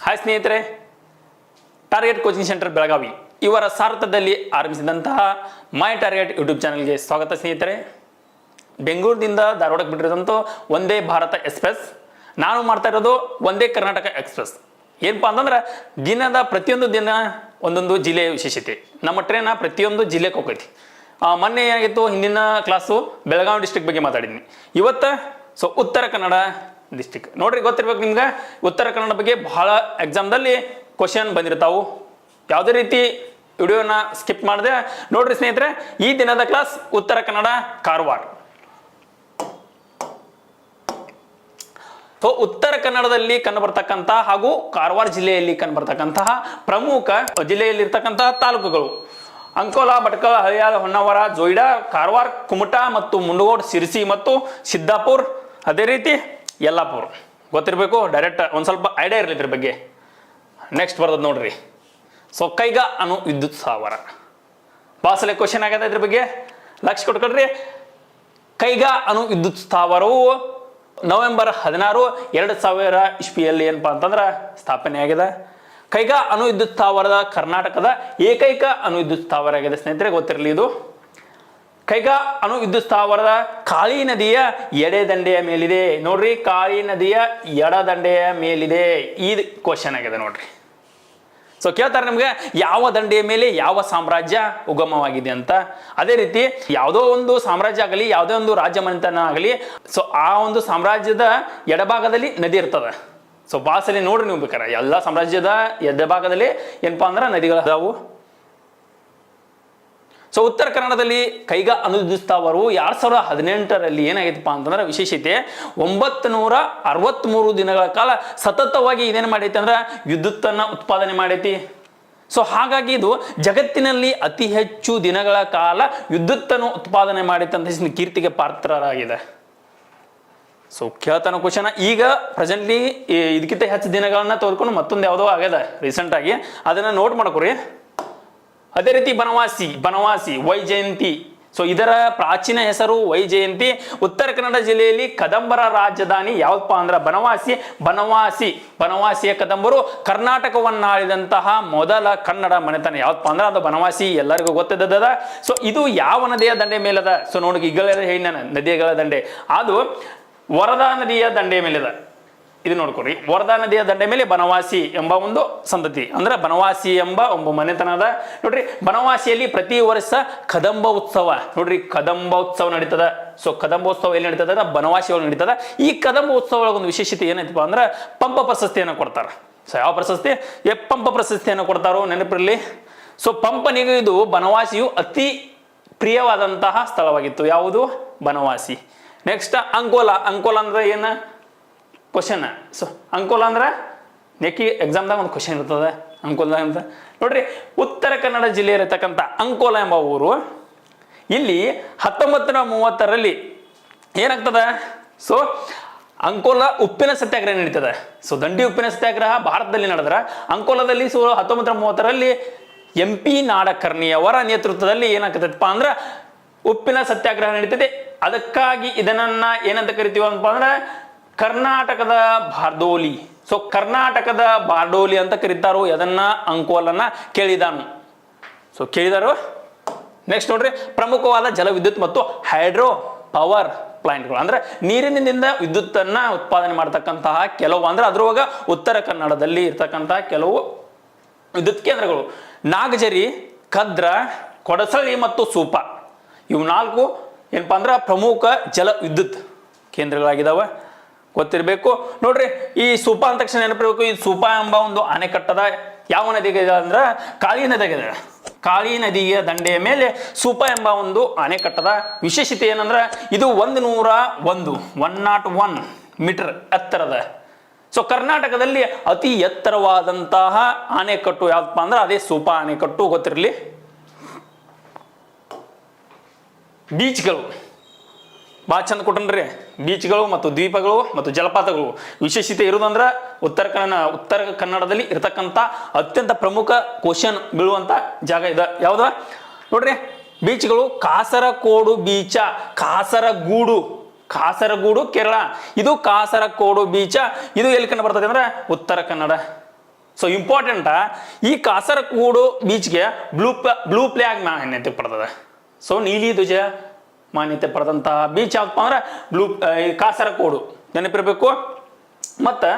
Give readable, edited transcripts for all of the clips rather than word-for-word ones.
Hi ಸ್ನೇಹಿತರೆ, target coaching centre Belagavi ಇವರ ಸಾರಥ್ಯದಲ್ಲಿ ಆರಂಭಿಸಿದಂತಹ ಮೈ target YouTube ಚಾನಲ್ಗೆ ಸ್ವಾಗತ ಸ್ನೇಹಿತರೆ. ಬೆಂಗಳೂರಿನಿಂದ ಧಾರವಾಡಕ್ಕೆ ಬಿಟ್ಟಿರೋದಂತೂ ಒಂದೇ ಭಾರತ ಎಕ್ಸ್ಪ್ರೆಸ್, ನಾನು ಮಾಡ್ತಾ ಇರೋದು ಒಂದೇ ಕರ್ನಾಟಕ ಎಕ್ಸ್ಪ್ರೆಸ್. ಏನಪ್ಪಾ ಅಂತಂದ್ರೆ ದಿನದ ಪ್ರತಿಯೊಂದು ದಿನ ಒಂದೊಂದು ಜಿಲ್ಲೆಯ ವಿಶೇಷತೆ. ನಮ್ಮ ಟ್ರೈನ ಪ್ರತಿಯೊಂದು ಜಿಲ್ಲೆಗೆ ಹೋಗೈತಿ. ಮೊನ್ನೆ ಏನಾಗಿತ್ತು, ಹಿಂದಿನ ಕ್ಲಾಸು ಬೆಳಗಾವಿ ಡಿಸ್ಟ್ರಿಕ್ಟ್ ಬಗ್ಗೆ ಮಾತಾಡಿದ್ನಿ. ಇವತ್ತು ಉತ್ತರ ಕನ್ನಡ ಡಿಸ್ಟ್ರಿಕ್ಟ್ ನೋಡ್ರಿ, ಗೊತ್ತಿರ್ಬೇಕು ನಿಮ್ಗೆ. ಉತ್ತರ ಕನ್ನಡ ಬಗ್ಗೆ ಬಹಳ ಎಕ್ಸಾಮ್ದಲ್ಲಿ ಕ್ವಶನ್ ಬಂದಿರ್ತಾವು. ಯಾವುದೇ ರೀತಿ ವಿಡಿಯೋನ ಸ್ಕಿಪ್ ಮಾಡಿದೆ ನೋಡ್ರಿ ಸ್ನೇಹಿತರೆ. ಈ ದಿನದ ಕ್ಲಾಸ್ ಉತ್ತರ ಕನ್ನಡ ಕಾರವಾರ. ಉತ್ತರ ಕನ್ನಡದಲ್ಲಿ ಕಂಡುಬರ್ತಕ್ಕಂತಹ ಹಾಗೂ ಕಾರವಾರ ಜಿಲ್ಲೆಯಲ್ಲಿ ಕಂಡುಬರ್ತಕ್ಕಂತಹ ಪ್ರಮುಖ ಜಿಲ್ಲೆಯಲ್ಲಿ ಇರ್ತಕ್ಕಂತಹ ತಾಲೂಕುಗಳು: ಅಂಕೋಲಾ, ಭಟ್ಕಳ, ಹಳಿಯಾಳ, ಹೊನ್ನಾವರ, ಜೋಯಿಡಾ, ಕಾರವಾರ, ಕುಮಟಾ ಮತ್ತು ಮುಂಡಗೋಡ್, ಸಿರ್ಸಿ ಮತ್ತು ಸಿದ್ದಾಪುರ್, ಅದೇ ರೀತಿ ಯಲ್ಲಾಪುರ. ಗೊತ್ತಿರಬೇಕು, ಡೈರೆಕ್ಟ್ ಒಂದು ಸ್ವಲ್ಪ ಐಡಿಯಾ ಇರಲಿ ಇದ್ರ ಬಗ್ಗೆ. ನೆಕ್ಸ್ಟ್ ಬರ್ತದೆ ನೋಡ್ರಿ, ಕೈಗಾ ಅಣು ವಿದ್ಯುತ್ ಸ್ಥಾವರ. ಭಾಳ ಸಲ ಕ್ವಶನ್ ಆಗ್ಯದ ಇದ್ರ ಬಗ್ಗೆ, ಲಕ್ಷ ಕೊಟ್ಕೊಳ್ರಿ. ಕೈಗಾ ಅಣು ವಿದ್ಯುತ್ ಸ್ಥಾವರವು ನವೆಂಬರ್ 16, 2000 ಇಸ್ವಿಯಲ್ಲಿ ಏನಪ್ಪಾ ಅಂತಂದ್ರೆ ಸ್ಥಾಪನೆ ಆಗಿದೆ. ಕೈಗಾ ಅಣು ವಿದ್ಯುತ್ ಸ್ಥಾವರದ ಕರ್ನಾಟಕದ ಏಕೈಕ ಅಣು ವಿದ್ಯುತ್ ಸ್ಥಾವರ ಆಗಿದೆ ಸ್ನೇಹಿತರೆ, ಗೊತ್ತಿರಲಿ ಇದು. ಕೈಗಾ ಅಣು ವಿದ್ಯುತ್ ಸ್ಥಾವರದ ಕಾಳಿ ನದಿಯ ಎಡೆದಂಡೆಯ ಮೇಲಿದೆ. ನೋಡ್ರಿ, ಕಾಳಿ ನದಿಯ ಎಡದಂಡೆಯ ಮೇಲಿದೆ. ಈ ಕ್ವಶನ್ ಆಗಿದೆ ನೋಡ್ರಿ. ಕೇಳ್ತಾರೆ ನಮ್ಗೆ, ಯಾವ ದಂಡೆಯ ಮೇಲೆ ಯಾವ ಸಾಮ್ರಾಜ್ಯ ಉಗಮವಾಗಿದೆ ಅಂತ. ಅದೇ ರೀತಿ ಯಾವುದೋ ಒಂದು ಸಾಮ್ರಾಜ್ಯ ಆಗಲಿ, ಯಾವುದೋ ಒಂದು ರಾಜ್ಯ ಮನೆತನ ಆಗಲಿ, ಆ ಒಂದು ಸಾಮ್ರಾಜ್ಯದ ಎಡಭಾಗದಲ್ಲಿ ನದಿ ಇರ್ತದೆ. ಬಾಸಲಿ ನೋಡ್ರಿ ನೀವು ಬೇಕಾರೆ, ಎಲ್ಲ ಸಾಮ್ರಾಜ್ಯದ ಎಡಭಾಗದಲ್ಲಿ ಏನಪ್ಪಾ ಅಂದ್ರೆ ನದಿಗಳದಾವು. ಉತ್ತರ ಕನ್ನಡದಲ್ಲಿ ಕೈಗಾ ಅಣು ವಿದ್ಯುತ್ ಸ್ಥಾವರವು 2018ರಲ್ಲಿ ಏನಾಗೈತಪ್ಪ ಅಂತಂದ್ರೆ ವಿಶೇಷತೆ 963 ದಿನಗಳ ಕಾಲ ಸತತವಾಗಿ ಇದೇನು ಮಾಡೈತಿ ಅಂದ್ರೆ ವಿದ್ಯುತ್ತನ್ನು ಉತ್ಪಾದನೆ ಮಾಡೈತಿ. ಹಾಗಾಗಿ ಇದು ಜಗತ್ತಿನಲ್ಲಿ ಅತಿ ಹೆಚ್ಚು ದಿನಗಳ ಕಾಲ ವಿದ್ಯುತ್ತನ್ನು ಉತ್ಪಾದನೆ ಮಾಡೈತಿ ಅಂತ ಕೀರ್ತಿಗೆ ಪಾತ್ರರಾಗಿದೆ. ಕೇಳ್ತಾನ ಕ್ವಶನ್. ಈಗ ಪ್ರೆಸೆಂಟ್ಲಿ ಇದಕ್ಕಿಂತ ಹೆಚ್ಚು ದಿನಗಳನ್ನ ತೋರ್ಕೊಂಡು ಮತ್ತೊಂದು ಯಾವುದೋ ಆಗ್ಯದ ರೀಸೆಂಟ್ ಆಗಿ, ಅದನ್ನ ನೋಟ್ ಮಾಡ್ಕೊರಿ. ಅದೇ ರೀತಿ ಬನವಾಸಿ ವೈಜಯಂತಿ. ಇದರ ಪ್ರಾಚೀನ ಹೆಸರು ವೈಜಯಂತಿ. ಉತ್ತರ ಕನ್ನಡ ಜಿಲ್ಲೆಯಲ್ಲಿ ಕದಂಬರ ರಾಜಧಾನಿ ಯಾವಪ್ಪ ಅಂದ್ರೆ ಬನವಾಸಿಯ ಕದಂಬರು ಕರ್ನಾಟಕವನ್ನಾಳಿದಂತಹ ಮೊದಲ ಕನ್ನಡ ಮನೆತನ ಯಾವಪ್ಪ ಅಂದ್ರೆ ಅದು ಬನವಾಸಿ, ಎಲ್ಲರಿಗೂ ಗೊತ್ತಿದ್ದದ. ಇದು ಯಾವ ನದಿಯ ದಂಡೆ ಮೇಲದ? ನೋಡಿ, ಈಗಲೇ ಹೇಳಿ ನಾನು, ನದಿಗಳ ದಂಡೆ ಅದು ವರದಾ ನದಿಯ ದಂಡೆಯ ಮೇಲಿದ. ಇದು ನೋಡ್ಕೊರಿ, ವರದಾ ನದಿಯ ದಂಡೆ ಮೇಲೆ ಬನವಾಸಿ ಎಂಬ ಒಂದು ಸಂತತಿ, ಅಂದ್ರೆ ಬನವಾಸಿ ಎಂಬ ಒಂದು ಮನೆತನದ. ನೋಡ್ರಿ, ಬನವಾಸಿಯಲ್ಲಿ ಪ್ರತಿ ವರ್ಷ ಕದಂಬ ಉತ್ಸವ, ನೋಡ್ರಿ ಕದಂಬ ಉತ್ಸವ ನಡೀತದ. ಕದಂಬ ಉತ್ಸವ ಎಲ್ಲಿ ನಡೀತದ? ಬನವಾಸಿ ಒಳಗೆ ನಡೀತದ. ಈ ಕದಂಬ ಉತ್ಸವ ಒಳಗೆ ಒಂದು ವಿಶೇಷತೆ ಏನೈತಪ್ಪ ಅಂದ್ರೆ ಪಂಪ ಪ್ರಶಸ್ತಿಯನ್ನು ಕೊಡ್ತಾರ. ಯಾವ ಪ್ರಶಸ್ತಿ? ಪಂಪ ಪ್ರಶಸ್ತಿಯನ್ನು ಕೊಡ್ತಾರೋ ನೆನಪಿರಲಿ. ಪಂಪನಿಗೂ ಇದು ಬನವಾಸಿಯು ಅತಿ ಪ್ರಿಯವಾದಂತಹ ಸ್ಥಳವಾಗಿತ್ತು. ಯಾವುದು? ಬನವಾಸಿ. ನೆಕ್ಸ್ಟ್ ಅಂಕೋಲಾ ಅಂದ್ರೆ ಏನ ಕ್ವಶನ್. ಅಂಕೋಲಾ ಅಂದ್ರೆ ನೆಕ್ಕಿ ಎಕ್ಸಾಮ್ದಾಗ ಒಂದು ಕ್ವಶನ್ ಇರ್ತದೆ ಅಂಕೋಲಾ ಅಂತ. ನೋಡ್ರಿ, ಉತ್ತರ ಕನ್ನಡ ಜಿಲ್ಲೆ ಇರತಕ್ಕಂಥ ಅಂಕೋಲಾ ಎಂಬ ಊರು, ಇಲ್ಲಿ 1930ರಲ್ಲಿ ಏನಾಗ್ತದೆ? ಅಂಕೋಲಾ ಉಪ್ಪಿನ ಸತ್ಯಾಗ್ರಹ ನಡೀತದೆ. ದಂಡಿ ಉಪ್ಪಿನ ಸತ್ಯಾಗ್ರಹ ಭಾರತದಲ್ಲಿ ನಡೆದ್ರ, ಅಂಕೋಲಾದಲ್ಲಿ 1930ರಲ್ಲಿ MP ನಾಡಕರ್ಣಿಯವರ ನೇತೃತ್ವದಲ್ಲಿ ಏನಾಗ್ತದಪ್ಪ ಅಂದ್ರೆ ಉಪ್ಪಿನ ಸತ್ಯಾಗ್ರಹ ನಡೀತದೆ. ಅದಕ್ಕಾಗಿ ಇದನ್ನ ಏನಂತ ಕರಿತೀವಪ್ಪ ಅಂದ್ರೆ ಕರ್ನಾಟಕದ ಬಾರ್ಡೋಲಿ. ಕರ್ನಾಟಕದ ಬಾರ್ಡೋಲಿ ಅಂತ ಕರೀತಾರೋ. ಅದನ್ನ ಅಂಕೋಲನ ಕೇಳಿದಾನು. ಕೇಳಿದಾರು. ನೆಕ್ಸ್ಟ್ ನೋಡ್ರಿ, ಪ್ರಮುಖವಾದ ಜಲವಿದ್ಯುತ್ ಮತ್ತು ಹೈಡ್ರೋ ಪವರ್ ಪ್ಲಾಂಟ್ಗಳು, ಅಂದ್ರೆ ನೀರಿನಿಂದ ವಿದ್ಯುತ್ತನ್ನ ಉತ್ಪಾದನೆ ಮಾಡತಕ್ಕಂತಹ ಕೆಲವು, ಅಂದ್ರೆ ಅದ್ರೊಳಗ ಉತ್ತರ ಕನ್ನಡದಲ್ಲಿ ಇರ್ತಕ್ಕಂತಹ ಕೆಲವು ವಿದ್ಯುತ್ ಕೇಂದ್ರಗಳು: ನಾಗಜರಿ, ಕದ್ರ, ಕೊಡಸಳ್ಳಿ ಮತ್ತು ಸೂಪ. ಇವು 4 ಏನಪ್ಪಾ ಅಂದ್ರೆ ಪ್ರಮುಖ ಜಲ ವಿದ್ಯುತ್ ಕೇಂದ್ರಗಳಾಗಿದ್ದಾವೆ, ಗೊತ್ತಿರಬೇಕು. ನೋಡ್ರಿ, ಈ ಸೂಪ ಅಂದ ತಕ್ಷಣ ನೆನಪಿರಬೇಕು, ಈ ಸೂಪ ಎಂಬ ಒಂದು ಅಣೆಕಟ್ಟದ ಯಾವ ನದಿಗೆ ಅಂದ್ರೆ ಕಾಳಿ ನದಿಗೆ. ಕಾಳಿ ನದಿಯ ದಂಡೆಯ ಮೇಲೆ ಸೂಪ ಎಂಬ ಒಂದು ಅಣೆಕಟ್ಟದ ವಿಶೇಷತೆ ಏನಂದ್ರೆ ಇದು 101 ಮೀಟರ್ ಎತ್ತರದ. ಕರ್ನಾಟಕದಲ್ಲಿ ಅತಿ ಎತ್ತರವಾದಂತಹ ಅಣೆಕಟ್ಟು ಯಾವಪ್ಪ ಅಂದ್ರೆ ಅದೇ ಸೂಪ ಅಣೆಕಟ್ಟು, ಗೊತ್ತಿರಲಿ. ಬೀಚ್ಗಳು ಭಾಳ ಚಂದ ಕೊಟ್ಟನ್ರಿ. ಬೀಚ್ಗಳು ಮತ್ತು ದ್ವೀಪಗಳು ಮತ್ತು ಜಲಪಾತಗಳು ವಿಶೇಷತೆ ಇರೋದಂದ್ರೆ ಉತ್ತರ ಕನ್ನಡದಲ್ಲಿ ಇರತಕ್ಕಂಥ ಅತ್ಯಂತ ಪ್ರಮುಖ ಕ್ವಶನ್ ಬೀಳುವಂತ ಜಾಗ ಇದೆ. ಯಾವ್ದು ನೋಡ್ರಿ, ಬೀಚ್ಗಳು: ಕಾಸರಗೋಡು ಬೀಚ, ಕಾಸರಗೂಡು ಕಾಸರಗೋಡು ಕೇರಳ. ಇದು ಕಾಸರಗೋಡು ಬೀಚ. ಇದು ಎಲ್ಲಿ ಕಂಡು ಬರ್ತದೆ ಅಂದ್ರೆ ಉತ್ತರ ಕನ್ನಡ. ಸೊ ಇಂಪಾರ್ಟೆಂಟ್, ಈ ಕಾಸರಗೋಡು ಬೀಚ್ಗೆ ಬ್ಲೂ ಫ್ಲಾಗ್ ಮಾನ್ಯತೆ ಪಡೆದದ. ಸೊ ನೀಲಿ ಧ್ವಜ ಮಾನ್ಯತೆ ಪಡೆದಂತಹ ಬೀಚ್ ಯಾವಪ್ಪ ಅಂದ್ರೆ ಕಾಸರಗೋಡು ನೆನಪಿರಬೇಕು. ಮತ್ತು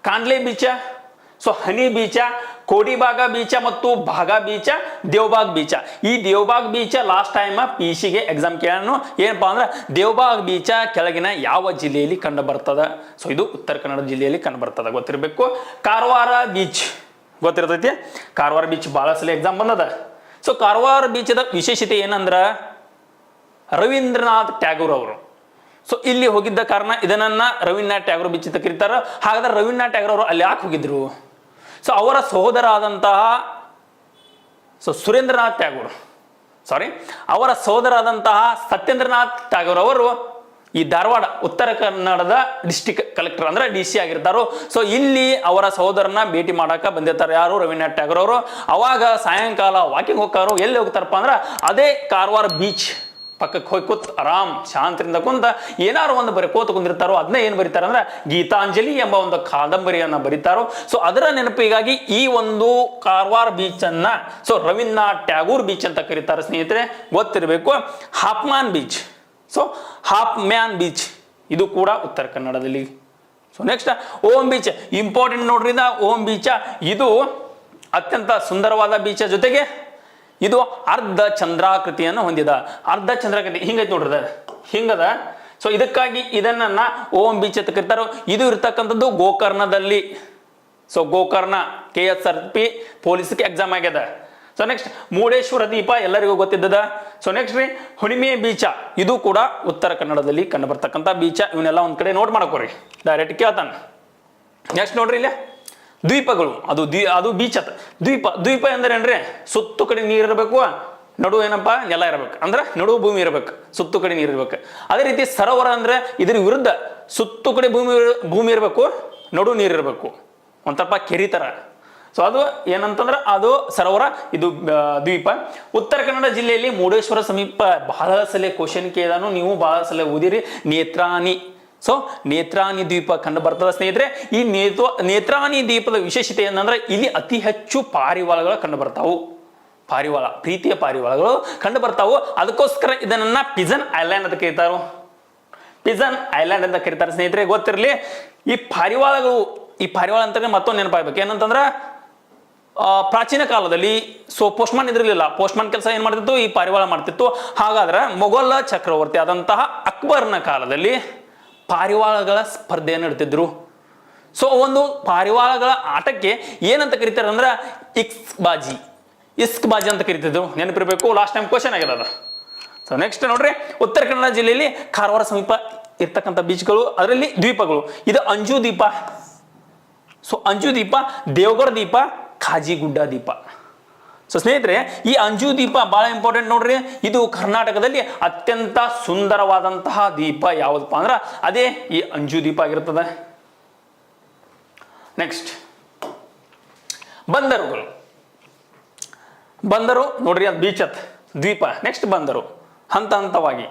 ಕಾಂಡ್ಲೆ ಬೀಚ, ಸೊ ಹನಿ ಬೀಚ, ಕೋಡಿಬಾಗ ಬೀಚ ಮತ್ತು ಭಾಗಾ ಬೀಚ, ದೇವಬಾಗ್ ಬೀಚ. ಈ ದೇವಬಾಗ್ ಬೀಚ ಲಾಸ್ಟ್ ಟೈಮ್ PC ಗೆ ಎಕ್ಸಾಮ್ ಕೇಳೋಣ. ಏನಪ್ಪಾ ಅಂದ್ರೆ ದೇವಬಾಗ್ ಬೀಚ ಕೆಳಗಿನ ಯಾವ ಜಿಲ್ಲೆಯಲ್ಲಿ ಕಂಡು ಬರ್ತದ? ಸೊ ಇದು ಉತ್ತರ ಕನ್ನಡ ಜಿಲ್ಲೆಯಲ್ಲಿ ಕಂಡು ಬರ್ತದ, ಗೊತ್ತಿರಬೇಕು. ಕಾರವಾರ ಬೀಚ್ ಗೊತ್ತಿರ್ತೈತಿ. ಕಾರವಾರ ಬೀಚ್ ಬಹಳ ಸಲ ಎಕ್ಸಾಮ್ ಬಂದದ. ಸೊ ಕಾರವಾರ ಬೀಚದ ವಿಶೇಷತೆ ಏನಂದ್ರ ರವೀಂದ್ರನಾಥ್ ಟ್ಯಾಗೂರ್ ಅವರು ಸೊ ಇಲ್ಲಿ ಹೋಗಿದ್ದ ಕಾರಣ ಇದನ್ನ ರವೀಂದ್ರನಾಥ್ ಟ್ಯಾಗೂರ್ ಬೀಚ್ ಅಂತ ಕರೀತಾರ. ಹಾಗಾದ್ರೆ ರವೀಂದ್ರನಾಥ್ ಟ್ಯಾಗೂರ್ ಅವರು ಅಲ್ಲಿ ಯಾಕೆ ಹೋಗಿದ್ರು? ಸೊ ಅವರ ಸಹೋದರ ಆದಂತಹ ಸುರೇಂದ್ರನಾಥ್ ಟ್ಯಾಗೂರ್ ಅವರ ಸಹೋದರ ಆದಂತಹ ಸತ್ಯೇಂದ್ರನಾಥ್ ಟ್ಯಾಗೂರ್ ಅವರು ಈ ಧಾರವಾಡ ಉತ್ತರ ಕನ್ನಡದ ಡಿಸ್ಟ್ರಿಕ್ಟ್ ಕಲೆಕ್ಟರ್ ಅಂದ್ರೆ DC ಆಗಿರ್ತಾರೋ. ಸೊ ಇಲ್ಲಿ ಅವರ ಸಹೋದರನ ಭೇಟಿ ಮಾಡಾಕ ಬಂದಿರ್ತಾರೆ ಯಾರು? ರವೀಂದ್ರನಾಥ್ ಟ್ಯಾಗೂರ್ ಅವರು. ಅವಾಗ ಸಾಯಂಕಾಲ ವಾಕಿಂಗ್ ಹೋಗ್ತಾರೋ. ಎಲ್ಲಿ ಹೋಗ್ತಾರಪ್ಪ ಅಂದ್ರೆ ಅದೇ ಕಾರವಾರ ಬೀಚ್ ಪಕ್ಕಕ್ಕೆ ಹೋಗಿ ಕೂತ್ ಆರಾಮ್ ಶಾಂತಿಯಿಂದ ಕುಂತ ಏನಾರು ಒಂದು ಕೋತ ಕುಂದಿರ್ತಾರೋ. ಅದನ್ನ ಏನು ಬರೀತಾರ ಅಂದ್ರೆ ಗೀತಾಂಜಲಿ ಎಂಬ ಒಂದು ಕಾದಂಬರಿಯನ್ನ ಬರೀತಾರೋ. ಸೊ ಅದರ ನೆನಪಿಗಾಗಿ ಈ ಒಂದು ಕಾರವಾರ ಬೀಚ್ ಅನ್ನ ರವೀಂದ್ರನಾಥ್ ಟ್ಯಾಗೂರ್ ಬೀಚ್ ಅಂತ ಕರೀತಾರೆ ಸ್ನೇಹಿತರೆ, ಗೊತ್ತಿರಬೇಕು. ಹಾಪ್ಮ್ಯಾನ್ ಬೀಚ್, ಹಾಪ್ಮ್ಯಾನ್ ಬೀಚ್ ಇದು ಕೂಡ ಉತ್ತರ ಕನ್ನಡದಲ್ಲಿ. ಸೊ ನೆಕ್ಸ್ಟ್ ಓಂ ಬೀಚ್, ಇಂಪಾರ್ಟೆಂಟ್ ನೋಡ್ರಿ. ಓಂ ಬೀಚ ಇದು ಅತ್ಯಂತ ಸುಂದರವಾದ ಬೀಚ, ಜೊತೆಗೆ ಇದು ಅರ್ಧ ಚಂದ್ರಾಕೃತಿಯನ್ನು ಹೊಂದಿದ. ಅರ್ಧ ಚಂದ್ರಾಕೃತಿ ಹಿಂಗೈತಿ ನೋಡ್ರಿ, ಹಿಂಗದ. ಸೊ ಇದಕ್ಕಾಗಿ ಇದನ್ನ ಓಂ ಬೀಚ್ ಅಂತ ಕರೀತಾರೋ. ಇದು ಇರ್ತಕ್ಕಂಥದ್ದು ಗೋಕರ್ಣದಲ್ಲಿ. ಸೊ ಗೋಕರ್ಣ KSRP ಪೊಲೀಸ್ಗೆ ಎಕ್ಸಾಮ್ ಆಗ್ಯದ. ಸೊ ನೆಕ್ಸ್ಟ್ ಮುರುಡೇಶ್ವರ ದ್ವೀಪ ಎಲ್ಲರಿಗೂ ಗೊತ್ತಿದ್ದದ. ಸೊ ನೆಕ್ಸ್ಟ್ ರೀ ಹುಣ್ಣಿಮೆ ಬೀಚ, ಇದು ಕೂಡ ಉತ್ತರ ಕನ್ನಡದಲ್ಲಿ ಕಂಡು ಬರ್ತಕ್ಕಂಥ ಬೀಚ. ಇವನ್ನೆಲ್ಲ ಒಂದ್ ಕಡೆ ನೋಟ್ ಮಾಡ್ಕೋರಿ, ಡೈರೆಕ್ಟ್ ಕೇಳ್ತಾನ. ನೆಕ್ಸ್ಟ್ ನೋಡ್ರಿ ಇಲ್ಲಿ ದ್ವೀಪಗಳು, ಅದು ಬೀಚ್ ಅತ್ತ. ದ್ವೀಪ ಅಂದ್ರೆ ಏನ್ರಿ? ಸುತ್ತು ಕಡೆ ನೀರು ಇರಬೇಕು, ನಡು ಏನಪ್ಪ ನೆಲ ಇರಬೇಕು, ಅಂದ್ರೆ ನಡು ಭೂಮಿ ಇರಬೇಕು, ಸುತ್ತು ಕಡೆ ನೀರು ಇರಬೇಕು. ಅದೇ ರೀತಿ ಸರೋವರ ಅಂದ್ರೆ ಇದ್ರ ವಿರುದ್ಧ, ಸುತ್ತು ಕಡೆ ಭೂಮಿ ಇರಬೇಕು, ನಡು ನೀರು ಇರಬೇಕು, ಒಂಥರಪ್ಪ ಕೆರಿ ತರ. ಸೊ ಅದು ಏನಂತಂದ್ರೆ ಅದು ಸರೋವರ, ಇದು ದ್ವೀಪ. ಉತ್ತರ ಕನ್ನಡ ಜಿಲ್ಲೆಯಲ್ಲಿ ಮುರುಡೇಶ್ವರ ಸಮೀಪ ಬಹಳ ಸಲ ಕ್ವಶನ್ ಕೇಳಿದಾನು, ನೀವು ಬಹಳ ಸಲ ಓದಿರಿ. ನೇತ್ರಾಣಿ, ಸೊ ನೇತ್ರಾಣಿ ದ್ವೀಪ ಕಂಡು ಬರ್ತದ ಸ್ನೇಹಿತರೆ. ಈ ನೇತ್ರಾಣಿ ದ್ವೀಪದ ವಿಶೇಷತೆ ಏನಂದ್ರೆ ಇಲ್ಲಿ ಅತಿ ಹೆಚ್ಚು ಪಾರಿವಾಳಗಳು ಕಂಡು ಬರ್ತಾವು. ಪಾರಿವಾಳ, ಪ್ರೀತಿಯ ಪಾರಿವಾಳಗಳು ಕಂಡು ಬರ್ತಾವು. ಅದಕ್ಕೋಸ್ಕರ ಇದನ್ನ ಪಿಜನ್ ಐಲ್ಯಾಂಡ್ ಅಂತ ಕರೀತಾರೋ. ಪಿಜನ್ ಐಲ್ಯಾಂಡ್ ಅಂತ ಕರೀತಾರೆ ಸ್ನೇಹಿತರೆ, ಗೊತ್ತಿರಲಿ. ಈ ಪಾರಿವಾಳ ಅಂತಂದ್ರೆ ಮತ್ತೊಂದು ನೆನಪಾಗಬೇಕು, ಏನಂತಂದ್ರ ಪ್ರಾಚೀನ ಕಾಲದಲ್ಲಿ ಪೋಸ್ಟ್ಮನ್ ಇದ್ರಲಿಲ್ಲ. ಪೋಸ್ಟ್ಮನ್ ಕೆಲಸ ಏನ್ ಮಾಡ್ತಿತ್ತು? ಈ ಪಾರಿವಾಳ ಮಾಡ್ತಿತ್ತು. ಹಾಗಾದ್ರೆ ಮೊಘಲ ಚಕ್ರವರ್ತಿ ಆದಂತಹ ಅಕ್ಬರ್ನ ಕಾಲದಲ್ಲಿ ಪಾರಿವಾಳಗಳ ಸ್ಪರ್ಧೆಯನ್ನು ಇಡ್ತಿದ್ರು. ಸೊ ಒಂದು ಪಾರಿವಾಳಗಳ ಆಟಕ್ಕೆ ಏನಂತ ಕರೀತಾರೆ ಅಂದ್ರೆ ಇಸ್ಕ್ ಬಾಜಿ ಅಂತ ಕರಿತಿದ್ರು, ನೆನಪಿರ್ಬೇಕು. ಲಾಸ್ಟ್ ಟೈಮ್ ಕ್ವಶನ್ ಆಗಿದೆ ಅದು. ಸೊ ನೆಕ್ಸ್ಟ್ ನೋಡ್ರಿ, ಉತ್ತರ ಕನ್ನಡ ಜಿಲ್ಲೆಯಲ್ಲಿ ಕಾರವಾರ ಸಮೀಪ ಇರ್ತಕ್ಕಂಥ ಬೀಚ್ಗಳು, ಅದರಲ್ಲಿ ದ್ವೀಪಗಳು. ಇದು ಅಂಜು ದ್ವೀಪ, ಸೊ ಅಂಜು ದ್ವೀಪ, ದೇವಗಢ ದ್ವೀಪ, ಖಾಜಿಗುಡ್ಡ ದ್ವೀಪ. ಸೊ ಸ್ನೇಹಿತರೆ, ಈ ಅಂಜು ದ್ವೀಪ ಬಹಳ ಇಂಪಾರ್ಟೆಂಟ್ ನೋಡ್ರಿ. ಇದು ಕರ್ನಾಟಕದಲ್ಲಿ ಅತ್ಯಂತ ಸುಂದರವಾದಂತಹ ದ್ವೀಪ ಯಾವುದಪ್ಪ ಅಂದ್ರೆ ಅದೇ ಈ ಅಂಜು ದ್ವೀಪ ಆಗಿರ್ತದೆ. ನೆಕ್ಸ್ಟ್ ಬಂದರುಗಳು. ಬಂದರು ನೋಡ್ರಿ, ಅದು ಬೀಚ್ ಅತ್, ದ್ವೀಪ. ನೆಕ್ಸ್ಟ್ ಬಂದರು ಹಂತ ಹಂತವಾಗಿ.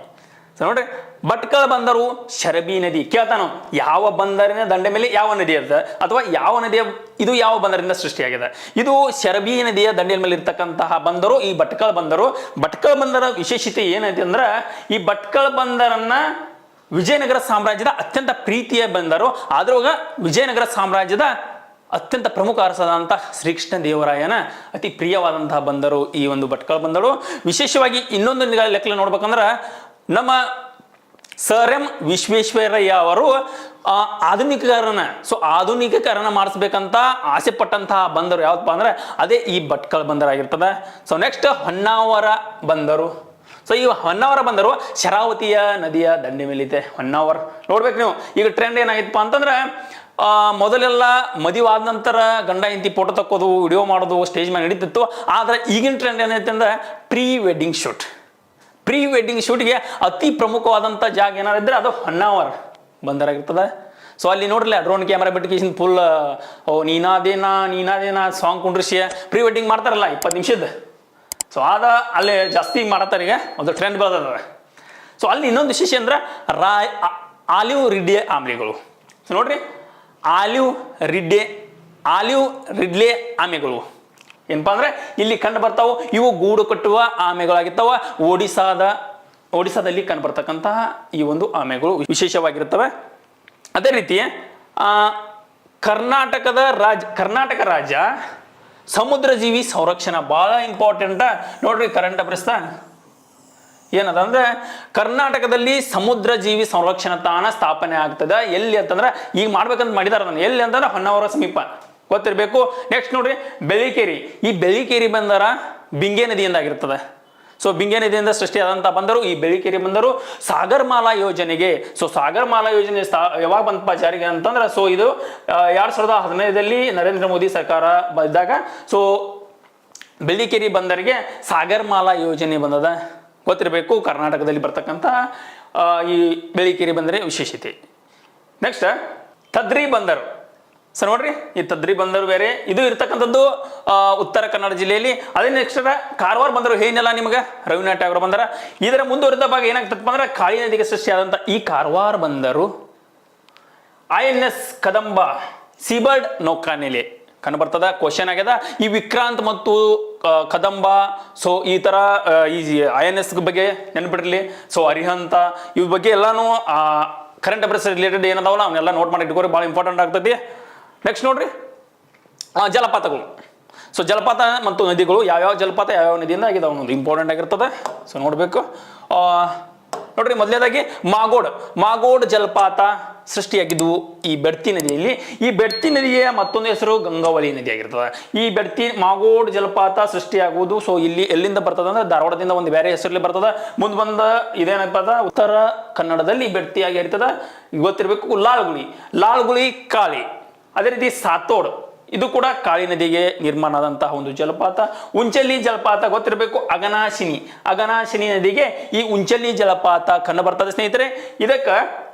ಸೊ ನೋಡ್ರಿ, ಭಟ್ಕಳ ಬಂದರು, ಶರಬಿ ನದಿ. ಕೇಳ್ತಾನು ಯಾವ ಬಂದರಿನ ದಂಡೆ ಮೇಲೆ ಯಾವ ನದಿ ಅದ, ಅಥವಾ ಯಾವ ನದಿಯ ಇದು ಯಾವ ಬಂದರಿಂದ ಸೃಷ್ಟಿಯಾಗಿದೆ? ಇದು ಶರಬಿ ನದಿಯ ದಂಡೆಯ ಮೇಲೆ ಇರ್ತಕ್ಕಂತಹ ಬಂದರು ಈ ಭಟ್ಕಳ ಬಂದರು. ಭಟ್ಕಳ ಬಂದರ ವಿಶೇಷತೆ ಏನೈತಿ ಅಂದ್ರೆ, ಈ ಭಟ್ಕಳ ಬಂದರನ್ನ ವಿಜಯನಗರ ಸಾಮ್ರಾಜ್ಯದ ಅತ್ಯಂತ ಪ್ರೀತಿಯ ಬಂದರು. ಆದ್ರೊಳಗ ವಿಜಯನಗರ ಸಾಮ್ರಾಜ್ಯದ ಅತ್ಯಂತ ಪ್ರಮುಖ ಅರಸದಂತಹ ಶ್ರೀಕೃಷ್ಣ ದೇವರಾಯನ ಅತಿ ಪ್ರಿಯವಾದಂತಹ ಬಂದರು ಈ ಒಂದು ಭಟ್ಕಳ ಬಂದರು. ವಿಶೇಷವಾಗಿ ಇನ್ನೊಂದು ಲೆಕ್ಕ ನೋಡ್ಬೇಕಂದ್ರ, ನಮ್ಮ ಸರ್ ಎಂ ವಿಶ್ವೇಶ್ವರಯ್ಯ ಅವರು ಆಧುನಿಕೀಕರಣ ಮಾಡಿಸ್ಬೇಕಂತ ಆಸೆ ಪಟ್ಟಂತಹ ಬಂದರು ಯಾವಪ್ಪ ಅಂದ್ರೆ ಅದೇ ಈ ಭಟ್ಕಳ ಬಂದರಾಗಿರ್ತದೆ. ಸೊ ನೆಕ್ಸ್ಟ್ ಹೊನ್ನಾವರ ಬಂದರು. ಸೊ ಈ ಹೊನ್ನಾವರ ಬಂದರು ಶರಾವತಿಯ ನದಿಯ ದಂಡೆ ಮೇಲಿದೆ. ಹೊನ್ನಾವರ ನೋಡ್ಬೇಕು ನೀವು. ಈಗ ಟ್ರೆಂಡ್ ಏನಾಗಿತ್ತಪ್ಪ ಅಂತಂದ್ರೆ, ಮೊದಲೆಲ್ಲ ಮದುವೆ ಆದ ನಂತರ ಗಂಡ ಹೆಂಡತಿ ಫೋಟೋ ತಕ್ಕೋದು, ವಿಡಿಯೋ ಮಾಡೋದು ಸ್ಟೇಜ್ ಮೇಲೆ ನಡೀತಿತ್ತು. ಆದ್ರೆ ಈಗಿನ ಟ್ರೆಂಡ್ ಏನೈತೆ ಅಂದ್ರೆ ಪ್ರೀ ವೆಡ್ಡಿಂಗ್ ಶೂಟ್ಗೆ ಅತಿ ಪ್ರಮುಖವಾದಂಥ ಜಾಗ ಏನಾರಿದ್ರೆ ಅದು ಹೊನ್ನಾವರ ಬಂದರಾಗಿರ್ತದೆ. ಸೊ ಅಲ್ಲಿ ನೋಡ್ರಲ್ಲ, ಡ್ರೋನ್ ಕ್ಯಾಮ್ರಾ ಬಿಟ್ಟು ಫುಲ್ ನೀನಾದೇನಾ ಸಾಂಗ್ ಕುಂಡ್ರಿಸಿ ಪ್ರೀ ವೆಡ್ಡಿಂಗ್ ಮಾಡ್ತಾರಲ್ಲ 20 ನಿಮಿಷದ. ಸೊ ಅಲ್ಲಿ ಜಾಸ್ತಿ ಮಾಡತ್ತಾರ, ಈಗ ಒಂದು ಟ್ರೆಂಡ್ ಬೆಳೆದ. ಸೊ ಅಲ್ಲಿ ಇನ್ನೊಂದು ವಿಶೇಷ ಅಂದ್ರೆ ಆಲಿವ್ ರಿಡ್ಲೆ ಆಮೆಗಳು. ಸೊ ನೋಡ್ರಿ, ಆಲಿವ್ ರಿಡ್ಲೆ ಆಮೆಗಳು ಏನಪ್ಪಾ ಅಂದ್ರೆ ಇಲ್ಲಿ ಕಂಡು ಬರ್ತಾವು. ಇವು ಗೂಡು ಕಟ್ಟುವ ಆಮೆಗಳಾಗಿರ್ತಾವ. ಒಡಿಸಾದಲ್ಲಿ ಕಂಡು ಬರ್ತಕ್ಕಂತಹ ಈ ಒಂದು ಆಮೆಗಳು ವಿಶೇಷವಾಗಿರ್ತವೆ. ಅದೇ ರೀತಿ ಕರ್ನಾಟಕ ರಾಜ್ಯ ಸಮುದ್ರ ಜೀವಿ ಸಂರಕ್ಷಣಾ ಬಹಳ ಇಂಪಾರ್ಟೆಂಟ್ ನೋಡ್ರಿ. ಕರೆಂಟ್ ಅಫೇರ್ಸ್ ಏನದ ಅಂದ್ರೆ ಕರ್ನಾಟಕದಲ್ಲಿ ಸಮುದ್ರ ಜೀವಿ ಸಂರಕ್ಷಣಾ ತಾಣ ಸ್ಥಾಪನೆ ಆಗ್ತದೆ. ಎಲ್ಲಿ ಅಂತಂದ್ರೆ ಈಗ ಮಾಡ್ಬೇಕಂತ ಮಾಡಿದಾರ ಅದನ್ನ. ಎಲ್ಲಿ ಅಂತಂದ್ರೆ ಹೊನ್ನಾವರ ಸಮೀಪ ಗೊತ್ತಿರಬೇಕು. ನೆಕ್ಸ್ಟ್ ನೋಡ್ರಿ, ಬೆಳಿಕೇರಿ. ಈ ಬೆಳಿಕೇರಿ ಬಂದರ ಬಿಂಗೆ ನದಿಯಿಂದ ಆಗಿರ್ತದೆ. ಸೊ ಬಿಂಗೆ ನದಿಯಿಂದ ಸೃಷ್ಟಿಯಾದಂಥ ಬಂದರು ಈ ಬೆಳಿಕೇರಿ ಬಂದರು ಸಾಗರಮಾಲಾ ಯೋಜನೆಗೆ. ಸೊ ಸಾಗರಮಾಲಾ ಯೋಜನೆ ಯಾವಾಗ ಬಂತಪ್ಪ ಜಾರಿಗೆ ಅಂತಂದ್ರೆ, ಸೊ ಇದು 2015ರಲ್ಲಿ ನರೇಂದ್ರ ಮೋದಿ ಸರ್ಕಾರ ಇದ್ದಾಗ ಸೊ ಬೆಳಿಕೇರಿ ಬಂದರಿಗೆ ಸಾಗರಮಾಲಾ ಯೋಜನೆ ಬಂದದ ಗೊತ್ತಿರಬೇಕು. ಕರ್ನಾಟಕದಲ್ಲಿ ಬರ್ತಕ್ಕಂಥ ಈ ಬೆಳಿಕೇರಿ ಬಂದರೆ ವಿಶೇಷತೆ. ನೆಕ್ಸ್ಟ್ ತದ್ರಿ ಬಂದರು. ಸೊ ನೋಡ್ರಿ, ಈ ತದ್ರಿ ಬಂದರು ಬೇರೆ ಇದು ಇರ್ತಕ್ಕಂಥದ್ದು ಉತ್ತರ ಕನ್ನಡ ಜಿಲ್ಲೆಯಲ್ಲಿ. ಅದೇ ನೆಕ್ಸ್ಟ್ ಕಾರವಾರ ಬಂದರು ಏನೆಲ್ಲ ನಿಮಗೆ ರವೀಂದ್ರನಾಥ್ ಟ್ಯಾಗೋರ್ ಬಂದರ. ಇದರ ಮುಂದುವರೆದ ಭಾಗ ಏನಾಗ್ತದಪ್ಪ ಅಂದ್ರೆ ಕಾಳಿ ನದಿಗೆ ಸೃಷ್ಟಿಯಾದಂಥ ಈ ಕಾರವಾರ ಬಂದರು INS ಕದಂಬ ಸೀಬರ್ಡ್ ನೌಕಾನೆಲೆ ಕಂಡುಬರ್ತದ. ಕ್ವಶನ್ ಆಗ್ಯದ. ಈ ವಿಕ್ರಾಂತ್ ಮತ್ತು ಕದಂಬ ಸೊ ಈ ತರ ಈ INS ಬಗ್ಗೆ ನೆನ್ಪಿಡ್ಲಿ. ಸೊ ಅರಿಹಂತ ಇವ್ ಬಗ್ಗೆ ಎಲ್ಲಾನು ಕರೆಂಟ್ ಅಫೇರ್ಸ್ ರಿಲೇಟೆಡ್ ಏನದಾವಲ್ಲ ಅವನ್ನೆಲ್ಲ ನೋಟ್ ಮಾಡಿ ಇಟ್ಕೋರಿ, ಭಾಳ ಇಂಪಾರ್ಟೆಂಟ್ ಆಗ್ತೈತಿ. ನೆಕ್ಸ್ಟ್ ನೋಡ್ರಿ, ಜಲಪಾತಗಳು. ಸೊ ಜಲಪಾತ ಮತ್ತು ನದಿಗಳು ಯಾವ್ಯಾವ ಜಲಪಾತ ಯಾವ್ಯಾವ ನದಿಯಿಂದ ಆಗಿದೆ ಅನ್ನೋದು ಇಂಪಾರ್ಟೆಂಟ್ ಆಗಿರ್ತದೆ. ಸೊ ನೋಡಬೇಕು. ನೋಡ್ರಿ, ಮೊದಲನೇದಾಗಿ ಮಾಗೋಡ್ ಜಲಪಾತ ಸೃಷ್ಟಿಯಾಗಿದ್ದವು ಈ ಬೆಡ್ತಿ ನದಿಯಲ್ಲಿ. ಈ ಬೆಡ್ತಿ ನದಿಯ ಮತ್ತೊಂದು ಹೆಸರು ಗಂಗಾವಳಿ ನದಿ ಆಗಿರ್ತದೆ. ಮಾಗೋಡ್ ಜಲಪಾತ ಸೃಷ್ಟಿಯಾಗುವುದು ಸೊ ಇಲ್ಲಿ ಎಲ್ಲಿಂದ ಬರ್ತದೆ ಅಂದ್ರೆ ಧಾರವಾಡದಿಂದ ಒಂದು ಬೇರೆ ಹೆಸರಲ್ಲಿ ಬರ್ತದೆ. ಮುಂದೆ ಬಂದ ಇದೇನಪ್ಪ ಉತ್ತರ ಕನ್ನಡದಲ್ಲಿ ಬೆಡ್ತಿಯಾಗಿ ಇರ್ತದೆ. ಗೊತ್ತಿರಬೇಕು. ಲಾಳ್ಗುಳಿ ಕಾಳಿ. ಅದೇ ರೀತಿ ಸಾತೋಡ್ ಇದು ಕೂಡ ಕಾಳಿ ನದಿಗೆ ನಿರ್ಮಾಣ ಆದಂತಹ ಒಂದು ಜಲಪಾತ. ಉಂಚಲಿ ಜಲಪಾತ ಗೊತ್ತಿರಬೇಕು. ಅಗನಾಶಿನಿ ನದಿಗೆ ಈ ಉಂಚಲಿ ಜಲಪಾತ ಕಂಡು ಬರ್ತದೆ ಸ್ನೇಹಿತರೆ. ಇದಕ್ಕೆ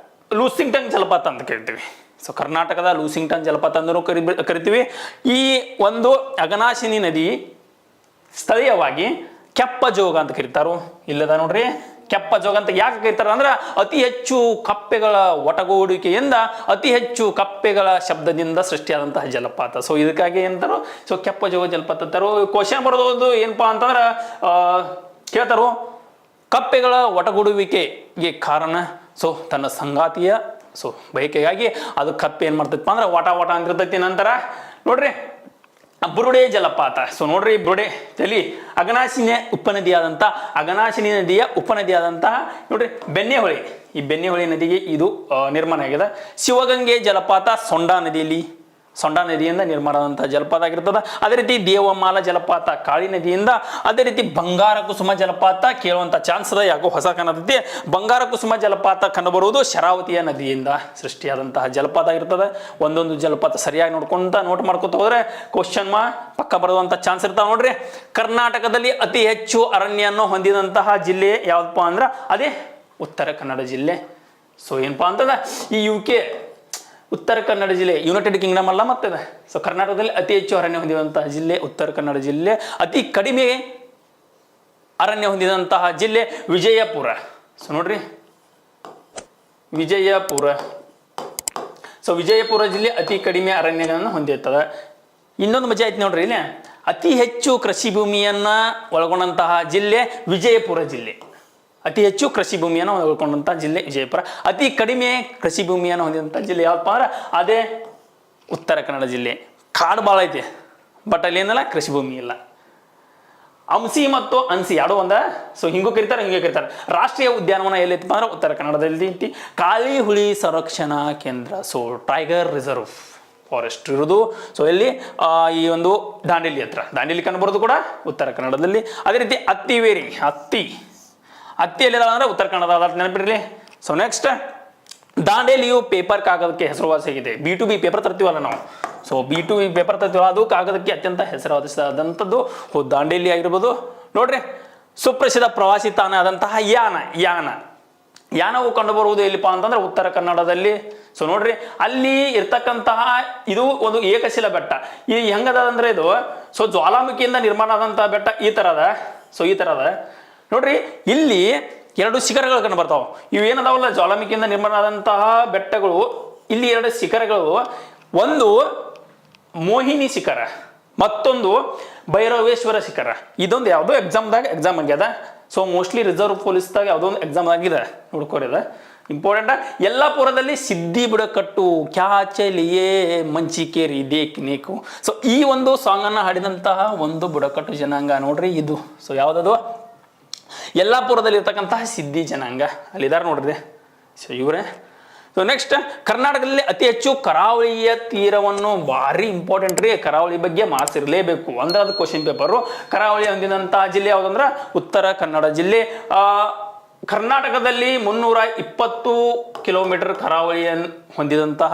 ಲೂಸಿಂಗ್ಟನ್ ಜಲಪಾತ ಅಂತ ಕರಿತೀವಿ. ಸೊ ಕರ್ನಾಟಕದ ಲೂಸಿಂಗ್ಟನ್ ಜಲಪಾತ ಅಂದ್ರೂ ಕರಿತೀವಿ. ಈ ಒಂದು ಅಗನಾಶಿನಿ ನದಿ ಸ್ಥಳೀಯವಾಗಿ ಕೆಪ್ಪಜೋಗ ಅಂತ ಕರೀತಾರೋ. ಇಲ್ಲದ ನೋಡ್ರಿ, ಕೆಪ್ಪಜೋಗ ಅಂತ ಯಾಕೆ ಕರೀತಾರ ಅಂದ್ರೆ ಅತಿ ಹೆಚ್ಚು ಕಪ್ಪೆಗಳ ಒಟಗೂಡಿಕೆಯಿಂದ ಅತಿ ಹೆಚ್ಚು ಕಪ್ಪೆಗಳ ಶಬ್ದದಿಂದ ಸೃಷ್ಟಿಯಾದಂತಹ ಜಲಪಾತ. ಸೊ ಇದಕ್ಕಾಗಿ ಎಂತಾರು ಸೊ ಕೆಪ್ಪಜೋಗ ಜಲಪಾತ ಅಂತಾರು. ಕ್ವಶನ್ ಬರೋದು ಏನಪ್ಪಾ ಅಂತಂದ್ರೆ ಕೇಳ್ತಾರೋ ಕಪ್ಪೆಗಳ ಒಟಗೂಡುವಿಕೆಗೆ ಕಾರಣ ಸೊ ತನ್ನ ಸಂಗಾತಿಯ ಸೊ ಬಯಕೆಗಾಗಿ ಅದು ಕಪ್ಪೆ ಏನ್ ಮಾಡ್ತೈತಪ್ಪ ಅಂದ್ರೆ ವಾಟ ಅಂತಿರ್ತೈತಿ. ನಂತರ ನೋಡ್ರಿ ಬುರುಡೆ ಜಲಪಾತ. ಸೊ ನೋಡ್ರಿ, ಬುರುಡೆ ತಲಿ ಅಗನಾಶಿನಿ ನದಿಯ ಉಪನದಿಯಾದಂತಹ ನೋಡ್ರಿ ಬೆಣ್ಣೆಹೊಳೆ. ಈ ಬೆಣ್ಣೆಹೊಳೆ ನದಿಗೆ ಇದು ನಿರ್ಮಾಣ ಆಗಿದೆ. ಶಿವಗಂಗೆ ಜಲಪಾತ ಸೊಂಡಾ ನದಿಯಿಂದ ನಿರ್ಮಾಣ ಆದಂತಹ ಜಲಪಾತ ಆಗಿರ್ತದೆ. ಅದೇ ರೀತಿ ದೇವಮಾಲ ಜಲಪಾತ ಕಾಳಿ ನದಿಯಿಂದ. ಅದೇ ರೀತಿ ಬಂಗಾರ ಕುಸುಮ ಜಲಪಾತ ಕೇಳುವಂತ ಚಾನ್ಸ್ ಅದ, ಯಾಕೋ ಹೊಸ ಕಾಣತೈತಿ. ಬಂಗಾರ ಕುಸುಮ ಜಲಪಾತ ಕಂಡುಬರುವುದು ಶರಾವತಿಯ ನದಿಯಿಂದ ಸೃಷ್ಟಿಯಾದಂತಹ ಜಲಪಾತ ಆಗಿರ್ತದೆ. ಒಂದೊಂದು ಜಲಪಾತ ಸರಿಯಾಗಿ ನೋಟ್ ಮಾಡ್ಕೊತ ಹೋದ್ರೆ ಕ್ವಶನ್ ಪಕ್ಕ ಬರುವಂತ ಚಾನ್ಸ್ ಇರ್ತಾವ. ನೋಡ್ರಿ, ಕರ್ನಾಟಕದಲ್ಲಿ ಅತಿ ಹೆಚ್ಚು ಅರಣ್ಯವನ್ನು ಹೊಂದಿದಂತಹ ಜಿಲ್ಲೆ ಯಾವ್ದಪ್ಪ ಅಂದ್ರೆ ಅದೇ ಉತ್ತರ ಕನ್ನಡ ಜಿಲ್ಲೆ. ಸೊ ಏನಪ್ಪಾ ಅಂತಂದ್ರೆ ಈ UK ಉತ್ತರ ಕನ್ನಡ ಜಿಲ್ಲೆ ಯುನೈಟೆಡ್ ಕಿಂಗ್ಡಮ್ ಅಲ್ಲ ಮತ್ತೆ. ಸೊ ಕರ್ನಾಟಕದಲ್ಲಿ ಅತಿ ಹೆಚ್ಚು ಅರಣ್ಯ ಹೊಂದಿದಂತಹ ಜಿಲ್ಲೆ ಉತ್ತರ ಕನ್ನಡ ಜಿಲ್ಲೆ. ಅತಿ ಕಡಿಮೆ ಅರಣ್ಯ ಹೊಂದಿದಂತಹ ಜಿಲ್ಲೆ ವಿಜಯಪುರ. ಸೊ ನೋಡ್ರಿ, ವಿಜಯಪುರ ಜಿಲ್ಲೆ ಅತಿ ಕಡಿಮೆ ಅರಣ್ಯಗಳನ್ನು ಹೊಂದಿರ್ತದೆ. ಇನ್ನೊಂದು ಮಜಾ ಐತಿ ನೋಡ್ರಿ, ಇಲ್ಲಿ ಅತಿ ಹೆಚ್ಚು ಕೃಷಿ ಭೂಮಿಯನ್ನ ಒಳಗೊಂಡಂತಹ ಜಿಲ್ಲೆ ವಿಜಯಪುರ ಜಿಲ್ಲೆ. ಅತಿ ಹೆಚ್ಚು ಕೃಷಿ ಭೂಮಿಯನ್ನು ಒಳಗೊಂಡಂತಹ ಜಿಲ್ಲೆ ವಿಜಯಪುರ. ಅತಿ ಕಡಿಮೆ ಕೃಷಿ ಭೂಮಿಯನ್ನು ಹೊಂದಿದಂತಹ ಜಿಲ್ಲೆ ಯಾವಪ್ಪ ಅಂದ್ರೆ ಅದೇ ಉತ್ತರ ಕನ್ನಡ ಜಿಲ್ಲೆ. ಕಾಡು ಭಾಳ ಐತಿ, ಬಟ್ ಅಲ್ಲಿ ಏನಲ್ಲ ಕೃಷಿ ಭೂಮಿ ಇಲ್ಲ. ಅಂಸಿ ಮತ್ತು ಅನ್ಸಿ ಎರಡು ಒಂದ. ಸೊ ಹಿಂಗೆ ಕರೀತಾರೆ. ರಾಷ್ಟ್ರೀಯ ಉದ್ಯಾನವನ ಎಲ್ಲೈತಪ್ಪ ಅಂದ್ರೆ ಉತ್ತರ ಕನ್ನಡದಲ್ಲಿ ಐತಿ. ಕಾಳಿ ಹುಳಿ ಸಂರಕ್ಷಣಾ ಕೇಂದ್ರ. ಸೊ ಟೈಗರ್ ರಿಸರ್ವ್ ಫಾರೆಸ್ಟ್ ಇರೋದು ಸೊ ಎಲ್ಲಿ ಈ ಒಂದು ದಾಂಡೇಲಿ ಕಂಡುಬರೋದು ಕೂಡ ಉತ್ತರ ಕನ್ನಡದಲ್ಲಿ. ಅದೇ ರೀತಿ ಹತ್ತಿಯಲ್ಲಿ ಅಂದ್ರೆ ಉತ್ತರ ಕನ್ನಡ ನೆನಪಿರಲಿ. ಸೊ ನೆಕ್ಸ್ಟ್ ದಾಂಡೇಲಿಯು ಪೇಪರ್ ಕಾಗದಕ್ಕೆ ಹೆಸರುವಾಸಿಯಾಗಿದೆ. B2B ಪೇಪರ್ ತರ್ತೀವಲ್ಲ ನಾವು. ಸೊ B2B ಪೇಪರ್ ತರ್ತೀವಲ್ಲ ಅದು ಕಾಗದಕ್ಕೆ ಅತ್ಯಂತ ಹೆಸರುವಾಸಿಯಾದಂಥದ್ದು ದಾಂಡೇಲಿ ಆಗಿರ್ಬೋದು. ನೋಡ್ರಿ, ಸುಪ್ರಸಿದ್ಧ ಪ್ರವಾಸಿ ತಾಣ ಆದಂತಹ ಯಾನವು ಕಂಡುಬರುವುದು ಎಲ್ಲಿಪ್ಪ ಅಂತಂದ್ರೆ ಉತ್ತರ ಕನ್ನಡದಲ್ಲಿ. ಸೊ ನೋಡ್ರಿ, ಅಲ್ಲಿ ಇರ್ತಕ್ಕಂತಹ ಇದು ಒಂದು ಏಕಶಿಲ ಬೆಟ್ಟ. ಈ ಹೆಂಗದ ಅಂದ್ರೆ ಇದು ಸೊ ಜ್ವಾಲಾಮುಖಿಯಿಂದ ನಿರ್ಮಾಣ ಆದಂತಹ ಬೆಟ್ಟ ಈ ತರದ ನೋಡ್ರಿ, ಇಲ್ಲಿ 2 ಶಿಖರಗಳು ಕಂಡು ಬರ್ತಾವೆ. ಇವು ಏನದಾವಲ್ಲ ಜ್ವಾಲಾಮುಖಿಯಿಂದ ನಿರ್ಮಾಣ ಆದಂತಹ ಬೆಟ್ಟಗಳು. ಇಲ್ಲಿ 2 ಶಿಖರಗಳು, ಒಂದು ಮೋಹಿನಿ ಶಿಖರ, ಮತ್ತೊಂದು ಭೈರವೇಶ್ವರ ಶಿಖರ. ಇದೊಂದು ಯಾವುದೋ ಎಕ್ಸಾಮ್ ಆಗ್ಯದ. ಸೊ ಮೋಸ್ಟ್ಲಿ ರಿಸರ್ವ್ ಪೊಲೀಸ್ದಾಗ ಯಾವುದೋ ಒಂದು ಎಕ್ಸಾಮ್ ಆಗಿದೆ, ನೋಡ್ಕೋರಿದ ಇಂಪಾರ್ಟೆಂಟ್. ಯಲ್ಲಾಪುರದಲ್ಲಿ ಸಿದ್ಧಿ ಬುಡಕಟ್ಟು, ಕ್ಯಾ ಚಲಿಯೇ ಮಂಚಿಕೇರಿ ದೇಕ್ ನೇಕು. ಸೊ ಈ ಒಂದು ಸಾಂಗ್ ಅನ್ನ ಹಾಡಿದಂತಹ ಒಂದು ಬುಡಕಟ್ಟು ಜನಾಂಗ ನೋಡ್ರಿ ಇದು. ಸೊ ಯಾವ್ದದು? ಯಲ್ಲಾಪುರದಲ್ಲಿ ಇರ್ತಕ್ಕಂತಹ ಸಿದ್ಧಿ ಜನಾಂಗ ಅಲ್ಲಿದ್ದಾರೆ ನೋಡ್ರಿ. ಸೊ ಇವರೇ. ಸೊ ನೆಕ್ಸ್ಟ್, ಕರ್ನಾಟಕದಲ್ಲಿ ಅತಿ ಹೆಚ್ಚು ಕರಾವಳಿಯ ತೀರವನ್ನು, ಭಾರಿ ಇಂಪಾರ್ಟೆಂಟ್ ರೀ, ಕರಾವಳಿ ಬಗ್ಗೆ ಮಾರ್ಕ್ಸ್ ಇರಲೇಬೇಕು ಅಂದ್ರೆ ಅದು ಕ್ವಶನ್ ಪೇಪರು. ಕರಾವಳಿ ಹೊಂದಿದಂತಹ ಜಿಲ್ಲೆ ಯಾವುದಂದ್ರೆ ಉತ್ತರ ಕನ್ನಡ ಜಿಲ್ಲೆ. ಕರ್ನಾಟಕದಲ್ಲಿ 320 ಕಿಲೋಮೀಟರ್ ಕರಾವಳಿಯನ್ನು ಹೊಂದಿದಂತಹ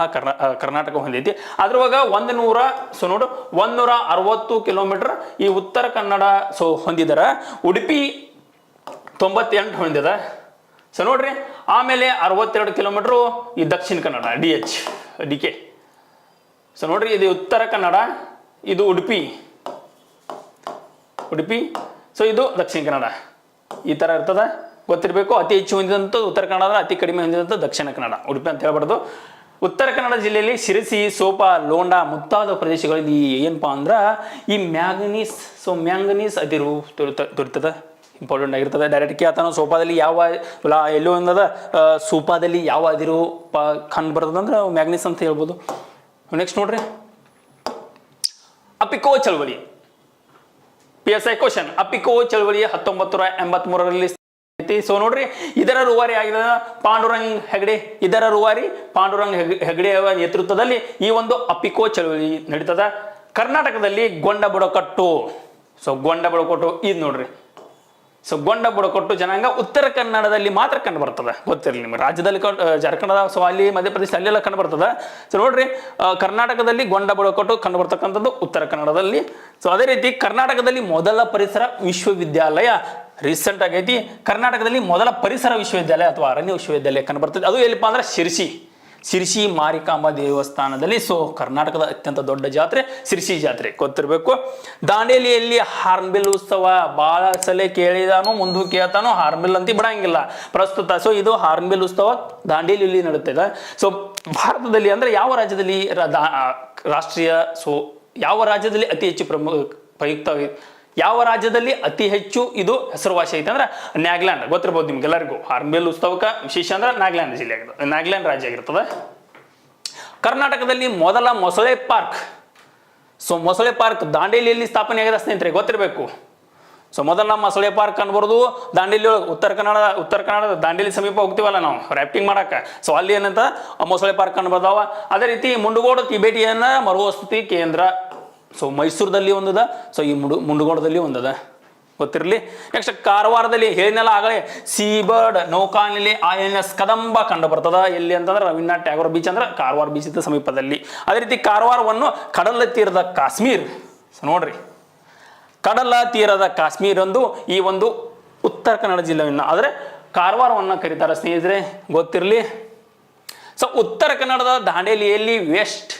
ಕರ್ನಾಟಕ ಹೊಂದೈತಿ. ಅದ್ರೊಳಗ 160 ಕಿಲೋಮೀಟರ್ ಈ ಉತ್ತರ ಕನ್ನಡ ಸೊ ಹೊಂದಿದರ. ಉಡುಪಿ 98 ಹೊಂದಿದ. ಸೊ ನೋಡ್ರಿ, ಆಮೇಲೆ 62 ಕಿಲೋಮೀಟರ್ ಈ ದಕ್ಷಿಣ ಕನ್ನಡ DK. ಸೊ ನೋಡ್ರಿ, ಇದು ಉತ್ತರ ಕನ್ನಡ, ಇದು ಉಡುಪಿ. ಸೊ ಇದು ದಕ್ಷಿಣ ಕನ್ನಡ. ಈ ತರ ಇರ್ತದ, ಗೊತ್ತಿರಬೇಕು. ಅತಿ ಹೆಚ್ಚು ಹೊಂದಿದಂತ ಉತ್ತರ ಕನ್ನಡ, ಅತಿ ಕಡಿಮೆ ಹೊಂದಿದಂತ ದಕ್ಷಿಣ ಕನ್ನಡ, ಉಡುಪಿ ಅಂತ ಹೇಳ್ಬಾರ್ದು. ಉತ್ತರ ಕನ್ನಡ ಜಿಲ್ಲೆಯಲ್ಲಿ ಶಿರಸಿ, ಸೋಪ, ಲೋಂಡಾ ಮುಂತಾದ ಪ್ರದೇಶಗಳಲ್ಲಿ ಏನಪ್ಪಾ ಅಂದ್ರ ಈ ಮ್ಯಾಂಗನೀಸ್. ಸೊ ಮ್ಯಾಂಗನೀಸ್ ಅದಿರು ದೊರೆತದ, ಇಂಪಾರ್ಟೆಂಟ್ ಆಗಿರ್ತದೆ. ಡೈರೆಕ್ಟ್ ಕೇಳ್ತಾನೆ, ಸೋಪಾದಲ್ಲಿ ಯಾವ ಎಲ್ಲೋ ಅನ್ನದ, ಸೋಪಾದಲ್ಲಿ ಯಾವ ಅದಿರು ಕಂಡು ಬರ್ತದೆ ಅಂದ್ರೆ ಮ್ಯಾಗ್ನೀಸ್ ಅಂತ ಹೇಳ್ಬೋದು. ನೆಕ್ಸ್ಟ್ ನೋಡ್ರಿ, ಅಪಿಕೋ ಚಳವಳಿ. PSI question. ಅಪಿಕೋ ಚಳವಳಿ 1983ರಲ್ಲಿ. ಸೊ ನೋಡ್ರಿ, ಇದರ ರೂವಾರಿ ಆಗಿದ ಪಾಂಡುರಂಗ್ ಹೆಗಡೆ. ಹೆಗಡೆ ಅವರ ನೇತೃತ್ವದಲ್ಲಿ ಈ ಒಂದು ಅಪಿಕೋ ಚಳವಳಿ ನಡೀತದ. ಕರ್ನಾಟಕದಲ್ಲಿ ಗೊಂಡ ಬುಡಕಟ್ಟು. ಸೊ ಗೊಂಡ ಬುಡಕಟ್ಟು ಇದು ನೋಡ್ರಿ. ಸೊ ಗೊಂಡ ಬುಡಕಟ್ಟು ಜನಾಂಗ ಉತ್ತರ ಕನ್ನಡದಲ್ಲಿ ಮಾತ್ರ ಕಂಡು ಬರ್ತದೆ, ಗೊತ್ತಿರಲಿ ನಿಮಗೆ. ರಾಜ್ಯದಲ್ಲಿ ಜಾರ್ಖಂಡದ, ಸೊ ಅಲ್ಲಿ ಮಧ್ಯಪ್ರದೇಶ ಅಲ್ಲೆಲ್ಲ ಕಂಡು ಬರ್ತದೆ. ಸೊ ನೋಡ್ರಿ, ಕರ್ನಾಟಕದಲ್ಲಿ ಗೊಂಡ ಬುಡಕಟ್ಟು ಕಂಡು ಬರ್ತಕ್ಕಂಥದ್ದು ಉತ್ತರ ಕನ್ನಡದಲ್ಲಿ. ಸೊ ಅದೇ ರೀತಿ ಕರ್ನಾಟಕದಲ್ಲಿ ಮೊದಲ ಪರಿಸರ ವಿಶ್ವವಿದ್ಯಾಲಯ ರೀಸೆಂಟ್ ಆಗೈತಿ. ಕರ್ನಾಟಕದಲ್ಲಿ ಮೊದಲ ಪರಿಸರ ವಿಶ್ವವಿದ್ಯಾಲಯ ಅಥವಾ ಅರಣ್ಯ ವಿಶ್ವವಿದ್ಯಾಲಯ ಕಂಡು ಬರ್ತದೆ. ಅದು ಎಲ್ಲಿಪ್ಪ ಅಂದ್ರೆ ಶಿರ್ಸಿ ಮಾರಿಕಾಂಬಾ ದೇವಸ್ಥಾನದಲ್ಲಿ. ಸೊ ಕರ್ನಾಟಕದ ಅತ್ಯಂತ ದೊಡ್ಡ ಜಾತ್ರೆ ಶಿರ್ಸಿ ಜಾತ್ರೆ, ಗೊತ್ತಿರಬೇಕು. ದಾಂಡೇಲಿಯಲ್ಲಿ ಹಾರ್ನ್ಬಿಲ್ ಉತ್ಸವ. ಬಹಳ ಸಲ ಕೇಳಿದಾನು, ಮುಂದೂ ಕೇಳ್ತಾನು, ಹಾರ್ನ್ಬಿಲ್ ಅಂತ ಬಿಡಂಗಿಲ್ಲ ಪ್ರಸ್ತುತ. ಸೊ ಇದು ಹಾರ್ನ್ಬಿಲ್ ಉತ್ಸವ ದಾಂಡೇಲಿಯಲ್ಲಿ ನಡುತ್ತದೆ. ಸೊ ಭಾರತದಲ್ಲಿ ಅಂದ್ರೆ ಯಾವ ರಾಜ್ಯದಲ್ಲಿ ರಾಷ್ಟ್ರೀಯ, ಸೊ ಯಾವ ರಾಜ್ಯದಲ್ಲಿ ಅತಿ ಹೆಚ್ಚು ಪ್ರಯುಕ್ತ, ಯಾವ ರಾಜ್ಯದಲ್ಲಿ ಅತಿ ಹೆಚ್ಚು ಇದು ಹೆಸರುವಾಸಿ ಐತೆ ಅಂದ್ರೆ ನ್ಯಾಗ್ಲ್ಯಾಂಡ್, ಗೊತ್ತಿರ್ಬೋದು ನಿಮ್ಗೆಲ್ಲರಿಗೂ. ಹಾರ್ನ್ಬಿಲ್ ಉತ್ಸವಕ್ಕೆ ವಿಶೇಷ ಅಂದ್ರೆ ನಾಗಾಲ್ಯಾಂಡ್ ಜಿಲ್ಲೆ ಆಗಿರ್ತದೆ, ನಾಗಾಲ್ಯಾಂಡ್ ರಾಜ್ಯ ಆಗಿರ್ತದೆ. ಕರ್ನಾಟಕದಲ್ಲಿ ಮೊದಲ ಮೊಸಳೆ ಪಾರ್ಕ್. ಸೊ ಮೊಸಳೆ ಪಾರ್ಕ್ ದಾಂಡೇಲಿಯಲ್ಲಿ ಸ್ಥಾಪನೆ ಆಗಿದೆ ಸ್ನೇಹಿತರೆ, ಗೊತ್ತಿರಬೇಕು. ಸೊ ಮೊದಲ ಮೊಸಳೆ ಪಾರ್ಕ್ ಅನ್ಬಾರ್ದು ದಾಂಡೇಲಿ ಒಳಗೆ, ಉತ್ತರ ಕನ್ನಡ ದಾಂಡೇಲಿ ಸಮೀಪ ಹೋಗ್ತೀವಲ್ಲ ನಾವು ರಾಫ್ಟಿಂಗ್ ಮಾಡಕ್ಕೆ. ಸೊ ಅಲ್ಲಿ ಏನಂತ ಮೊಸಳೆ ಪಾರ್ಕ್ ಅನ್ಬರ್ದಾವ. ಅದೇ ರೀತಿ ಮುಂಡಗೋಡು ಟಿಬೇಟಿಯನ್ನ ಮರುವಸತಿ ಕೇಂದ್ರ. ಸೊ ಮೈಸೂರದಲ್ಲಿ ಒಂದದ. ಸೊ ಈ ಮುಂಡಗೋಡದಲ್ಲಿ ಒಂದದ, ಗೊತ್ತಿರಲಿ. ನೆಕ್ಸ್ಟ್ ಕಾರವಾರದಲ್ಲಿ ಹೇಳಿನೆಲ್ಲ ಆಗಲೇ ಸೀಬರ್ಡ್ ನೌಕಾನೆಲೆ INS ಕದಂಬ ಕಂಡು ಬರ್ತದ. ಎಲ್ಲಿ ಅಂತಂದ್ರೆ ರವೀಂದ್ರನಾಥ್ ಟ್ಯಾಗೋರ್ ಬೀಚ್ ಅಂದ್ರೆ ಕಾರವಾರ ಬೀಚ್ ಇದ್ದ ಸಮೀಪದಲ್ಲಿ. ಅದೇ ರೀತಿ ಕಾರವಾರವನ್ನು ಕಡಲ ತೀರದ ಕಾಶ್ಮೀರ್. ಸೊ ನೋಡ್ರಿ, ಕಡಲ ತೀರದ ಕಾಶ್ಮೀರ್ ಒಂದು ಈ ಒಂದು ಉತ್ತರ ಕನ್ನಡ ಜಿಲ್ಲೆಯನ್ನ ಆದರೆ ಕಾರವಾರವನ್ನು ಕರೀತಾರೆ ಸ್ನೇಹಿತರೆ, ಗೊತ್ತಿರಲಿ. ಸೊ ಉತ್ತರ ಕನ್ನಡದ ದಾಂಡೇಲಿಯಲ್ಲಿ ವೆಸ್ಟ್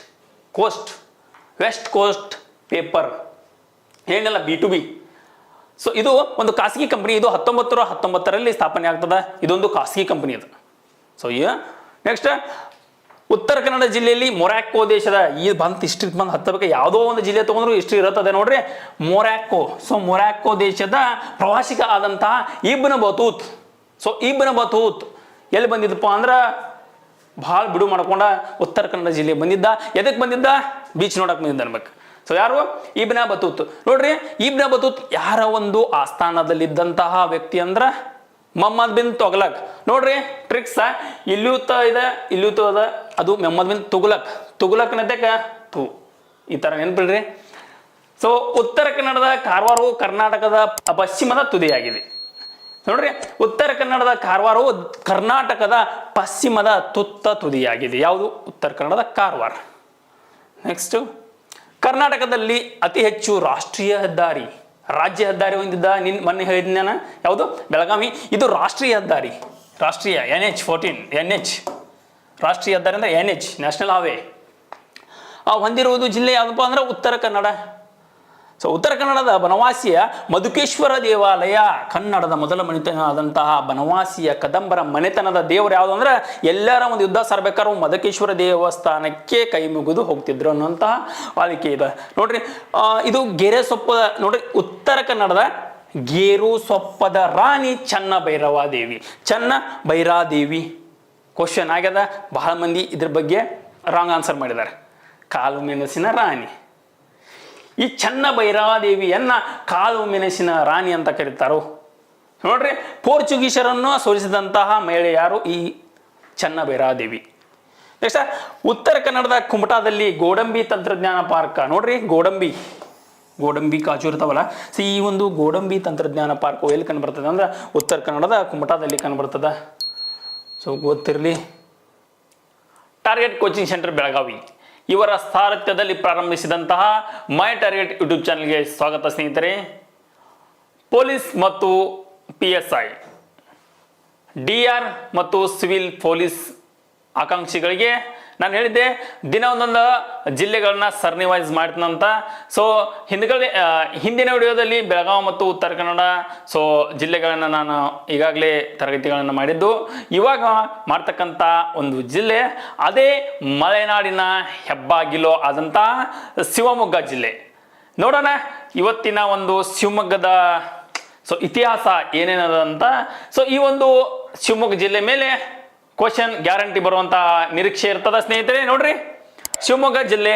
ಕೋಸ್ಟ್ ಪೇಪರ್ ಏನೆಲ್ಲ B2B. ಸೊ ಇದು ಒಂದು ಖಾಸಗಿ ಕಂಪನಿ. ಇದು 1919ರಲ್ಲಿ ಸ್ಥಾಪನೆ ಆಗ್ತದೆ. ಇದೊಂದು ಖಾಸಗಿ ಕಂಪನಿ ಅದು. ಸೊ ನೆಕ್ಸ್ಟ್, ಉತ್ತರ ಕನ್ನಡ ಜಿಲ್ಲೆಯಲ್ಲಿ ಮೊರಾಕ್ಕೋ ದೇಶದ ಈ ಹಿಸ್ಟ್ರಿ ಬಂದು ಹತ್ತಬೇಕು. ಯಾವುದೋ ಒಂದು ಜಿಲ್ಲೆ ತಗೊಂಡ್ರು ಹಿಸ್ಟ್ರಿ ಇರುತ್ತದೆ ನೋಡ್ರಿ. ಮೊರಾಕ್ಕೋ. ಸೊ ಮೊರಾಕ್ಕೋ ದೇಶದ ಪ್ರವಾಸಿಗ ಆದಂತಹ Ibn Battuta. So Ibn Battuta ಎಲ್ಲಿ ಬಂದಿದ್ದಪ್ಪ ಅಂದ್ರೆ ಭಾಳ ಬಿಡು ಮಾಡ್ಕೊಂಡ ಉತ್ತರ ಕನ್ನಡ ಜಿಲ್ಲೆ ಬಂದಿದ್ದ. ಎದಕ್ಕೆ ಬಂದಿದ್ದ? ಬೀಚ್ ನೋಡಕ್ ಬಂದಿದ್ದ ಅನ್ಬೇಕು. ಸೊ ಯಾರು? Ibn Battuta. ನೋಡ್ರಿ, ಇಬ್ನ್ ಬತೂತ್ ಯಾರ ಒಂದು ಆಸ್ಥಾನದಲ್ಲಿದ್ದಂತಹ ವ್ಯಕ್ತಿ ಅಂದ್ರ ಮೊಹಮ್ಮದ್ ಬಿನ್ ತುಘಲಕ್. ನೋಡ್ರಿ ಟ್ರಿಕ್ಸ್ ಇಲ್ಲೂತ ಅದ, ಅದು ಮೊಹಮ್ಮದ್ ಬಿನ್ ತುಘಲಕ್ ನದಕ ಈ ತರ ನೆನ್ಪಿಡ್ರಿ. ಸೊ ಉತ್ತರ ಕನ್ನಡದ ಕಾರವಾರವು ಕರ್ನಾಟಕದ ಪಶ್ಚಿಮದ ತುದಿಯಾಗಿದೆ. ನೋಡ್ರಿ, ಉತ್ತರ ಕನ್ನಡದ ಕಾರವಾರವು ಕರ್ನಾಟಕದ ಪಶ್ಚಿಮದ ತುದಿಯಾಗಿದೆ. ಯಾವುದು? ಉತ್ತರ ಕನ್ನಡದ ಕಾರವಾರ. ನೆಕ್ಸ್ಟ್, ಕರ್ನಾಟಕದಲ್ಲಿ ಅತಿ ಹೆಚ್ಚು ರಾಷ್ಟ್ರೀಯ ಹೆದ್ದಾರಿ, ರಾಜ್ಯ ಹೆದ್ದಾರಿ ಹೊಂದಿದ್ದ ಮೊನ್ನೆ ಹೇಳಿದ್ನ ಯಾವುದು? ಬೆಳಗಾವಿ. ಇದು ರಾಷ್ಟ್ರೀಯ ಹೆದ್ದಾರಿ, ರಾಷ್ಟ್ರೀಯ NH ರಾಷ್ಟ್ರೀಯ ಹೆದ್ದಾರಿ ಅಂದ್ರೆ NH ನ್ಯಾಷನಲ್ ಹೈವೇ ಹೊಂದಿರುವುದು ಜಿಲ್ಲೆ ಯಾವುದಪ್ಪ ಅಂದ್ರೆ ಉತ್ತರ ಕನ್ನಡ. ಸೊ ಉತ್ತರ ಕನ್ನಡದ ಬನವಾಸಿಯ ಮಧುಕೇಶ್ವರ ದೇವಾಲಯ, ಕನ್ನಡದ ಮೊದಲ ಮನೆತನ ಆದಂತಹ ಬನವಾಸಿಯ ಕದಂಬರ ಮನೆತನದ ದೇವರು ಯಾವುದು ಅಂದ್ರೆ ಎಲ್ಲರ ಒಂದು ಯುದ್ಧ ಸಾರ್ಬೇಕಾದ್ರೆ ಮಧುಕೇಶ್ವರ ದೇವಸ್ಥಾನಕ್ಕೆ ಕೈ ಮುಗಿದು ಹೋಗ್ತಿದ್ರು ಅನ್ನುವಂತಹ ವಾಲಿಕೆ ಇದೆ ನೋಡ್ರಿ. ಇದು ಗೆರೆ ಸೊಪ್ಪದ ನೋಡ್ರಿ, ಉತ್ತರ ಕನ್ನಡದ ಗೇರು ಸೊಪ್ಪದ ರಾಣಿ ಚನ್ನ ಭೈರವಾದೇವಿ. ಚನ್ನ ಭೈರಾದೇವಿ ಕ್ವಶನ್ ಆಗ್ಯದ. ಬಹಳ ಮಂದಿ ಇದ್ರ ಬಗ್ಗೆ ರಾಂಗ್ ಆನ್ಸರ್ ಮಾಡಿದ್ದಾರೆ. ಕಾಳು ಮೆಣಸಿನ ರಾಣಿ. ಈ ಚನ್ನ ಭೈರವಾದೇವಿಯನ್ನ ಕಾಳು ಮೆಣಸಿನ ರಾಣಿ ಅಂತ ಕರೀತಾರೋ ನೋಡ್ರಿ. ಪೋರ್ಚುಗೀಸರನ್ನು ಸೋಲಿಸಿದಂತಹ ಮಹಿಳೆ ಯಾರು? ಈ ಚನ್ನ ಭೈರವಾದೇವಿ. ನೆಕ್ಸ್ಟ್ ಉತ್ತರ ಕನ್ನಡದ ಕುಮಟಾದಲ್ಲಿ ಗೋಡಂಬಿ ತಂತ್ರಜ್ಞಾನ ಪಾರ್ಕ್ ನೋಡ್ರಿ. ಗೋಡಂಬಿ ಕಾಜು ಇರ್ತಾವಲ್ಲ, ಸೊ ಈ ಒಂದು ಗೋಡಂಬಿ ತಂತ್ರಜ್ಞಾನ ಪಾರ್ಕ್ ಎಲ್ಲಿ ಕಂಡು ಬರ್ತದೆ ಅಂದ್ರೆ ಉತ್ತರ ಕನ್ನಡದ ಕುಮಟಾದಲ್ಲಿ ಕಂಡು ಬರ್ತದ. ಸೊ ಗೊತ್ತಿರಲಿ. ಟಾರ್ಗೆಟ್ ಕೋಚಿಂಗ್ ಸೆಂಟರ್ ಬೆಳಗಾವಿ ಇವರ ಸಾರಥ್ಯದಲ್ಲಿ ಪ್ರಾರಂಭಿಸಿದಂತಹ ಮೈ ಟಾರ್ಗೆಟ್ ಯೂಟ್ಯೂಬ್ ಚಾನಲ್ಗೆ ಸ್ವಾಗತ ಸ್ನೇಹಿತರೆ. ಪೊಲೀಸ್ ಮತ್ತು PSI, DR ಮತ್ತು ಸಿವಿಲ್ ಪೊಲೀಸ್ ಆಕಾಂಕ್ಷಿಗಳಿಗೆ ನಾನು ಹೇಳಿದ್ದೆ ದಿನ ಒಂದೊಂದು ಜಿಲ್ಲೆಗಳನ್ನ ಸರಣಿ ವೈಸ್ ಮಾಡ್ತೀನಂತ. ಸೊ ಹಿಂದಿನ ವಿಡಿಯೋದಲ್ಲಿ ಬೆಳಗಾವಿ ಮತ್ತು ಉತ್ತರ ಕನ್ನಡ ಸೊ ಜಿಲ್ಲೆಗಳನ್ನು ನಾನು ಈಗಾಗಲೇ ತರಗತಿಗಳನ್ನು ಮಾಡಿದ್ದು. ಇವಾಗ ಮಾಡ್ತಕ್ಕಂಥ ಒಂದು ಜಿಲ್ಲೆ ಅದೇ ಮಲೆನಾಡಿನ ಹೆಬ್ಬಾಗಿಲು ಆದಂಥ ಶಿವಮೊಗ್ಗ ಜಿಲ್ಲೆ. ನೋಡೋಣ ಇವತ್ತಿನ ಒಂದು ಶಿವಮೊಗ್ಗದ ಸೊ ಇತಿಹಾಸ ಏನೇನದ ಅಂತ. ಸೊ ಈ ಒಂದು ಶಿವಮೊಗ್ಗ ಜಿಲ್ಲೆ ಮೇಲೆ ಕ್ವಶನ್ ಗ್ಯಾರಂಟಿ ಬರುವಂತ ನಿರೀಕ್ಷೆ ಇರ್ತದ ಸ್ನೇಹಿತರೆ. ನೋಡ್ರಿ, ಶಿವಮೊಗ್ಗ ಜಿಲ್ಲೆ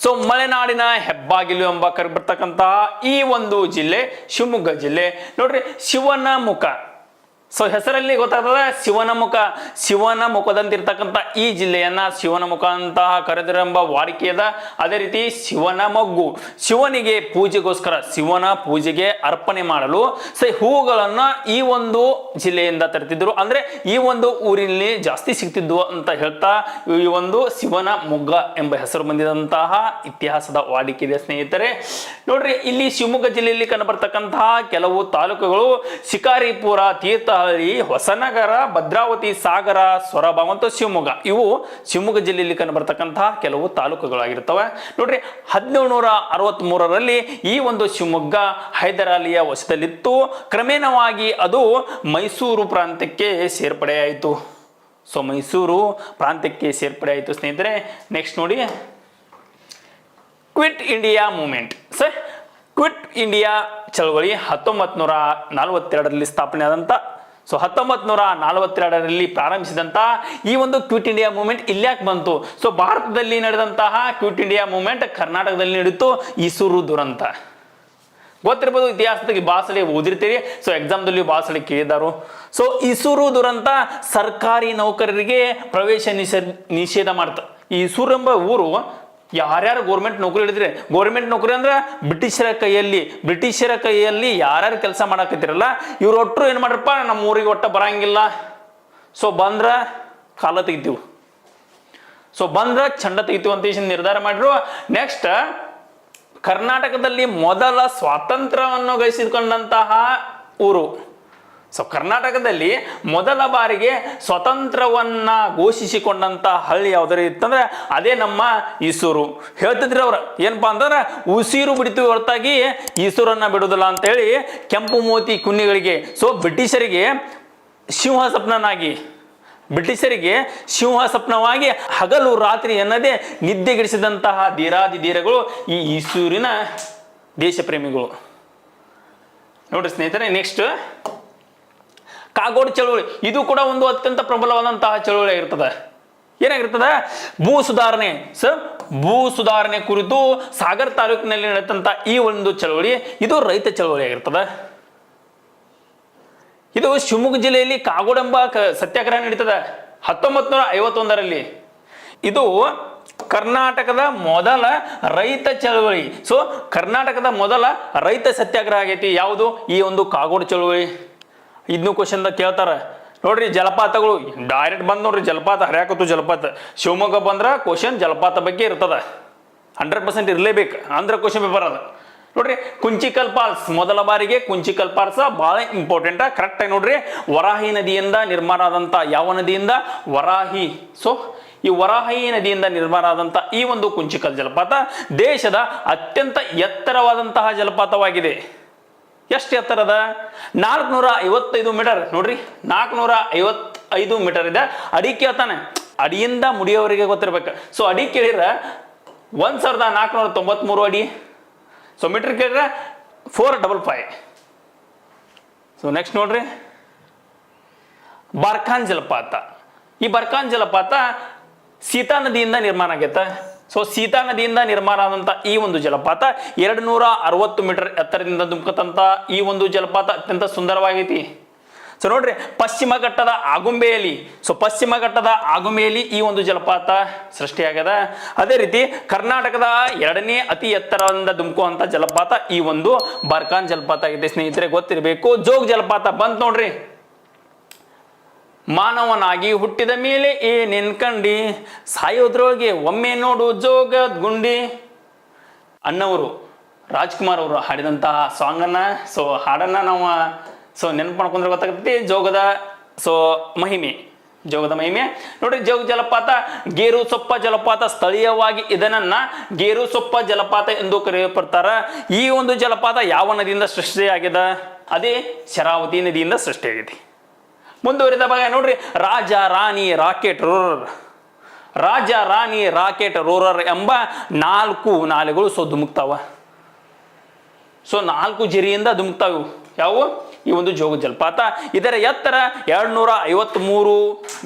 ಸೊ ಮಲೆನಾಡಿನ ಹೆಬ್ಬಾಗಿಲು ಎಂಬ ಕರೆಬರ್ತಕ್ಕಂತಹ ಈ ಒಂದು ಜಿಲ್ಲೆ ಶಿವಮೊಗ್ಗ ಜಿಲ್ಲೆ. ನೋಡ್ರಿ, ಶಿವನ ಮುಖ. ಸೊ ಹೆಸರಲ್ಲಿ ಗೊತ್ತಾಗ್ತದೆ ಶಿವನ ಮುಖದಂತಿರ್ತಕ್ಕಂಥ ಈ ಜಿಲ್ಲೆಯನ್ನ ಶಿವನ ಮುಖ ಅಂತ ಕರೆದರೆಂಬ ವಾಡಿಕೆಯದ. ಅದೇ ರೀತಿ ಶಿವನ ಮೊಗ್ಗು, ಶಿವನಿಗೆ ಪೂಜೆಗೋಸ್ಕರ ಶಿವನ ಪೂಜೆಗೆ ಅರ್ಪಣೆ ಮಾಡಲು ಹೂವುಗಳನ್ನ ಈ ಒಂದು ಜಿಲ್ಲೆಯಿಂದ ತರ್ತಿದ್ರು. ಅಂದ್ರೆ ಈ ಒಂದು ಊರಿನಲ್ಲಿ ಜಾಸ್ತಿ ಸಿಗ್ತಿದ್ವು ಅಂತ ಹೇಳ್ತಾ ಈ ಒಂದು ಶಿವನ ಮೊಗ್ಗ ಎಂಬ ಹೆಸರು ಬಂದಿದಂತಹ ಇತಿಹಾಸದ ವಾಡಿಕೆ ಇದೆ ಸ್ನೇಹಿತರೆ. ನೋಡ್ರಿ, ಇಲ್ಲಿ ಶಿವಮೊಗ್ಗ ಜಿಲ್ಲೆಯಲ್ಲಿ ಕಂಡುಬರ್ತಕ್ಕಂತಹ ಕೆಲವು ತಾಲೂಕುಗಳು ಶಿಕಾರಿಪುರ, ತೀರ್ಥಹಳ್ಳಿ, ಹೊಸನಗರ, ಭದ್ರಾವತಿ, ಸಾಗರ, ಸೊರಬ ಮತ್ತು ಶಿವಮೊಗ್ಗ. ಇವು ಶಿವಮೊಗ್ಗ ಜಿಲ್ಲೆಯಲ್ಲಿ ಕಂಡುಬರ್ತಕ್ಕಂತಹ ಕೆಲವು ತಾಲೂಕುಗಳಾಗಿರ್ತವೆ. ನೋಡ್ರಿ, 1763ರಲ್ಲಿ ಈ ಒಂದು ಶಿವಮೊಗ್ಗ ಹೈದರಾಲಿಯ ವಶದಲ್ಲಿತ್ತು. ಕ್ರಮೇಣವಾಗಿ ಅದು ಮೈಸೂರು ಪ್ರಾಂತ್ಯಕ್ಕೆ ಸೇರ್ಪಡೆಯಾಯಿತು. ಸೊ ಮೈಸೂರು ಪ್ರಾಂತ್ಯಕ್ಕೆ ಸೇರ್ಪಡೆಯಾಯಿತು ಸ್ನೇಹಿತರೆ. ನೆಕ್ಸ್ಟ್ ನೋಡಿ, quit India movement. Quit India ಚಳವಳಿ 1942ರಲ್ಲಿ ಸ್ಥಾಪನೆ ಆದಂತ. ಸೊ 1942ರಲ್ಲಿ ಪ್ರಾರಂಭಿಸಿದಂತ ಈ ಒಂದು ಕ್ವಿಟ್ ಇಂಡಿಯಾ ಮೂವ್ಮೆಂಟ್ ಇಲ್ಯಾಕೆ ಬಂತು? ಸೊ ಭಾರತದಲ್ಲಿ ನಡೆದಂತಹ ಕ್ವಿಟ್ ಇಂಡಿಯಾ ಮೂವ್ಮೆಂಟ್ ಕರ್ನಾಟಕದಲ್ಲಿ ನಡೀತು. ಈಸೂರು ದುರಂತ ಗೊತ್ತಿರ್ಬೋದು, ಇತಿಹಾಸದಲ್ಲಿ ಭಾಳ ಸಲ ಓದಿರ್ತೀರಿ. ಸೊ ಎಕ್ಸಾಮ್ದಲ್ಲಿ ಭಾಳ ಸಲ ಕೇಳಿದಾರು. ಸೊ ಈಸೂರು ದುರಂತ ಸರ್ಕಾರಿ ನೌಕರರಿಗೆ ಪ್ರವೇಶ ನಿಷೇಧ ಮಾಡ್ತ. ಈಸೂರು ಎಂಬ ಊರು ಯಾರ್ಯಾರು ಗೋರ್ಮೆಂಟ್ ನೌಕರಿ ಹಿಡಿದ್ರೆ, ಗೋರ್ಮೆಂಟ್ ನೌಕರಿ ಅಂದ್ರೆ ಬ್ರಿಟಿಷರ ಕೈಯಲ್ಲಿ ಯಾರ್ಯಾರು ಕೆಲಸ ಮಾಡಕತ್ತಿರಲ್ಲ ಇವ್ರು ಒಟ್ಟರು ಏನು ಮಾಡ್ರಪ್ಪ, ನಮ್ಮ ಊರಿಗೆ ಒಟ್ಟ ಬರಂಗಿಲ್ಲ. ಸೊ ಬಂದ್ರ ಕಾಲ ತೆಗಿತೀವಿ, ಸೊ ಬಂದ್ರ ಚಂಡ ತೆಗಿತೀವಿ ಅಂತ ನಿರ್ಧಾರ ಮಾಡಿದ್ರು. ನೆಕ್ಸ್ಟ್ ಕರ್ನಾಟಕದಲ್ಲಿ ಮೊದಲ ಸ್ವಾತಂತ್ರ್ಯವನ್ನು ಗಳಿಸಿಕೊಂಡಂತಹ ಊರು. ಸೊ ಕರ್ನಾಟಕದಲ್ಲಿ ಮೊದಲ ಬಾರಿಗೆ ಸ್ವತಂತ್ರವನ್ನ ಘೋಷಿಸಿಕೊಂಡಂತ ಹಳ್ಳಿ ಯಾವ್ದಾರು ಇತ್ತಂದ್ರೆ ಅದೇ ನಮ್ಮ ಈಸೂರು. ಹೇಳ್ತಿದ್ರಿ ಅವ್ರ ಏನಪ್ಪಾ ಅಂತಂದ್ರೆ ಉಸಿರು ಬಿಡ್ತೀವಿ ಹೊರತಾಗಿ ಈಸೂರನ್ನ ಬಿಡುದಿಲ್ಲ ಅಂತ ಹೇಳಿ ಕೆಂಪು ಮೋತಿ ಕುನ್ನಿಗಳಿಗೆ. ಸೊ ಬ್ರಿಟಿಷರಿಗೆ ಸಿಂಹ ಸ್ವಪ್ನವಾಗಿ ಹಗಲು ರಾತ್ರಿ ಎನ್ನದೇ ನಿದ್ದೆಗೆಡಿಸಿದಂತಹ ಧೀರಾದಿ ಧೀರಗಳು ಈ ಈಸೂರಿನ ದೇಶ ಪ್ರೇಮಿಗಳು. ನೋಡ್ರಿ ಸ್ನೇಹಿತರೆ, ನೆಕ್ಸ್ಟ್ ಕಾಗೋಡು ಚಳವಳಿ. ಇದು ಕೂಡ ಒಂದು ಅತ್ಯಂತ ಪ್ರಬಲವಾದಂತಹ ಚಳವಳಿ ಆಗಿರ್ತದೆ. ಏನಾಗಿರ್ತದೆ? ಭೂ ಸುಧಾರಣೆ ಕುರಿತು ಸಾಗರ ತಾಲೂಕಿನಲ್ಲಿ ನಡೆದಂತ ಈ ಒಂದು ಚಳವಳಿ ಇದು ರೈತ ಚಳವಳಿ ಆಗಿರ್ತದೆ. ಇದು ಶಿವಮೊಗ್ಗ ಜಿಲ್ಲೆಯಲ್ಲಿ ಕಾಗೋಡೆಂಬ ಸತ್ಯಾಗ್ರಹ ನಡೀತದೆ 1951ರಲ್ಲಿ. ಇದು ಕರ್ನಾಟಕದ ಮೊದಲ ರೈತ ಚಳವಳಿ. ಸೊ ಕರ್ನಾಟಕದ ಮೊದಲ ರೈತ ಸತ್ಯಾಗ್ರಹ ಆಗೈತಿ ಯಾವುದು? ಈ ಒಂದು ಕಾಗೋಡು ಚಳವಳಿ. ಇದನ್ನು ಕ್ವಶನ್ ಕೇಳ್ತಾರ ನೋಡ್ರಿ. ಜಲಪಾತಗಳು ಡೈರೆಕ್ಟ್ ಬಂದ್ ನೋಡ್ರಿ, ಜಲಪಾತ ಹರ್ಯಾಕತ್ತು ಜಲಪಾತ. ಶಿವಮೊಗ್ಗ ಬಂದ್ರ ಕ್ವಶನ್ ಜಲಪಾತ ಬಗ್ಗೆ ಇರ್ತದ, 100% ಇರಲೇಬೇಕು ಅಂದ್ರೆ ಕ್ವಶನ್ ಪೇಪರ್ ಅದ. ನೋಡ್ರಿ ಕುಂಚಿಕಲ್ ಫಾಲ್ಸ್ ಮೊದಲ ಬಾರಿಗೆ ಕುಂಚಿಕಲ್ ಫಾಲ್ಸ್ ಬಹಳ ಇಂಪಾರ್ಟೆಂಟ್, ಕರೆಕ್ಟ್ ಆಗಿ ನೋಡ್ರಿ. ವರಾಹಿ ನದಿಯಿಂದ ನಿರ್ಮಾಣ ಆದಂತ ಯಾವ ನದಿಯಿಂದ? ವರಾಹಿ. ಸೊ ಈ ವರಾಹಿ ನದಿಯಿಂದ ನಿರ್ಮಾಣ ಆದಂತ ಈ ಒಂದು ಕುಂಚಿಕಲ್ ಜಲಪಾತ ದೇಶದ ಅತ್ಯಂತ ಎತ್ತರವಾದಂತಹ ಜಲಪಾತವಾಗಿದೆ. ಎಷ್ಟು ಎತ್ತರದ? 455 ಮೀಟರ್. ನೋಡ್ರಿ 455 ಮೀಟರ್ ಇದೆ. ಅಡಿ ಕೇಳ್ತಾನೆ, ಅಡಿಯಿಂದ ಮುಡಿಯವರಿಗೆ ಗೊತ್ತಿರ್ಬೇಕು. ಸೊ ಅಡಿ ಕೇಳಿರ 1493 ಅಡಿ. ಸೊ ಮೀಟರ್ ಕೇಳಿದ್ರೆ 455. ಸೊ ನೆಕ್ಸ್ಟ್ ನೋಡ್ರಿ ಬರ್ಖಾನ್ ಜಲಪಾತ. ಈ ಬರ್ಖಾನ್ ಜಲಪಾತ ಸೀತಾ ನದಿಯಿಂದ ನಿರ್ಮಾಣ ಆಗೈತೆ. ಸೊ ಸೀತಾ ನದಿಯಿಂದ ನಿರ್ಮಾಣ ಆದಂತ ಈ ಒಂದು ಜಲಪಾತ 260 ಮೀಟರ್ ಎತ್ತರದಿಂದ ಧುಮುಕತಂತ ಈ ಒಂದು ಜಲಪಾತ ಅತ್ಯಂತ ಸುಂದರವಾಗೈತಿ. ಸೊ ನೋಡ್ರಿ ಪಶ್ಚಿಮ ಘಟ್ಟದ ಆಗುಂಬೆಯಲ್ಲಿ, ಸೊ ಪಶ್ಚಿಮ ಘಟ್ಟದ ಆಗುಂಬೆಯಲ್ಲಿ ಈ ಒಂದು ಜಲಪಾತ ಸೃಷ್ಟಿಯಾಗ್ಯದ. ಅದೇ ರೀತಿ ಕರ್ನಾಟಕದ 2ನೇ ಅತಿ ಎತ್ತರದಿಂದ ಧುಮುಕುವಂತ ಜಲಪಾತ ಈ ಒಂದು ಬರ್ಖಾನ್ ಜಲಪಾತ ಆಗಿದೆ ಸ್ನೇಹಿತರೆ, ಗೊತ್ತಿರಬೇಕು. ಜೋಗ್ ಜಲಪಾತ ಬಂತ್ ನೋಡ್ರಿ. ಮಾನವನಾಗಿ ಹುಟ್ಟಿದ ಮೇಲೆ ಏನೆನ್ಕಂಡಿ, ಸಾಯೋದ್ರೊಳಗೆ ಒಮ್ಮೆ ನೋಡು ಜೋಗದ್ ಗುಂಡಿ ಅನ್ನವರು ರಾಜ್ಕುಮಾರ್ ಅವರು ಹಾಡಿದಂತಹ ಸಾಂಗ್ ಅನ್ನ, ಸೊ ಹಾಡನ್ನ ನಾವು ನೆನಪು ಮಾಡ್ಕೊಂಡ್ರೆ ಗೊತ್ತಾಗ್ತೈತಿ ಜೋಗದ ಮಹಿಮೆ. ಜೋಗದ ಮಹಿಮೆ ನೋಡ್ರಿ. ಜೋಗ ಜಲಪಾತ ಗೇರು ಸೊಪ್ಪ ಜಲಪಾತ, ಸ್ಥಳೀಯವಾಗಿ ಇದನ್ನ ಗೇರು ಸೊಪ್ಪ ಜಲಪಾತ ಎಂದು ಕರೆಯಲ್ಪಡ್ತಾರ. ಈ ಒಂದು ಜಲಪಾತ ಯಾವ ನದಿಯಿಂದ ಸೃಷ್ಟಿಯಾಗಿದೆ? ಅದೇ ಶರಾವತಿ ನದಿಯಿಂದ ಸೃಷ್ಟಿಯಾಗಿದೆ. ಮುಂದುವರಿದ ಭಾಗ ನೋಡ್ರಿ, Raja Rani rocket Roarer. Raja Rani rocket Roarer ಎಂಬ 4 ನಾಲೆಗಳು ಧುಮುಕ್ತಾವ. ಸೊ 4 ಜಿರಿಯಿಂದ ಧುಮುಕ್ತಾವು. ಯಾವ? ಈ ಒಂದು ಜೋಗ ಜಲಪಾತ. ಇದರ ಎತ್ತರ 253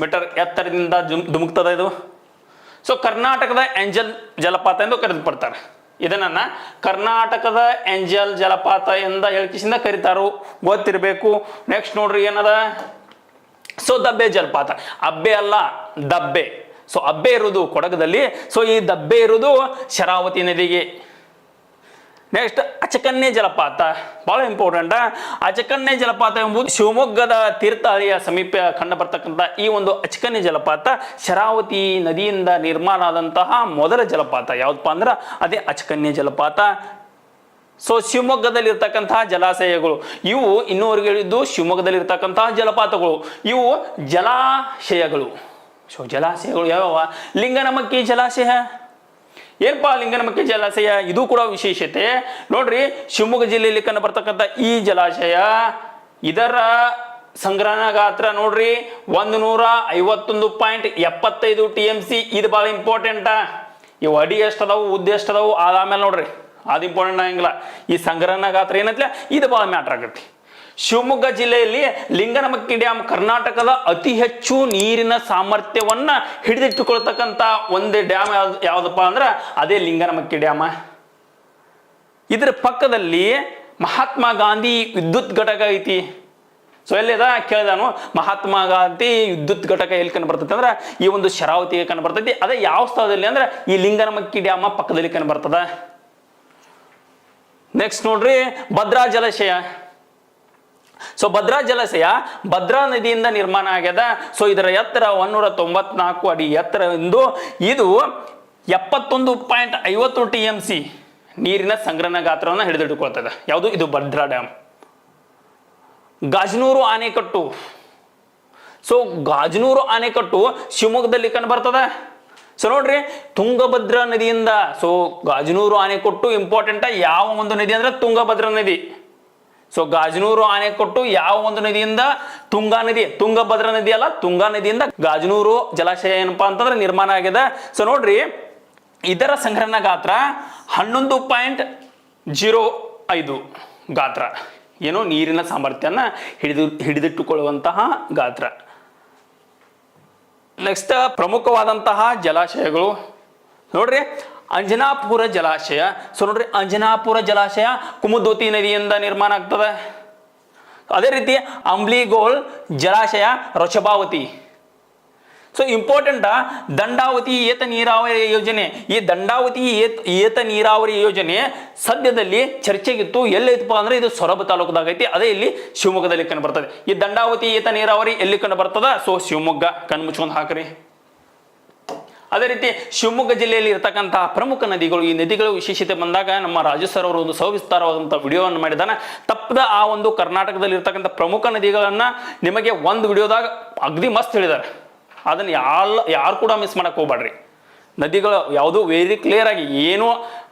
ಮೀಟರ್ ಎತ್ತರದಿಂದ ಧುಮುಕ್ತದ ಇದು. ಸೊ ಕರ್ನಾಟಕದ ಏಂಜಲ್ ಜಲಪಾತ ಎಂದು ಕರೆಯಲ್ಪಡ್ತಾರೆ. ಇದನ್ನ ಕರ್ನಾಟಕದ ಏಂಜಲ್ ಜಲಪಾತ ಎಂದ ಹೇಳಿಕೆಯಿಂದ ಕರೀತಾರೋ, ಗೊತ್ತಿರಬೇಕು. ನೆಕ್ಸ್ಟ್ ನೋಡ್ರಿ ಏನದ? ಸೊ ದಬ್ಬೆ ಜಲಪಾತ. ಅಬ್ಬೆ ಅಲ್ಲ, ದಬ್ಬೆ. ಸೊ ಅಬ್ಬೆ ಇರುವುದು ಕೊಡಗದಲ್ಲಿ. ಸೊ ಈ ದಬ್ಬೆ ಇರುವುದು ಶರಾವತಿ ನದಿಗೆ. ನೆಕ್ಸ್ಟ್ ಅಚಕನ್ಯ ಜಲಪಾತ, ಬಹಳ ಇಂಪಾರ್ಟೆಂಟ್. ಅಚಕನ್ಯ ಜಲಪಾತ ಎಂಬುದು ಶಿವಮೊಗ್ಗದ ತೀರ್ಥಹಳ್ಳಿಯ ಸಮೀಪ ಕಂಡು ಬರ್ತಕ್ಕಂಥ ಈ ಒಂದು ಅಚಕನ್ಯ ಜಲಪಾತ ಶರಾವತಿ ನದಿಯಿಂದ ನಿರ್ಮಾಣ ಆದಂತಹ ಮೊದಲ ಜಲಪಾತ ಯಾವ್ದಪ್ಪ ಅಂದ್ರೆ ಅದೇ ಅಚಕನ್ಯ ಜಲಪಾತ. ಸೊ ಶಿವಮೊಗ್ಗದಲ್ಲಿ ಇರ್ತಕ್ಕಂತಹ ಜಲಾಶಯಗಳು ಇವು, ಇನ್ನೂವರೆಗೆ ಹೇಳಿದ್ದು ಶಿವಮೊಗ್ಗದಲ್ಲಿ ಇರ್ತಕ್ಕಂತಹ ಜಲಪಾತಗಳು ಇವು ಜಲಾಶಯಗಳು. ಸೊ ಜಲಾಶಯಗಳು ಯಾವ್ಯಾವ? ಲಿಂಗನಮಕ್ಕಿ ಜಲಾಶಯ. ಏನಪ್ಪಾ ಲಿಂಗನಮಕ್ಕಿ ಜಲಾಶಯ? ಇದು ಕೂಡ ವಿಶೇಷತೆ ನೋಡ್ರಿ. ಶಿವಮೊಗ್ಗ ಜಿಲ್ಲೆಯಲ್ಲಿ ಕಂಡು ಬರ್ತಕ್ಕಂಥ ಈ ಜಲಾಶಯ, ಇದರ ಸಂಗ್ರಹಣ ಗಾತ್ರ ನೋಡ್ರಿ 151.75 TMC. ಇದು ಬಹಳ ಇಂಪಾರ್ಟೆಂಟ್. ಇವು ಅಡಿ ಎಷ್ಟದಾವು, ಉದ್ದ ಎಷ್ಟದಾವು ಆಮೇಲೆ ನೋಡ್ರಿ, ಅದು ಇಂಪಾರ್ಟೆಂಟ್ ಆಗಂಗಿಲ್ಲ. ಈ ಸಂಗ್ರಹಣ ಗಾತ್ರ ಏನೈತಿಲ್ಲ ಇದು ಬಹಳ ಮ್ಯಾಟ್ರ್ ಆಗತ್ತೆ. ಶಿವಮೊಗ್ಗ ಜಿಲ್ಲೆಯಲ್ಲಿ ಲಿಂಗನಮಕ್ಕಿ ಡ್ಯಾಮ್ ಕರ್ನಾಟಕದ ಅತಿ ಹೆಚ್ಚು ನೀರಿನ ಸಾಮರ್ಥ್ಯವನ್ನ ಹಿಡಿದಿಟ್ಟುಕೊಳ್ತಕ್ಕಂಥ ಒಂದೇ ಡ್ಯಾಮ್ ಯಾವ್ದಪ್ಪ ಅಂದ್ರೆ ಅದೇ ಲಿಂಗನಮಕ್ಕಿ ಡ್ಯಾಮ್. ಇದರ ಪಕ್ಕದಲ್ಲಿ ಮಹಾತ್ಮ ಗಾಂಧಿ ವಿದ್ಯುತ್ ಘಟಕ ಐತಿ. ಸೊ ಎಲ್ಲಿದ ಕೇಳಿದಾನು, ಮಹಾತ್ಮ ಗಾಂಧಿ ವಿದ್ಯುತ್ ಘಟಕ ಎಲ್ಲಿ ಕಂಡು ಬರ್ತೈತೆ ಅಂದ್ರೆ ಈ ಒಂದು ಶರಾವತಿಗೆ ಕಂಡು ಬರ್ತೈತಿ. ಅದೇ ಯಾವ ಸ್ಥಳದಲ್ಲಿ ಅಂದ್ರೆ ಈ ಲಿಂಗನಮಕ್ಕಿ ಡ್ಯಾಮ್ ಪಕ್ಕದಲ್ಲಿ ಕಂಡು ಬರ್ತದ. ನೆಕ್ಸ್ಟ್ ನೋಡ್ರಿ ಭದ್ರಾ ಜಲಾಶಯ. ಸೊ ಭದ್ರಾ ಜಲಾಶಯ ಭದ್ರಾ ನದಿಯಿಂದ ನಿರ್ಮಾಣ ಆಗ್ಯದ. ಸೊ ಇದರ ಎತ್ತರ 194 ಅಡಿ ಎತ್ತರ ಎಂದು ಇದು 71.50 TMC ನೀರಿನ ಸಂಗ್ರಹಣ ಗಾತ್ರವನ್ನು ಹಿಡಿದಿಟ್ಟುಕೊಳ್ತದೆ. ಯಾವುದು? ಇದು ಭದ್ರಾ ಡ್ಯಾಮ್. ಗಾಜನೂರು ಆಣೆಕಟ್ಟು. ಸೊ ಗಾಜನೂರು ಆಣೆಕಟ್ಟು ಶಿವಮೊಗ್ಗದಲ್ಲಿ ಕಂಡು ಬರ್ತದ. ಸೊ ನೋಡ್ರಿ ತುಂಗಭದ್ರಾ ನದಿಯಿಂದ, ಸೊ ಗಾಜನೂರು ಆಣೆಕಟ್ಟು ಇಂಪಾರ್ಟೆಂಟ್. ಯಾವ ಒಂದು ನದಿ ಅಂದ್ರೆ ತುಂಗಭದ್ರಾ ನದಿ. ಸೊ ಗಾಜನೂರು ಆಣೆಕಟ್ಟು ಯಾವ ಒಂದು ನದಿಯಿಂದ? ತುಂಗಾ ನದಿ. ತುಂಗಭದ್ರಾ ನದಿ ಅಲ್ಲ, ತುಂಗಾ ನದಿಯಿಂದ ಗಾಜನೂರು ಜಲಾಶಯ ಏನಪ್ಪಾ ಅಂತಂದ್ರೆ ನಿರ್ಮಾಣ ಆಗಿದೆ. ಸೊ ನೋಡ್ರಿ ಇದರ ಸಂಗ್ರಹಣ ಗಾತ್ರ 11.05 ಗಾತ್ರ. ಏನು? ನೀರಿನ ಸಾಮರ್ಥ್ಯನ ಹಿಡಿದಿಟ್ಟುಕೊಳ್ಳುವಂತಹ ಗಾತ್ರ. ನೆಕ್ಸ್ಟ್ ಪ್ರಮುಖವಾದಂತಹ ಜಲಾಶಯಗಳು ನೋಡ್ರಿ, ಅಂಜನಾಪುರ ಜಲಾಶಯ. ಸೊ ನೋಡ್ರಿ ಅಂಜನಾಪುರ ಜಲಾಶಯ ಕುಮುದ್ವತಿ ನದಿಯಿಂದ ನಿರ್ಮಾಣ ಆಗ್ತದೆ. ಅದೇ ರೀತಿ ಅಂಬ್ಲಿಗೋಲ್ ಜಲಾಶಯ ಋಷಭಾವತಿ. ಸೊ ಇಂಪಾರ್ಟೆಂಟ್, ದಂಡಾವತಿ ಏತ ನೀರಾವರಿ ಯೋಜನೆ. ಈ ದಂಡಾವತಿ ಏತ ನೀರಾವರಿ ಯೋಜನೆ ಸದ್ಯದಲ್ಲಿ ಚರ್ಚೆಗಿತ್ತು. ಎಲ್ಲೈತಪ್ಪ ಅಂದ್ರೆ ಇದು ಸೊರಬ ತಾಲೂಕದಾಗ ಐತಿ. ಅದೇ ಇಲ್ಲಿ ಶಿವಮೊಗ್ಗದಲ್ಲಿ ಕಂಡು ಬರ್ತದೆ. ಈ ದಂಡಾವತಿ ಏತ ನೀರಾವರಿ ಎಲ್ಲಿ ಕಂಡು ಬರ್ತದ? ಸೊ ಶಿವಮೊಗ್ಗ. ಕಣ್ಣು ಮುಚ್ಕೊಂಡು ಹಾಕ್ರಿ. ಅದೇ ರೀತಿ ಶಿವಮೊಗ್ಗ ಜಿಲ್ಲೆಯಲ್ಲಿ ಇರತಕ್ಕಂತಹ ಪ್ರಮುಖ ನದಿಗಳು, ಈ ನದಿಗಳ ವಿಶೇಷತೆ ಬಂದಾಗ ನಮ್ಮ ರಾಜು ಸರ್ ಅವರು ಒಂದು ಸವಿಸ್ತಾರವಾದಂಥ ವಿಡಿಯೋವನ್ನು ಮಾಡಿದಾನೆ. ತಪ್ಪದ ಆ ಒಂದು ಕರ್ನಾಟಕದಲ್ಲಿ ಇರ್ತಕ್ಕಂಥ ಪ್ರಮುಖ ನದಿಗಳನ್ನ ನಿಮಗೆ ಒಂದು ವಿಡಿಯೋದಾಗ ಅಗದಿ ಮಸ್ತ್ ಹೇಳಿದ್ದಾರೆ. ಅದನ್ನು ಯಾರು ಕೂಡ ಮಿಸ್ ಮಾಡಕ್ಕೆ ಹೋಗ್ಬೇಡ್ರಿ. ನದಿಗಳು ಯಾವುದು ವೆರಿ ಕ್ಲಿಯರ್ ಆಗಿ ಏನೂ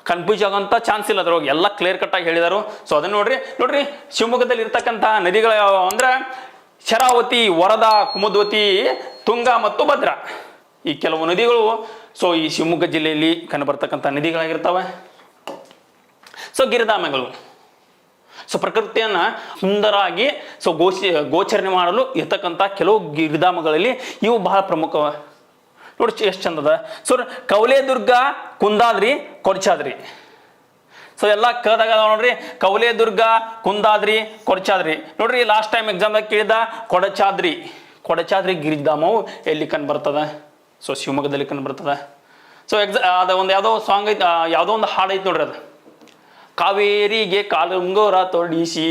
ಕನ್ಫ್ಯೂಸ್ ಆಗೋಂಥ ಚಾನ್ಸ್ ಇಲ್ಲ, ಅದ್ರೊಳಗೆ ಎಲ್ಲ ಕ್ಲಿಯರ್ ಕಟ್ ಆಗಿ ಹೇಳಿದಾರು. ಸೊ ಅದನ್ನ ನೋಡ್ರಿ ಶಿವಮೊಗ್ಗದಲ್ಲಿ ಇರ್ತಕ್ಕಂತಹ ನದಿಗಳು ಯಾವ ಅಂದ್ರೆ ಶರಾವತಿ, ವರದಾ, ಕುಮುದ್ವತಿ, ತುಂಗಾ ಮತ್ತು ಭದ್ರಾ. ಈ ಕೆಲವು ನದಿಗಳು ಸೊ ಈ ಶಿವಮೊಗ್ಗ ಜಿಲ್ಲೆಯಲ್ಲಿ ಕಂಡುಬರ್ತಕ್ಕಂಥ ನದಿಗಳಾಗಿರ್ತವೆ. ಸೊ ಗಿರಿಧಾಮಗಳು, ಸೊ ಪ್ರಕೃತಿಯನ್ನ ಸುಂದರವಾಗಿ ಸೊ ಗೋಚರಣೆ ಮಾಡಲು ಇರ್ತಕ್ಕಂಥ ಕೆಲವು ಗಿರಿಧಾಮಗಳಲ್ಲಿ ಇವು ಬಹಳ ಪ್ರಮುಖ. ನೋಡಿ ಎಷ್ಟು ಚಂದದ. ಸೊ ಕವಲೇದುರ್ಗ, ಕುಂದಾದ್ರಿ, ಕೊಡಚಾದ್ರಿ. ಸೊ ಎಲ್ಲ ಕದಾಗ ನೋಡ್ರಿ, ಕವಲೇದುರ್ಗ, ಕುಂದಾದ್ರಿ, ಕೊಡಚಾದ್ರಿ. ನೋಡ್ರಿ ಲಾಸ್ಟ್ ಟೈಮ್ ಎಕ್ಸಾಮ್ದಾಗ ಕೇಳಿದ ಕೊಡಚಾದ್ರಿ ಗಿರಿಧಾಮವು ಎಲ್ಲಿ ಕಂಡು ಬರ್ತದ? ಸೊ ಶಿವಮೊಗ್ಗದಲ್ಲಿ ಕಂಡು ಬರ್ತದ. ಸೊ ಅದ ಒಂದು ಯಾವುದೋ ಸಾಂಗ್ ಐತಿ, ಯಾವುದೋ ಒಂದು ಹಾಡು ಐತಿ ನೋಡ್ರಿ, ಅದು ಕಾವೇರಿಗೆ ಕಾಲುಂಗುರ ತೊಡಿಸಿ,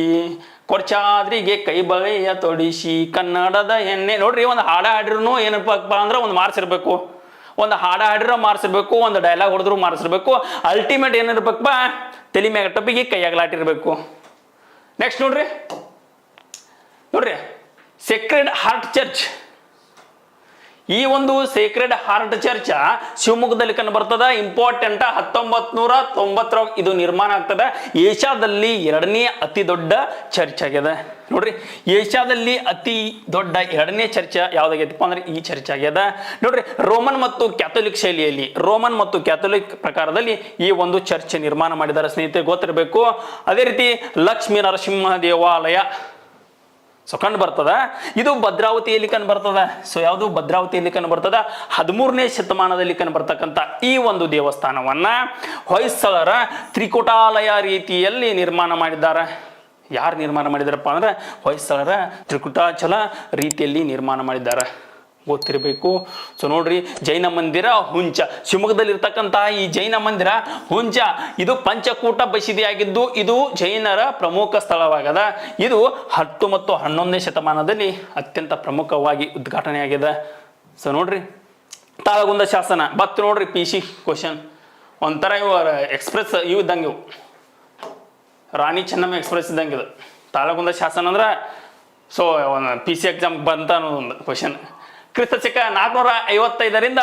ಕೊಡಚಾದ್ರಿಗೆ ಕೈ ಬಳೆಯ ತೊಡಿಸಿ, ಕನ್ನಡದ ಎಣ್ಣೆ. ನೋಡ್ರಿ ಒಂದು ಹಾಡ ಹಾಡಿರೂ ಏನಪ್ಪ ಅಂದ್ರೆ ಒಂದು ಮಾರ್ಕ್ಸ್ ಇರಬೇಕು. ಒಂದು ಹಾಡ ಹಾಡಿರೋ ಮಾರ್ಕ್ಸ್ ಇರಬೇಕು, ಒಂದು ಡೈಲಾಗ್ ಹೊಡೆದ್ರು ಮಾರ್ಕ್ಸ್ ಇರಬೇಕು. ಅಲ್ಟಿಮೇಟ್ ಏನಿರ್ಬೇಕಪ್ಪ, ತಲೆ ಮ್ಯಾಗ ಟೊಪ್ಪಿಗೆ ಕೈಯಾಗಲಾಟಿರ್ಬೇಕು. ನೆಕ್ಸ್ಟ್ ನೋಡ್ರಿ ಸೇಕ್ರೆಡ್ ಹಾರ್ಟ್ ಚರ್ಚ್. ಈ ಒಂದು ಸೇಕ್ರೆಡ್ ಹಾರ್ಟ್ ಚರ್ಚ್ ಶಿವಮೊಗ್ಗದಲ್ಲಿ ಕಂಡು ಬರ್ತದ. ಇಂಪಾರ್ಟೆಂಟ್, 1990 ಇದು ನಿರ್ಮಾಣ ಆಗ್ತದೆ. ಏಷ್ಯಾದಲ್ಲಿ 2ನೇ ಅತಿ ದೊಡ್ಡ ಚರ್ಚ್ ಆಗ್ಯದ. ನೋಡ್ರಿ ಏಷ್ಯಾದಲ್ಲಿ ಅತಿ ದೊಡ್ಡ 2ನೇ ಚರ್ಚ್ ಯಾವ್ದಾಗೈತಪ್ಪ ಅಂದ್ರೆ ಈ ಚರ್ಚ್ ಆಗ್ಯದ. ನೋಡ್ರಿ ರೋಮನ್ ಮತ್ತು ಕ್ಯಾಥೋಲಿಕ್ ಶೈಲಿಯಲ್ಲಿ, ರೋಮನ್ ಮತ್ತು ಕ್ಯಾಥೋಲಿಕ್ ಪ್ರಕಾರದಲ್ಲಿ ಈ ಒಂದು ಚರ್ಚ್ ನಿರ್ಮಾಣ ಮಾಡಿದ್ದಾರೆ ಸ್ನೇಹಿತರೆ, ಗೊತ್ತಿರಬೇಕು. ಅದೇ ರೀತಿ ಲಕ್ಷ್ಮೀ ನರಸಿಂಹ ದೇವಾಲಯ ಸೊ ಕಂಡು ಬರ್ತದ. ಇದು ಭದ್ರಾವತಿಯಲ್ಲಿ ಕಂಡು ಬರ್ತದ. ಸೊ ಯಾವುದು ಭದ್ರಾವತಿಯಲ್ಲಿ ಕಂಡು ಬರ್ತದ. 13ನೇ ಶತಮಾನದಲ್ಲಿ ಕಂಡು ಬರ್ತಕ್ಕಂಥ ಈ ಒಂದು ದೇವಸ್ಥಾನವನ್ನ ಹೊಯ್ಸಳರ ತ್ರಿಕೂಟಾಲಯ ರೀತಿಯಲ್ಲಿ ನಿರ್ಮಾಣ ಮಾಡಿದ್ದಾರೆ. ಯಾರು ನಿರ್ಮಾಣ ಮಾಡಿದಾರಪ್ಪ ಅಂದ್ರೆ ಹೊಯ್ಸಳರ ತ್ರಿಕೂಟಾಚಲ ರೀತಿಯಲ್ಲಿ ನಿರ್ಮಾಣ ಮಾಡಿದ್ದಾರೆ, ಗೊತ್ತಿರಬೇಕು. ಸೊ ನೋಡ್ರಿ ಜೈನ ಮಂದಿರ ಹುಂಚ, ಶಿವಮೊಗ್ಗದಲ್ಲಿ ಇರ್ತಕ್ಕಂತಹ ಈ ಜೈನ ಮಂದಿರ ಹುಂಚ ಇದು ಪಂಚಕೂಟ ಬಸಿದಿಯಾಗಿದ್ದು ಇದು ಜೈನರ ಪ್ರಮುಖ ಸ್ಥಳವಾಗದ. ಇದು 10 ಮತ್ತು 11ನೇ ಶತಮಾನದಲ್ಲಿ ಅತ್ಯಂತ ಪ್ರಮುಖವಾಗಿ ಉದ್ಘಾಟನೆ ಆಗಿದೆ. ಸೊ ನೋಡ್ರಿ ತಾಳಗುಂದ ಶಾಸನ ಬತ್ ನೋಡ್ರಿ, PC ಕ್ವಶನ್ ಒಂಥರ ಇವು ಎಕ್ಸ್ಪ್ರೆಸ್ ಇವು ಇದ್ದಂಗೆ, ಇವು ರಾಣಿ ಚೆನ್ನಮ್ಮ ಎಕ್ಸ್ಪ್ರೆಸ್ ಇದ್ದಂಗೆ ಇದು ತಾಳಗುಂದ ಶಾಸನ ಅಂದ್ರೆ. ಸೊ PC ಎಕ್ಸಾಮ್ ಬಂತ ಅನ್ನೋದೊಂದು ಕ್ವಶನ್. ಕ್ರಿಸ್ತಶಕ 455ರಿಂದ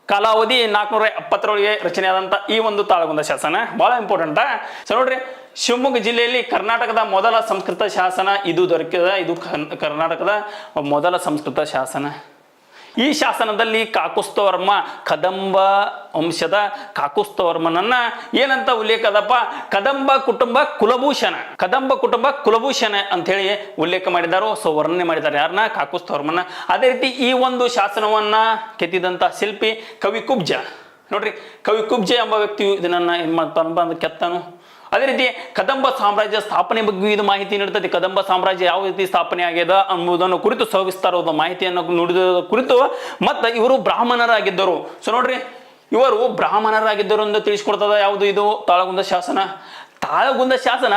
ಕಾಲಾವಧಿ 470ರೊಳಗೆ ರಚನೆಯಾದಂಥ ಈ ಒಂದು ತಾಳಗುಂದ ಶಾಸನ ಬಹಳ ಇಂಪಾರ್ಟೆಂಟ್. ಸೊ ನೋಡ್ರಿ ಶಿವಮೊಗ್ಗ ಜಿಲ್ಲೆಯಲ್ಲಿ ಕರ್ನಾಟಕದ ಮೊದಲ ಸಂಸ್ಕೃತ ಶಾಸನ ಇದು ದೊರಕಿದ. ಇದು ಕರ್ನಾಟಕದ ಮೊದಲ ಸಂಸ್ಕೃತ ಶಾಸನ. ಈ ಶಾಸನದಲ್ಲಿ ಕಾಕುಸ್ಥವರ್ಮ, ಕದಂಬ ವಂಶದ ಕಾಕುಸ್ಥವರ್ಮನನ್ನ ಏನಂತ ಉಲ್ಲೇಖ ಅದಪ್ಪ, ಕದಂಬ ಕುಟುಂಬ ಕುಲಭೂಷಣ ಅಂತ ಹೇಳಿ ಉಲ್ಲೇಖ ಮಾಡಿದಾರೋ. ಸೊ ವರ್ಣನೆ ಮಾಡಿದ್ದಾರೆ ಯಾರನ್ನ, ಕಾಕುಸ್ಥವರ್ಮನ. ಅದೇ ರೀತಿ ಈ ಒಂದು ಶಾಸನವನ್ನ ಕೆತ್ತಿದಂತ ಶಿಲ್ಪಿ ಕವಿ ಕುಬ್ಜ. ನೋಡ್ರಿ ಕವಿ ಕುಬ್ಜ ಎಂಬ ವ್ಯಕ್ತಿಯು ಇದನ್ನ ಏನ್ ಮಾಡ್ತಾನಪ್ಪ ಅಂದ್ರೆ ಕೆತ್ತನು. ಅದೇ ರೀತಿ ಕದಂಬ ಸಾಮ್ರಾಜ್ಯ ಸ್ಥಾಪನೆ ಬಗ್ಗೆ ಇದು ಮಾಹಿತಿ ನೀಡುತ್ತದೆ. ಕದಂಬ ಸಾಮ್ರಾಜ್ಯ ಯಾವ ರೀತಿ ಸ್ಥಾಪನೆ ಆಗ್ಯದ ಅನ್ನುವುದನ್ನು ಕುರಿತು ಸವಿಸ್ತಾರವಾದ ಮಾಹಿತಿಯನ್ನು ನುಡಿದ ಕುರಿತು. ಮತ್ತು ಇವರು ಬ್ರಾಹ್ಮಣರಾಗಿದ್ದರು. ಸೊ ನೋಡ್ರಿ ಇವರು ಬ್ರಾಹ್ಮಣರಾಗಿದ್ದರು ಎಂದು ತಿಳಿಸ್ಕೊಡ್ತದ ಯಾವುದು ಇದು ತಾಳಗುಂದ ಶಾಸನ. ತಾಳಗುಂದ ಶಾಸನ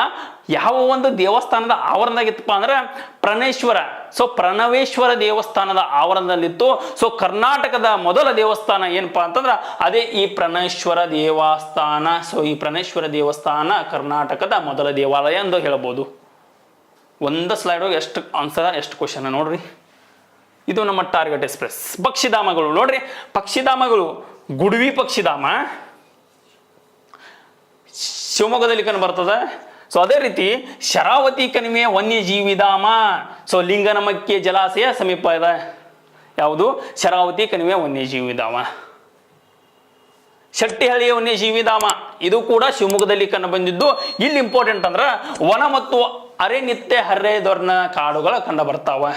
ಯಾವ ಒಂದು ದೇವಸ್ಥಾನದ ಆವರಣದಾಗಿತ್ತಪ್ಪ ಅಂದ್ರೆ ಪ್ರಣೇಶ್ವರ. ಸೊ ಪ್ರಣವೇಶ್ವರ ದೇವಸ್ಥಾನದ ಆವರಣದಲ್ಲಿತ್ತು. ಸೊ ಕರ್ನಾಟಕದ ಮೊದಲ ದೇವಸ್ಥಾನ ಏನಪ್ಪಾ ಅಂತಂದ್ರೆ ಅದೇ ಈ ಪ್ರಣೇಶ್ವರ ದೇವಸ್ಥಾನ. ಸೊ ಈ ಪ್ರಣೇಶ್ವರ ದೇವಸ್ಥಾನ ಕರ್ನಾಟಕದ ಮೊದಲ ದೇವಾಲಯ ಎಂದು ಹೇಳಬಹುದು. ಒಂದು ಸ್ಲೈಡ್ ಎಷ್ಟು ಆನ್ಸರ್ ಎಷ್ಟು ಕ್ವಶನ್ ನೋಡ್ರಿ. ಇದು ನಮ್ಮ ಟಾರ್ಗೆಟ್ ಎಕ್ಸ್ಪ್ರೆಸ್. ಪಕ್ಷಿಧಾಮಗಳು ನೋಡ್ರಿ, ಪಕ್ಷಿಧಾಮಗಳು ಗುಡುವಿ ಪಕ್ಷಿಧಾಮ ಶಿವಮೊಗ್ಗದಲ್ಲಿ ಕಂಡು ಬರ್ತದೆ. ಸೊ ಅದೇ ರೀತಿ ಶರಾವತಿ ಕಣಿವೆಯ ವನ್ಯಜೀವಿಧಾಮ. ಸೊ ಲಿಂಗನಮಕ್ಕೆ ಜಲಾಶಯ ಸಮೀಪ ಇದೆ. ಯಾವುದು ಶರಾವತಿ ಕಣಿವೆಯ ವನ್ಯಜೀವಿಧಾಮ. ಶೆಟ್ಟಿಹಳ್ಳಿಯ ವನ್ಯಜೀವಿಧಾಮ ಇದು ಕೂಡ ಶಿವಮೊಗ್ಗದಲ್ಲಿ ಕಂಡು ಬಂದಿದ್ದು. ಇಲ್ಲಿ ಇಂಪಾರ್ಟೆಂಟ್ ಅಂದ್ರೆ ವನ ಮತ್ತು ಅರೆನಿತ್ಯ ಹರ್ರೆದೊರ್ನ ಕಾಡುಗಳು ಕಂಡು ಬರ್ತಾವ.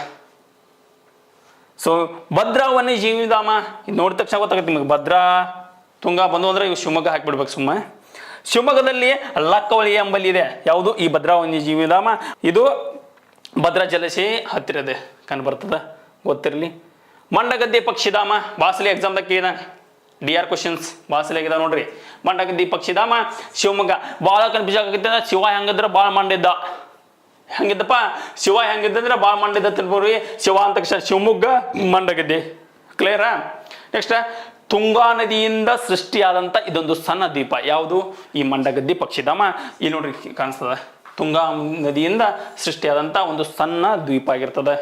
ಸೊ ಭದ್ರಾ ವನ್ಯಜೀವಿಧಾಮ ನೋಡಿದ ತಕ್ಷಣ ಗೊತ್ತಾಗುತ್ತೆ ನಿಮಗೆ. ಭದ್ರಾ ತುಂಗಾ ಬಂದು ಅಂದ್ರೆ ಇವು ಶಿವಮೊಗ್ಗ ಹಾಕಿಬಿಡ್ಬೇಕು ಸುಮ್ಮ. ಶಿವಮೊಗ್ಗದಲ್ಲಿ ಲಕ್ಕವಳಿ ಎಂಬಲ್ಲಿ ಇದೆ ಯಾವುದು ಈ ಭದ್ರಾ ವನ್ಯಜೀವಿಧಾಮ. ಇದು ಭದ್ರಾ ಜಲಾಶಯ ಹತ್ತಿರ ಇದೆ ಕಂಡು ಬರ್ತದೆ, ಗೊತ್ತಿರಲಿ. ಮಂಡಗದ್ದೆ ಪಕ್ಷಿಧಾಮ ಬಾಸಲಿ ಎಕ್ಸಾಮ್ದಾಗ ಕೇಳಿದ DR ಕ್ವಶನ್ಸ್ ಬಾಸಲಿ ಆಗಿದೆ ನೋಡ್ರಿ. ಮಂಡಗದ್ದೆ ಪಕ್ಷಿಧಾಮ ಶಿವಮೊಗ್ಗ. ಭಾಳ ಕನ್ಫ್ಯೂಸ್ ಆಗುತ್ತೆ. ಶಿವ ಹೆಂಗಿದ್ರೆ ಭಾಳ ಮಂಡಿದ್ದ, ಹೆಂಗಿದ್ದಪ್ಪ ಶಿವ ಹೆಂಗಿದ್ದಂದ್ರೆ ಭಾಳ ಮಂಡಿದ್ದ ತಿಳ್ಬೋರಿ. ಶಿವ ಅಂತ ತಕ್ಷಣ ಶಿವಮೊಗ್ಗ ಮಂಡಗದ್ದೆ ಕ್ಲಿಯರಾ. ನೆಕ್ಸ್ಟ್ ತುಂಗಾ ನದಿಯಿಂದ ಸೃಷ್ಟಿಯಾದಂಥ ಇದೊಂದು ಸಣ್ಣ ದ್ವೀಪ. ಯಾವುದು? ಈ ಮಂಡಗದ್ದಿ ಪಕ್ಷಿಧಾಮ. ಇಲ್ಲಿ ನೋಡ್ರಿ ಕಾಣಿಸ್ತದ, ತುಂಗಾ ನದಿಯಿಂದ ಸೃಷ್ಟಿಯಾದಂಥ ಒಂದು ಸಣ್ಣ ದ್ವೀಪ ಆಗಿರ್ತದೆ.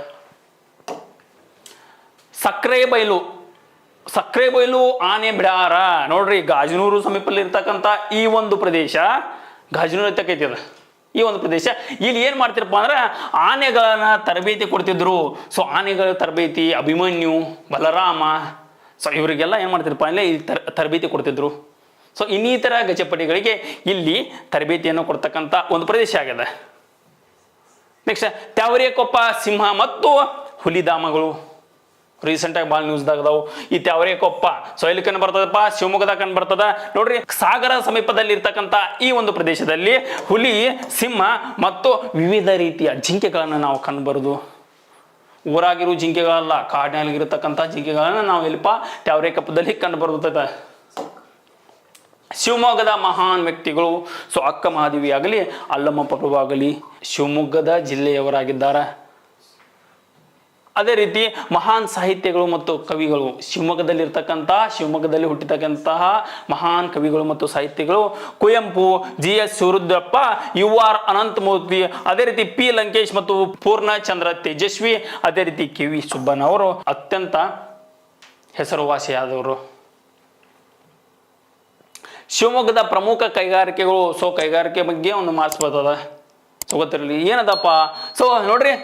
ಸಕ್ರೆ ಬೈಲು ಆನೆ ಬಿಡಾರ ನೋಡ್ರಿ, ಗಾಜನೂರು ಸಮೀಪದಲ್ಲಿ ಇರ್ತಕ್ಕಂಥ ಈ ಒಂದು ಪ್ರದೇಶ, ಗಾಜನೂರು ಐತಕೈತಿ ಅದ ಈ ಒಂದು ಪ್ರದೇಶ. ಇಲ್ಲಿ ಏನ್ ಮಾಡ್ತಿರಪ್ಪ ಅಂದ್ರೆ ಆನೆಗಳನ್ನ ತರಬೇತಿ ಕೊಡ್ತಿದ್ರು. ಸೊ ಆನೆಗಳ ತರಬೇತಿ ಅಭಿಮನ್ಯು, ಬಲರಾಮ, ಸೊ ಇವರಿಗೆಲ್ಲ ಏನ್ ಮಾಡ್ತಿರಪ್ಪ ಅಂದ್ರೆ ಇಲ್ಲಿ ತರಬೇತಿ ಕೊಡ್ತಿದ್ರು. ಸೊ ಇನ್ನಿತರ ಗಜಪಡೆಗಳಿಗೆ ಇಲ್ಲಿ ತರಬೇತಿಯನ್ನು ಕೊಡ್ತಕ್ಕಂಥ ಒಂದು ಪ್ರದೇಶ ಆಗಿದೆ. ನೆಕ್ಸ್ಟ್ ತ್ಯಾವರೆಕೊಪ್ಪ ಸಿಂಹ ಮತ್ತು ಹುಲಿಧಾಮಗಳು ರೀಸೆಂಟಾಗಿ ಭಾಳ ನ್ಯೂಸ್ದಾಗ ಅದಾವು. ಈ ತ್ಯಾವರೆಕೊಪ್ಪ ಸೊ ಎಲ್ಲಿ ಕಂಡು ಬರ್ತದಪ್ಪ? ಶಿವಮೊಗ್ಗದಾಗ ಕಂಡು ಬರ್ತದ. ನೋಡ್ರಿ, ಸಾಗರ ಸಮೀಪದಲ್ಲಿ ಇರ್ತಕ್ಕಂಥ ಈ ಒಂದು ಪ್ರದೇಶದಲ್ಲಿ ಹುಲಿ, ಸಿಂಹ ಮತ್ತು ವಿವಿಧ ರೀತಿಯ ಜಿಂಕೆಗಳನ್ನು ನಾವು ಕಂಡುಬರುದು. ಊರಾಗಿರೋ ಜಿಂಕೆಗಳಲ್ಲ, ಕಾಡಿನಲ್ಲಿರತಕ್ಕಂಥ ಜಿಂಕೆಗಳನ್ನ ನಾವು ಎಲ್ಲಿಪ್ಪ? ತ್ಯಾವರೆಕೊಪ್ಪದಲ್ಲಿ ಕಂಡು ಬರುತ್ತದೆ. ಶಿವಮೊಗ್ಗದ ಮಹಾನ್ ವ್ಯಕ್ತಿಗಳು, ಸೊ ಅಕ್ಕ ಮಹಾದೇವಿ ಆಗಲಿ, ಅಲ್ಲಮ್ಮ ಪ್ರಭು ಆಗಲಿ ಶಿವಮೊಗ್ಗದ ಜಿಲ್ಲೆಯವರಾಗಿದ್ದಾರೆ. ಅದೇ ರೀತಿ ಮಹಾನ್ ಸಾಹಿತ್ಯಗಳು ಮತ್ತು ಕವಿಗಳು, ಶಿವಮೊಗ್ಗದಲ್ಲಿ ಹುಟ್ಟಿರ್ತಕ್ಕಂತಹ ಮಹಾನ್ ಕವಿಗಳು ಮತ್ತು ಸಾಹಿತ್ಯಗಳು ಕುವೆಂಪು, GS ಶಿವರುದ್ರಪ್ಪ, UR ಅನಂತಮೂರ್ತಿ, ಅದೇ ರೀತಿ P ಲಂಕೇಶ್ ಮತ್ತು ಪೂರ್ಣಚಂದ್ರ ತೇಜಸ್ವಿ, ಅದೇ ರೀತಿ KV ಸುಬ್ಬಣ್ಣವರು ಅತ್ಯಂತ ಹೆಸರುವಾಸಿಯಾದವರು. ಶಿವಮೊಗ್ಗದ ಪ್ರಮುಖ ಕೈಗಾರಿಕೆಗಳು, ಸೊ ಕೈಗಾರಿಕೆ ಬಗ್ಗೆ ಒಂದು ಮಾರ್ಕ್ಸ್ ಬರ್ತದ, ಸೊ ಗೊತ್ತಿರಲಿ ಏನದಪ್ಪ. ಸೊ ನೋಡ್ರಿ,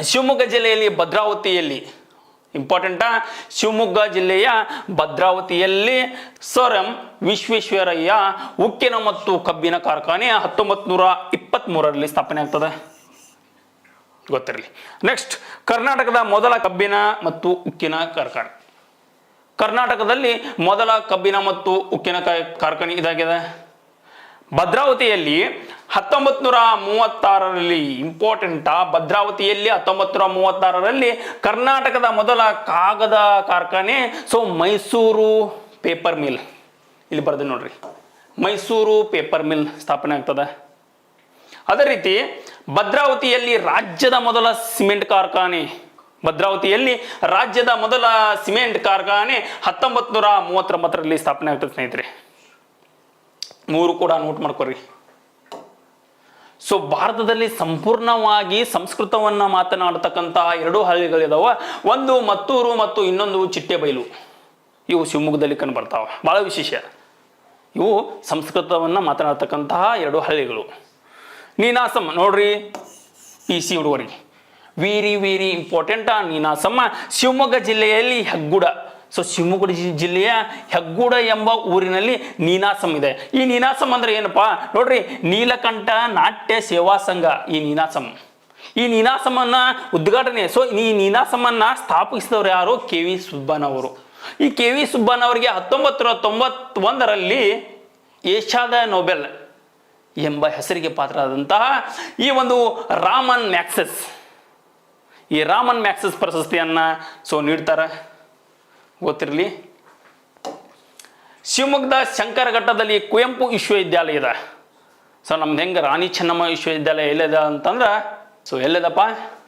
ಶಿವಮೊಗ್ಗ ಜಿಲ್ಲೆಯಲ್ಲಿ ಭದ್ರಾವತಿಯಲ್ಲಿ ಇಂಪಾರ್ಟೆಂಟಾ, ಶಿವಮೊಗ್ಗ ಜಿಲ್ಲೆಯ ಭದ್ರಾವತಿಯಲ್ಲಿ ಸರ್ ಎಂ ವಿಶ್ವೇಶ್ವರಯ್ಯ ಉಕ್ಕಿನ ಮತ್ತು ಕಬ್ಬಿನ ಕಾರ್ಖಾನೆ 1923ರಲ್ಲಿ ಸ್ಥಾಪನೆ ಆಗ್ತದೆ, ಗೊತ್ತಿರಲಿ. ನೆಕ್ಸ್ಟ್, ಕರ್ನಾಟಕದ ಮೊದಲ ಕಬ್ಬಿನ ಮತ್ತು ಉಕ್ಕಿನ ಕಾರ್ಖಾನೆ. ಕರ್ನಾಟಕದಲ್ಲಿ ಮೊದಲ ಕಬ್ಬಿನ ಮತ್ತು ಉಕ್ಕಿನ ಕಾರ್ಖಾನೆ ಇದಾಗಿದೆ ಭದ್ರಾವತಿಯಲ್ಲಿ 1936ರಲ್ಲಿ. ಇಂಪಾರ್ಟೆಂಟಾ, ಭದ್ರಾವತಿಯಲ್ಲಿ 1936ರಲ್ಲಿ ಕರ್ನಾಟಕದ ಮೊದಲ ಕಾಗದ ಕಾರ್ಖಾನೆ, ಸೊ ಮೈಸೂರು ಪೇಪರ್ ಮಿಲ್, ಇಲ್ಲಿ ಬರ್ದೆ ನೋಡ್ರಿ, ಮೈಸೂರು ಪೇಪರ್ ಮಿಲ್ ಸ್ಥಾಪನೆ ಆಗ್ತದೆ. ಅದೇ ರೀತಿ ಭದ್ರಾವತಿಯಲ್ಲಿ ರಾಜ್ಯದ ಮೊದಲ ಸಿಮೆಂಟ್ ಕಾರ್ಖಾನೆ, 1939ರಲ್ಲಿ ಸ್ಥಾಪನೆ ಆಗ್ತದೆ ಸ್ನೇಹಿತರೆ. ಮೂರು ಕೂಡ ನೋಟ್ ಮಾಡ್ಕೊರಿ. ಸೊ ಭಾರತದಲ್ಲಿ ಸಂಪೂರ್ಣವಾಗಿ ಸಂಸ್ಕೃತವನ್ನ ಮಾತನಾಡತಕ್ಕಂತಹ 2 ಹಳ್ಳಿಗಳಿದಾವ. ಒಂದು ಮತ್ತೂರು ಮತ್ತು ಇನ್ನೊಂದು ಚಿಟ್ಟೆಬೈಲು. ಇವು ಶಿವಮೊಗ್ಗದಲ್ಲಿ ಕಂಡು ಬರ್ತಾವ, ಬಹಳ ವಿಶೇಷ. ಇವು ಸಂಸ್ಕೃತವನ್ನ ಮಾತನಾಡತಕ್ಕಂತಹ 2 ಹಳ್ಳಿಗಳು. ನೀನಾಸಂ ನೋಡ್ರಿ, PC ಹುಡುಗರಿಗೆ ವೆರಿ ಇಂಪಾರ್ಟೆಂಟ್. ನೀನಾಸಂ ಶಿವಮೊಗ್ಗ ಜಿಲ್ಲೆಯಲ್ಲಿ ಹೆಗ್ಗುಡ, ಸೊ ಶಿವಮೊಗ್ಗ ಜಿಲ್ಲೆಯ ಹೆಗ್ಗುಡ ಎಂಬ ಊರಿನಲ್ಲಿ ನೀನಾಸಂ ಇದೆ. ಈ ನೀನಾಸಂ ಅಂದ್ರೆ ಏನಪ್ಪಾ ನೋಡ್ರಿ, ನೀಲಕಂಠ ನಾಟ್ಯ ಸೇವಾ ಸಂಘ. ಈ ನೀನಾಸಮನ್ನ ಉದ್ಘಾಟನೆ, ಸೊ ಈ ನೀನಾಸಮನ್ನ ಸ್ಥಾಪಿಸಿದವರು ಯಾರು? KV ಸುಬ್ಬಣ್ಣವರು. ಈ KV ಸುಬ್ಬಣ್ಣವರಿಗೆ 1991ರಲ್ಲಿ ಏಷ್ಯಾದ ನೊಬೆಲ್ ಎಂಬ ಹೆಸರಿಗೆ ಪಾತ್ರರಾದಂತಹ ಈ ಒಂದು ರಾಮನ್ ಮ್ಯಾಕ್ಸಸ್ ಪ್ರಶಸ್ತಿಯನ್ನ ಸೊ ನೀಡ್ತಾರೆ, ಗೊತ್ತಿರಲಿ. ಶಿವಮೊಗ್ಗದ ಶಂಕರಘಟ್ಟದಲ್ಲಿ ಕುವೆಂಪು ವಿಶ್ವವಿದ್ಯಾಲಯ ಇದೆ. ಸೊ ನಮ್ದು ಹೆಂಗೆ ರಾಣಿ ಚೆನ್ನಮ್ಮ ವಿಶ್ವವಿದ್ಯಾಲಯ ಎಲ್ಲಿದೆ ಅಂತಂದ್ರೆ, ಸೊ ಎಲ್ಲಿದಪ್ಪ?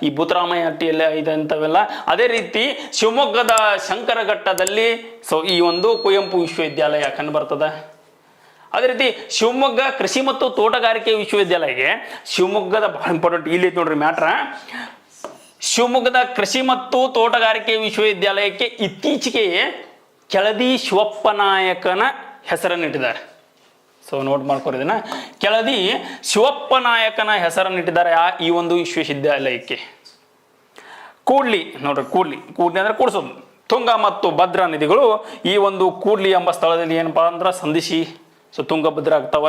ಈ ಭೂತರಾಮಯ್ಯ ಹಟ್ಟಿ ಎಲ್ಲ ಇದೆ ಅಂತವೆಲ್ಲ. ಅದೇ ರೀತಿ ಶಿವಮೊಗ್ಗದ ಶಂಕರಘಟ್ಟದಲ್ಲಿ ಸೊ ಈ ಒಂದು ಕುವೆಂಪು ವಿಶ್ವವಿದ್ಯಾಲಯ ಕಂಡು ಬರ್ತದೆ. ಅದೇ ರೀತಿ ಶಿವಮೊಗ್ಗ ಕೃಷಿ ಮತ್ತು ತೋಟಗಾರಿಕೆ ವಿಶ್ವವಿದ್ಯಾಲಯಕ್ಕೆ, ಶಿವಮೊಗ್ಗದ ಬಹಳ ಇಂಪಾರ್ಟೆಂಟ್ ಇಲ್ಲಿ ನೋಡ್ರಿ ಮ್ಯಾಟ್ರ, ಶಿವಮೊಗ್ಗದ ಕೃಷಿ ಮತ್ತು ತೋಟಗಾರಿಕೆ ವಿಶ್ವವಿದ್ಯಾಲಯಕ್ಕೆ ಇತ್ತೀಚೆಗೆ ಕೆಳದಿ ಶಿವಪ್ಪನಾಯಕನ ಹೆಸರನ್ನಿಟ್ಟಿದ್ದಾರೆ. ಸೊ ನೋಟ್ ಮಾಡ್ಕೊರಿದನ, ಕೆಳದಿ ಶಿವಪ್ಪನಾಯಕನ ಹೆಸರನ್ನಿಟ್ಟಿದ್ದಾರೆ ಈ ಒಂದು ವಿಶ್ವವಿದ್ಯಾಲಯಕ್ಕೆ. ಕೂಡ್ಲಿ ನೋಡ್ರಿ, ಕೂಡ್ಲಿ ಅಂದ್ರೆ ಕೂಡ್ಸೋದು. ತುಂಗಾ ಮತ್ತು ಭದ್ರಾ ನದಿಗಳು ಈ ಒಂದು ಕೂಡ್ಲಿ ಎಂಬ ಸ್ಥಳದಲ್ಲಿ ಏನಪ್ಪಾ ಅಂದ್ರೆ ಸಂಧಿಸಿ ಸೊ ತುಂಗಭದ್ರ ಆಗ್ತಾವ.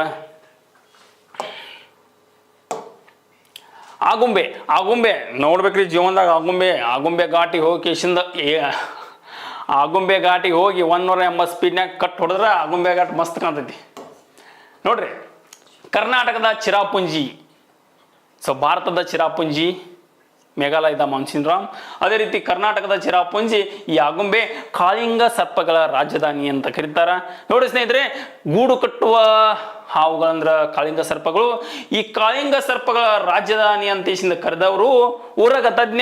ಆಗುಂಬೆ ನೋಡ್ಬೇಕ್ರಿ ಜೀವನದಾಗ. ಆಗುಂಬೆ ಘಾಟಿಗೆ ಹೋಗಿ ಕೇಶಿಂದ ಆಗುಂಬೆ ಘಾಟಿಗೆ ಹೋಗಿ 180 ಸ್ಪೀಡ್ನಾಗ ಕಟ್ ಹೊಡೆದ್ರೆ ಆಗುಂಬೆ ಘಾಟ್ ಮಸ್ತ್ ಕಾಣ್ತೈತಿ ನೋಡ್ರಿ. ಕರ್ನಾಟಕದ ಚಿರಾಪುಂಜಿ, ಸೊ ಭಾರತದ ಚಿರಾಪುಂಜಿ ಮೇಘಾಲಯದ ಮಾನ್ಸಿನ್ರಾಮ್. ಅದೇ ರೀತಿ ಕರ್ನಾಟಕದ ಚಿರಾಪುಂಜಿ ಈ ಆಗುಂಬೆ ಕಾಳಿಂಗ ಸರ್ಪಗಳ ರಾಜಧಾನಿ ಅಂತ ಕರೀತಾರ. ನೋಡಿ ಸ್ನೇಹಿತರೆ, ಗೂಡು ಕಟ್ಟುವ ಹಾವುಗಳಂದ್ರ ಕಾಳಿಂಗ ಸರ್ಪಗಳು. ಈ ಕಾಳಿಂಗ ಸರ್ಪಗಳ ರಾಜಧಾನಿ ಅಂತ ಕರೆದವರು ಊರಗ ತಜ್ಞ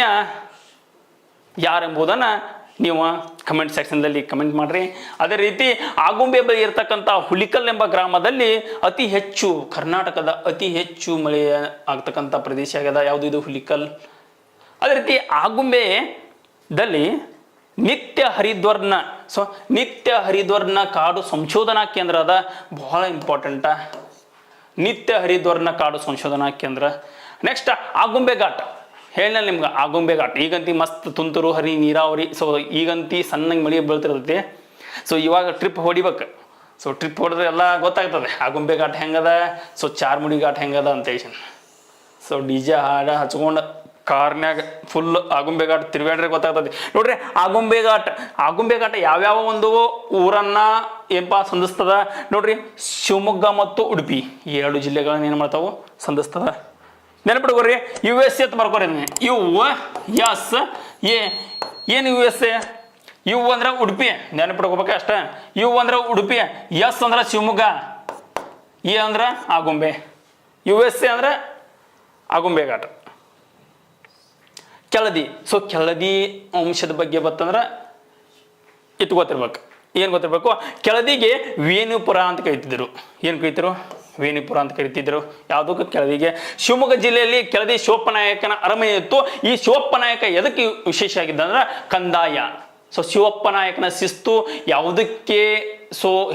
ಯಾರೆಂಬುದನ್ನ ನೀವು ಕಮೆಂಟ್ ಸೆಕ್ಷನ್ದಲ್ಲಿ ಕಮೆಂಟ್ ಮಾಡಿರಿ. ಅದೇ ರೀತಿ ಆಗುಂಬೆ ಬಳಿ ಇರತಕ್ಕಂಥ ಹುಲಿಕಲ್ ಎಂಬ ಗ್ರಾಮದಲ್ಲಿ ಅತಿ ಹೆಚ್ಚು ಕರ್ನಾಟಕದ ಅತಿ ಹೆಚ್ಚು ಮಳೆ ಆಗ್ತಕ್ಕಂಥ ಪ್ರದೇಶ ಆಗ್ಯದ. ಯಾವುದು ಇದು? ಹುಲಿಕಲ್. ಅದೇ ರೀತಿ ಆಗುಂಬೆದಲ್ಲಿ ನಿತ್ಯ ಹರಿದ್ವರ್ಣ ನಿತ್ಯ ಹರಿದ್ವರ್ಣ ಕಾಡು ಸಂಶೋಧನಾ ಕೇಂದ್ರ ಅದ. ಬಹಳ ಇಂಪಾರ್ಟೆಂಟ, ನಿತ್ಯ ಹರಿದ್ವರ್ಣ ಕಾಡು ಸಂಶೋಧನಾ ಕೇಂದ್ರ. ನೆಕ್ಸ್ಟ್ ಆಗುಂಬೆ ಘಾಟ್ ಹೇಳ ನಿಮ್ಗೆ. ಆಗುಂಬೆ ಘಾಟ್ ಈಗಂತಿ ಮಸ್ತ್ ತುಂತುರು ಹರಿ ನೀರಾವರಿ. ಸೊ ಈಗಂತಿ ಸಣ್ಣಗೆ ಮಳೆ ಬೀಳ್ತಿರ್ತೈತಿ. ಸೊ ಇವಾಗ ಟ್ರಿಪ್ ಹೊಡಿಬೇಕು. ಸೊ ಟ್ರಿಪ್ ಹೊಡೆದ್ರೆ ಎಲ್ಲ ಗೊತ್ತಾಗ್ತದೆ ಆಗುಂಬೆ ಘಾಟ್ ಹೆಂಗದ, ಸೊ ಚಾರ್ಮುಡಿ ಘಾಟ್ ಹೆಂಗದ ಅಂತ ಹೇಳಿ. ಸೊ DJ ಹಾಡ ಹಚ್ಕೊಂಡು ಕಾರ್ನ್ಯಾಗ ಫುಲ್ ಆಗುಂಬೆ ಘಾಟ್ ತಿರುಗಾಡ್ರೆ ಗೊತ್ತಾಗ್ತದೆ ನೋಡ್ರಿ. ಆಗುಂಬೆ ಘಾಟ್ ಯಾವ್ಯಾವ ಒಂದು ಊರನ್ನ ಏನಪ್ಪ ಸಂಧಿಸ್ತದ ನೋಡ್ರಿ. ಶಿವಮೊಗ್ಗ ಮತ್ತು ಉಡುಪಿ ಈ 2 ಜಿಲ್ಲೆಗಳನ್ನ ಏನು ಮಾಡ್ತಾವು? ಸಂಧಿಸ್ತದ. ನೆನಪಿಡ್ಕೋರಿ, USA ಅಂತ ಬರ್ಕೋರಿ. USA ಏನು USA? ಯು ಅಂದ್ರೆ ಉಡುಪಿ, ನೆನಪಿಡ್ಕೋಬೇಕು ಅಷ್ಟೇ. ಯು ಅಂದ್ರೆ ಉಡುಪಿ, ಎಸ್ ಅಂದ್ರೆ ಶಿವಮೊಗ್ಗ, ಎ ಅಂದ್ರೆ ಆಗುಂಬೆ. USA ಅಂದ್ರೆ ಆಗುಂಬೆ ಘಾಟ್. ಕೆಳದಿ. ಸೊ ಕೆಳದಿ ಅಂಶದ ಬಗ್ಗೆ ಬತ್ತಂದ್ರೆ ಇಟ್ಟು ಗೊತ್ತಿರ್ಬೇಕು. ಏನು ಗೊತ್ತಿರ್ಬೇಕು? ಕೆಳದಿಗೆ ವೇಣುಪುರ ಅಂತ ಕರಿತಿದ್ರು. ಏನು ಕರಿತಿದ್ರು? ವೇಣುಪುರ ಅಂತ ಕರಿತಿದ್ರು. ಯಾವುದಕ್ಕೆ? ಕೆಳದಿಗೆ. ಶಿವಮೊಗ್ಗ ಜಿಲ್ಲೆಯಲ್ಲಿ ಕೆಳದಿ ಶಿವಪ್ಪನಾಯಕನ ಅರಮನೆ ಇತ್ತು. ಈ ಶಿವಪ್ಪನಾಯಕ ಎದಕ್ಕೆ ವಿಶೇಷ ಆಗಿದ್ದ ಅಂದ್ರೆ ಕಂದಾಯ. ಸೊ ಶಿವಪ್ಪನಾಯಕನ ಶಿಸ್ತು ಯಾವುದಕ್ಕೆ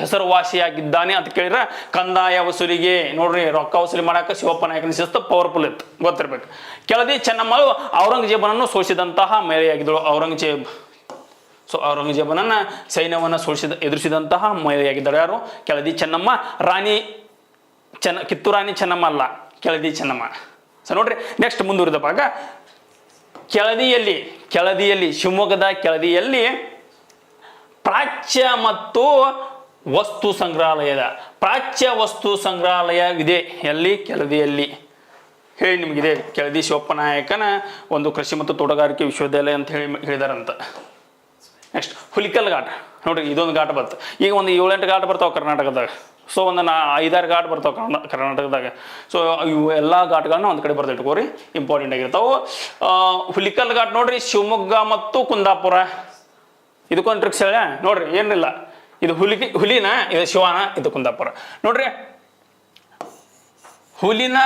ಹೆಸರುವಾಸಿಯಾಗಿದ್ದಾನೆ ಅಂತ ಕೇಳಿದ್ರೆ ಕಂದಾಯ ವಸೂಲಿಗೆ. ನೋಡ್ರಿ, ರೊಕ್ಕ ವಸೂಲಿ ಮಾಡಕ್ಕೆ ಶಿವಪ್ಪನಾಯಕನ ಶಿಸ್ತು ಪವರ್ಫುಲ್ ಇತ್ತು, ಗೊತ್ತಿರ್ಬೇಕು. ಕೆಳದಿ ಚೆನ್ನಮ್ಮಳು ಔರಂಗಜೇಬನನ್ನು ಸೋಲಿಸಿದಂತಹ ಮಹಿಳೆಯಾಗಿದ್ದಳು. ಔರಂಗಜೇಬನನ್ನ ಸೈನ್ಯವನ್ನು ಎದುರಿಸಿದಂತಹ ಮಹಿಳೆಯಾಗಿದ್ದಳು. ಯಾರು? ಕೆಳದಿ ಚೆನ್ನಮ್ಮ. ಕಿತ್ತೂರು ರಾಣಿ ಚೆನ್ನಮ್ಮ ಅಲ್ಲ, ಕೆಳದಿ ಚೆನ್ನಮ್ಮ. ಸೊ ನೋಡ್ರಿ, ನೆಕ್ಸ್ಟ್ ಮುಂದುವರಿದ ಭಾಗ. ಕೆಳದಿಯಲ್ಲಿ ಶಿವಮೊಗ್ಗದ ಕೆಳದಿಯಲ್ಲಿ ಪ್ರಾಚ್ಯ ಮತ್ತು ವಸ್ತು ಸಂಗ್ರಹಾಲಯವಿದೆ. ಎಲ್ಲಿ? ಕೆಳದಿಯಲ್ಲಿ. ಹೇಳಿ ನಿಮಗಿದೆ. ಕೆಳದಿ ಶಿವಪ್ಪನಾಯಕನ ಒಂದು ಕೃಷಿ ಮತ್ತು ತೋಟಗಾರಿಕೆ ವಿಶ್ವವಿದ್ಯಾಲಯ ಅಂತ ಹೇಳಿದಾರಂತ. ನೆಕ್ಸ್ಟ್ ಹುಲಿಕಲ್ ಘಾಟ್. ನೋಡ್ರಿ, ಇದೊಂದು ಘಾಟ್ ಬರ್ತದೆ. ಈಗ ಒಂದು 7-8 ಘಾಟ್ ಬರ್ತಾವೆ ಕರ್ನಾಟಕದಾಗ. ಸೊ ಒಂದು 5-6 ಘಾಟ್ ಬರ್ತಾವೆ ಕರ್ನಾಟಕದಾಗ. ಸೊ ಇವು ಎಲ್ಲ ಘಾಟ್ಗಳನ್ನ ಒಂದು ಕಡೆ ಬರ್ತಾ ಇಟ್ಕೋರಿ, ಇಂಪಾರ್ಟೆಂಟ್ ಆಗಿರ್ತಾವೆ. ಹುಲಿಕಲ್ ಘಾಟ್ ನೋಡ್ರಿ, ಶಿವಮೊಗ್ಗ ಮತ್ತು ಕುಂದಾಪುರ. ಇದಕ್ಕೊಂದು ಟ್ರಿಕ್ಸ್ ಹೇಳ ನೋಡ್ರಿ. ಏನಿಲ್ಲ, ಇದು ಹುಲಿನ, ಇದು ಶಿವನ, ಇದು ಕುಂದಾಪುರ. ನೋಡ್ರಿ, ಹುಲಿನ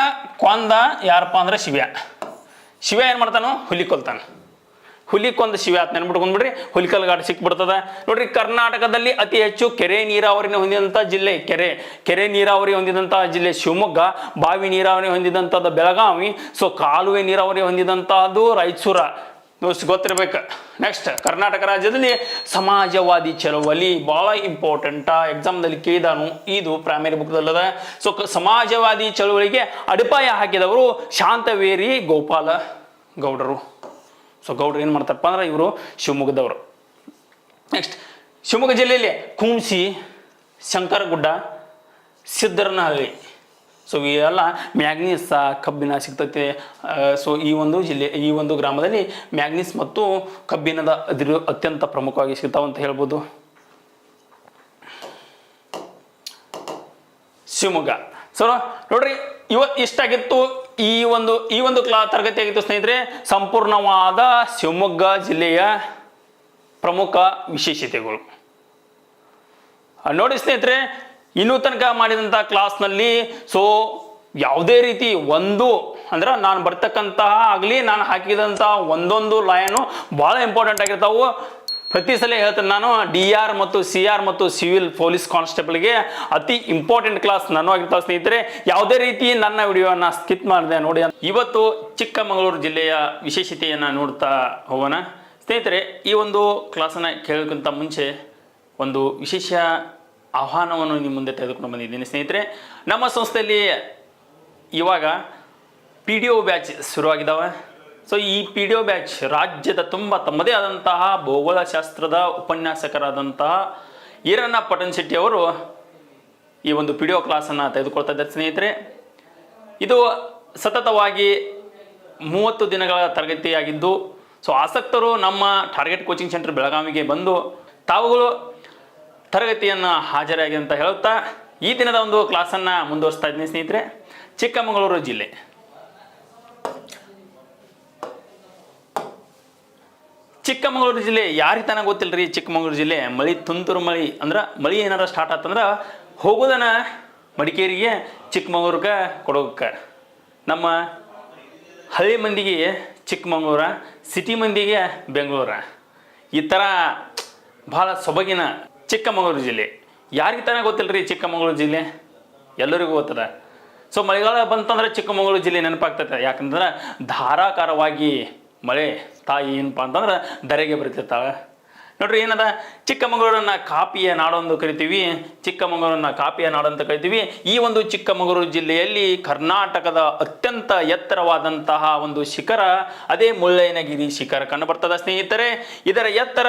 ಕೊಂದ ಯಾರಪ್ಪ ಅಂದ್ರೆ ಶಿವ ಏನು ಮಾಡ್ತಾನೋ? ಹುಲಿ ಕೊಲ್ತಾನ. ಹುಲಿ ಕೊಂದ ಶಿವ ಅಂತ ನೆನ್ಬಿಟ್ಕೊಂಡ್ಬಿಡ್ರಿ, ಹುಲಿಕಲ್ ಘಾಟ್ ಸಿಕ್ಬಿಡ್ತದ. ನೋಡ್ರಿ, ಕರ್ನಾಟಕದಲ್ಲಿ ಅತಿ ಹೆಚ್ಚು ಕೆರೆ ನೀರಾವರಿನ ಹೊಂದಿದಂಥ ಜಿಲ್ಲೆ ಕೆರೆ ನೀರಾವರಿ ಹೊಂದಿದಂತಹ ಜಿಲ್ಲೆ ಶಿವಮೊಗ್ಗ, ಬಾವಿ ನೀರಾವರಿ ಹೊಂದಿದಂಥದ್ದು ಬೆಳಗಾವಿ, ಸೊ ಕಾಲುವೆ ನೀರಾವರಿ ಹೊಂದಿದಂತಹದ್ದು ರಾಯಚೂರ. ಗೊತ್ತಿರ್ಬೇಕು. ನೆಕ್ಸ್ಟ್, ಕರ್ನಾಟಕ ರಾಜ್ಯದಲ್ಲಿ ಸಮಾಜವಾದಿ ಚಳವಳಿ ಬಹಳ ಇಂಪಾರ್ಟೆಂಟ್, ಎಕ್ಸಾಮ್ದಲ್ಲಿ ಕೇಳಿದಾನು. ಇದು ಪ್ರೈಮರಿ ಬುಕ್ದಲ್ಲದ. ಸೊ ಸಮಾಜವಾದಿ ಚಳವಳಿಗೆ ಅಡಿಪಾಯ ಹಾಕಿದವರು ಶಾಂತವೇರಿ ಗೋಪಾಲ ಗೌಡರು. ಸೊ ಗೌಡ್ರು ಏನು ಮಾಡ್ತಾರಪ್ಪ ಅಂದ್ರೆ ಇವರು ಶಿವಮೊಗ್ಗದವರು. ನೆಕ್ಸ್ಟ್, ಶಿವಮೊಗ್ಗ ಜಿಲ್ಲೆಯಲ್ಲಿ ಕುಂಸಿ, ಶಂಕರಗುಡ್ಡ, ಸಿದ್ದರನಹಳ್ಳಿ. ಸೊ ಇವೆಲ್ಲ ಮ್ಯಾಗ್ನೀಸ್ ಕಬ್ಬಿಣ ಸಿಗ್ತೈತೆ. ಸೊ ಈ ಒಂದು ಗ್ರಾಮದಲ್ಲಿ ಮ್ಯಾಗ್ನೀಸ್ ಮತ್ತು ಕಬ್ಬಿಣದ ಅತ್ಯಂತ ಪ್ರಮುಖವಾಗಿ ಸಿಗ್ತಾವಂತ ಹೇಳ್ಬೋದು. ಶಿವಮೊಗ್ಗ. ಸೊ ನೋಡ್ರಿ, ಇಷ್ಟಾಗಿತ್ತು ಈ ಒಂದು ತರಗತಿ ಆಗಿತ್ತು ಸ್ನೇಹಿತರೆ. ಸಂಪೂರ್ಣವಾದ ಶಿವಮೊಗ್ಗ ಜಿಲ್ಲೆಯ ಪ್ರಮುಖ ವಿಶೇಷತೆಗಳು ನೋಡಿ ಸ್ನೇಹಿತರೆ. ಇನ್ನೂ ತನಕ ಮಾಡಿದಂಥ ಕ್ಲಾಸ್ನಲ್ಲಿ ಸೊ ಯಾವುದೇ ರೀತಿ ಅಂದ್ರೆ ನಾನು ಬರ್ತಕ್ಕಂತಹ ಆಗಲಿ ನಾನು ಹಾಕಿದಂತಹ ಒಂದೊಂದು ಲೈನು ಭಾಳ ಇಂಪಾರ್ಟೆಂಟ್ ಆಗಿರ್ತಾವು. ಪ್ರತಿ ಸಲ ಹೇಳ್ತೇನೆ ನಾನು, DR ಮತ್ತು CR ಮತ್ತು ಸಿವಿಲ್ ಪೊಲೀಸ್ ಕಾನ್ಸ್ಟೇಬಲ್ಗೆ ಅತಿ ಇಂಪಾರ್ಟೆಂಟ್ ಕ್ಲಾಸ್ ನಾನು ಆಗಿರ್ತಾವೆ ಸ್ನೇಹಿತರೆ. ಯಾವುದೇ ರೀತಿ ನನ್ನ ವಿಡಿಯೋನ ಸ್ಕಿಪ್ ಮಾಡಿದೆ ನೋಡಿ. ಇವತ್ತು ಚಿಕ್ಕಮಗಳೂರು ಜಿಲ್ಲೆಯ ವಿಶೇಷತೆಯನ್ನು ನೋಡ್ತಾ ಹೋಗೋಣ ಸ್ನೇಹಿತರೆ. ಈ ಒಂದು ಕ್ಲಾಸನ್ನು ಕೇಳೋಕ್ಕಿಂತ ಮುಂಚೆ ಒಂದು ವಿಶೇಷ ಆಹ್ವಾನವನ್ನು ನಿಮ್ಮ ಮುಂದೆ ತೆಗೆದುಕೊಂಡು ಬಂದಿದ್ದೀನಿ ಸ್ನೇಹಿತರೆ. ನಮ್ಮ ಸಂಸ್ಥೆಯಲ್ಲಿ ಇವಾಗ PDO ಬ್ಯಾಚ್ ಶುರುವಾಗಿದ್ದಾವೆ. ಸೊ ಈ PDO ಬ್ಯಾಚ್ ರಾಜ್ಯದ ತಮ್ಮದೇ ಆದಂತಹ ಭೂಗೋಳಶಾಸ್ತ್ರದ ಉಪನ್ಯಾಸಕರಾದಂತಹ ಈರಣ್ಣ ಪಟನ್ಶೆಟ್ಟಿ ಅವರು ಈ ಒಂದು PDO ಕ್ಲಾಸನ್ನು ತೆಗೆದುಕೊಳ್ತಾ ಇದ್ದಾರೆ ಸ್ನೇಹಿತರೆ. ಇದು ಸತತವಾಗಿ 30 ದಿನಗಳ ತರಗತಿಯಾಗಿದ್ದು, ಸೊ ಆಸಕ್ತರು ನಮ್ಮ ಟಾರ್ಗೆಟ್ ಕೋಚಿಂಗ್ ಸೆಂಟರ್ ಬೆಳಗಾವಿಗೆ ಬಂದು ತಾವುಗಳು ತರಗತಿಯನ್ನು ಹಾಜರಾಗಿ ಅಂತ ಹೇಳುತ್ತಾ ಈ ದಿನದ ಒಂದು ಕ್ಲಾಸನ್ನು ಮುಂದುವರಿಸ್ತಾ ಇದ್ದೀನಿ ಸ್ನೇಹಿತರೆ. ಚಿಕ್ಕಮಗಳೂರು ಜಿಲ್ಲೆ ಚಿಕ್ಕಮಗಳೂರು ಜಿಲ್ಲೆ ಯಾರಿಗೆ ತನಕ ಗೊತ್ತಿಲ್ಲ ರೀ. ಚಿಕ್ಕಮಗಳೂರು ಜಿಲ್ಲೆ ಮಳಿ ತುಂತುರು ಮಳಿ ಅಂದ್ರೆ ಮಳಿ ಏನಾರ ಸ್ಟಾರ್ಟ್ ಆತಂದ್ರೆ ಹೋಗೋದನ ಮಡಿಕೇರಿಗೆ, ಚಿಕ್ಕಮಗಳೂರಿಗೆ, ಕೊಡಗಕ್ಕೆ. ನಮ್ಮ ಹಳ್ಳಿ ಮಂದಿಗೆ ಚಿಕ್ಕಮಗಳೂರ, ಸಿಟಿ ಮಂದಿಗೆ ಬೆಂಗಳೂರ. ಈ ಥರ ಭಾಳ ಸೊಬಗಿನ ಚಿಕ್ಕಮಗಳೂರು ಜಿಲ್ಲೆ ಯಾರಿಗೆ ತನಕ ಗೊತ್ತಿಲ್ಲ ರೀ. ಚಿಕ್ಕಮಗಳೂರು ಜಿಲ್ಲೆ ಎಲ್ಲರಿಗೂ ಗೊತ್ತದ. ಸೊ ಮಳೆಗಾಲ ಬಂತಂದ್ರೆ ಚಿಕ್ಕಮಗಳೂರು ಜಿಲ್ಲೆ ನೆನಪಾಗ್ತೈತೆ. ಯಾಕಂದ್ರೆ ಧಾರಾಕಾರವಾಗಿ ಮಳೆ ತಾಯಿ ಏನಪ್ಪ ಅಂತಂದ್ರೆ ಧರೆಗೆ ಬರ್ತಿರ್ತಾಳೆ ನೋಡ್ರಿ. ಏನದ, ಚಿಕ್ಕಮಗಳೂರನ್ನ ಕಾಪಿಯ ನಾಡು ಎಂದು ಕರಿತೀವಿ. ಚಿಕ್ಕಮಗಳೂರನ್ನ ಕಾಪಿಯ ನಾಡು ಅಂತ ಕರಿತೀವಿ. ಈ ಒಂದು ಚಿಕ್ಕಮಗಳೂರು ಜಿಲ್ಲೆಯಲ್ಲಿ ಕರ್ನಾಟಕದ ಅತ್ಯಂತ ಎತ್ತರವಾದಂತಹ ಒಂದು ಶಿಖರ ಅದೇ ಮುಳ್ಳಯ್ಯನಗಿರಿ ಶಿಖರ ಕಂಡು ಬರ್ತದ ಸ್ನೇಹಿತರೆ. ಇದರ ಎತ್ತರ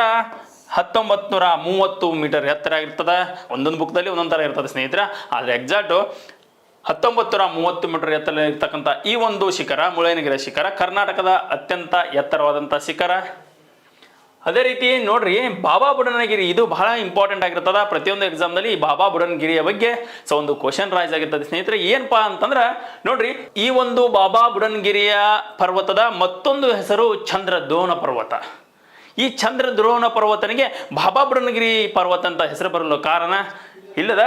1930 ಮೀಟರ್ ಎತ್ತರ ಆಗಿರ್ತದೆ. ಒಂದೊಂದು ಬುಕ್ದಲ್ಲಿ ಒಂದೊಂದು ಥರ ಇರ್ತದೆ ಸ್ನೇಹಿತರೆ. ಆದರೆ ಎಕ್ಸಾಕ್ಟು 1930 ಮೀಟರ್ ಎತ್ತರ ಇರ್ತಕ್ಕಂಥ ಈ ಒಂದು ಶಿಖರ ಮುಳ್ಳಯ್ಯನಗಿರಿ ಶಿಖರ ಕರ್ನಾಟಕದ ಅತ್ಯಂತ ಎತ್ತರವಾದಂಥ ಶಿಖರ. ಅದೇ ರೀತಿ ನೋಡ್ರಿ, ಬಾಬಾ ಬುಡನಗಿರಿ ಇದು ಬಹಳ ಇಂಪಾರ್ಟೆಂಟ್ ಆಗಿರ್ತದ. ಪ್ರತಿಯೊಂದು ಎಕ್ಸಾಮ್ನಲ್ಲಿ ಬಾಬಾ ಬುಡನಗಿರಿಯ ಬಗ್ಗೆ ಒಂದು ಕ್ವಶನ್ ರೈಸ್ ಆಗಿರ್ತದೆ ಸ್ನೇಹಿತರೆ. ಏನಪ್ಪಾ ಅಂತಂದ್ರೆ ನೋಡ್ರಿ, ಈ ಒಂದು ಬಾಬಾ ಬುಡನಗಿರಿಯ ಪರ್ವತದ ಮತ್ತೊಂದು ಹೆಸರು ಚಂದ್ರದ್ರೋಣ ಪರ್ವತ. ಈ ಚಂದ್ರದ್ರೋಣ ಪರ್ವತನಿಗೆ ಬಾಬಾ ಬುಡನಗಿರಿ ಪರ್ವತ ಅಂತ ಹೆಸರು ಬರಲು ಕಾರಣ ಇಲ್ಲದ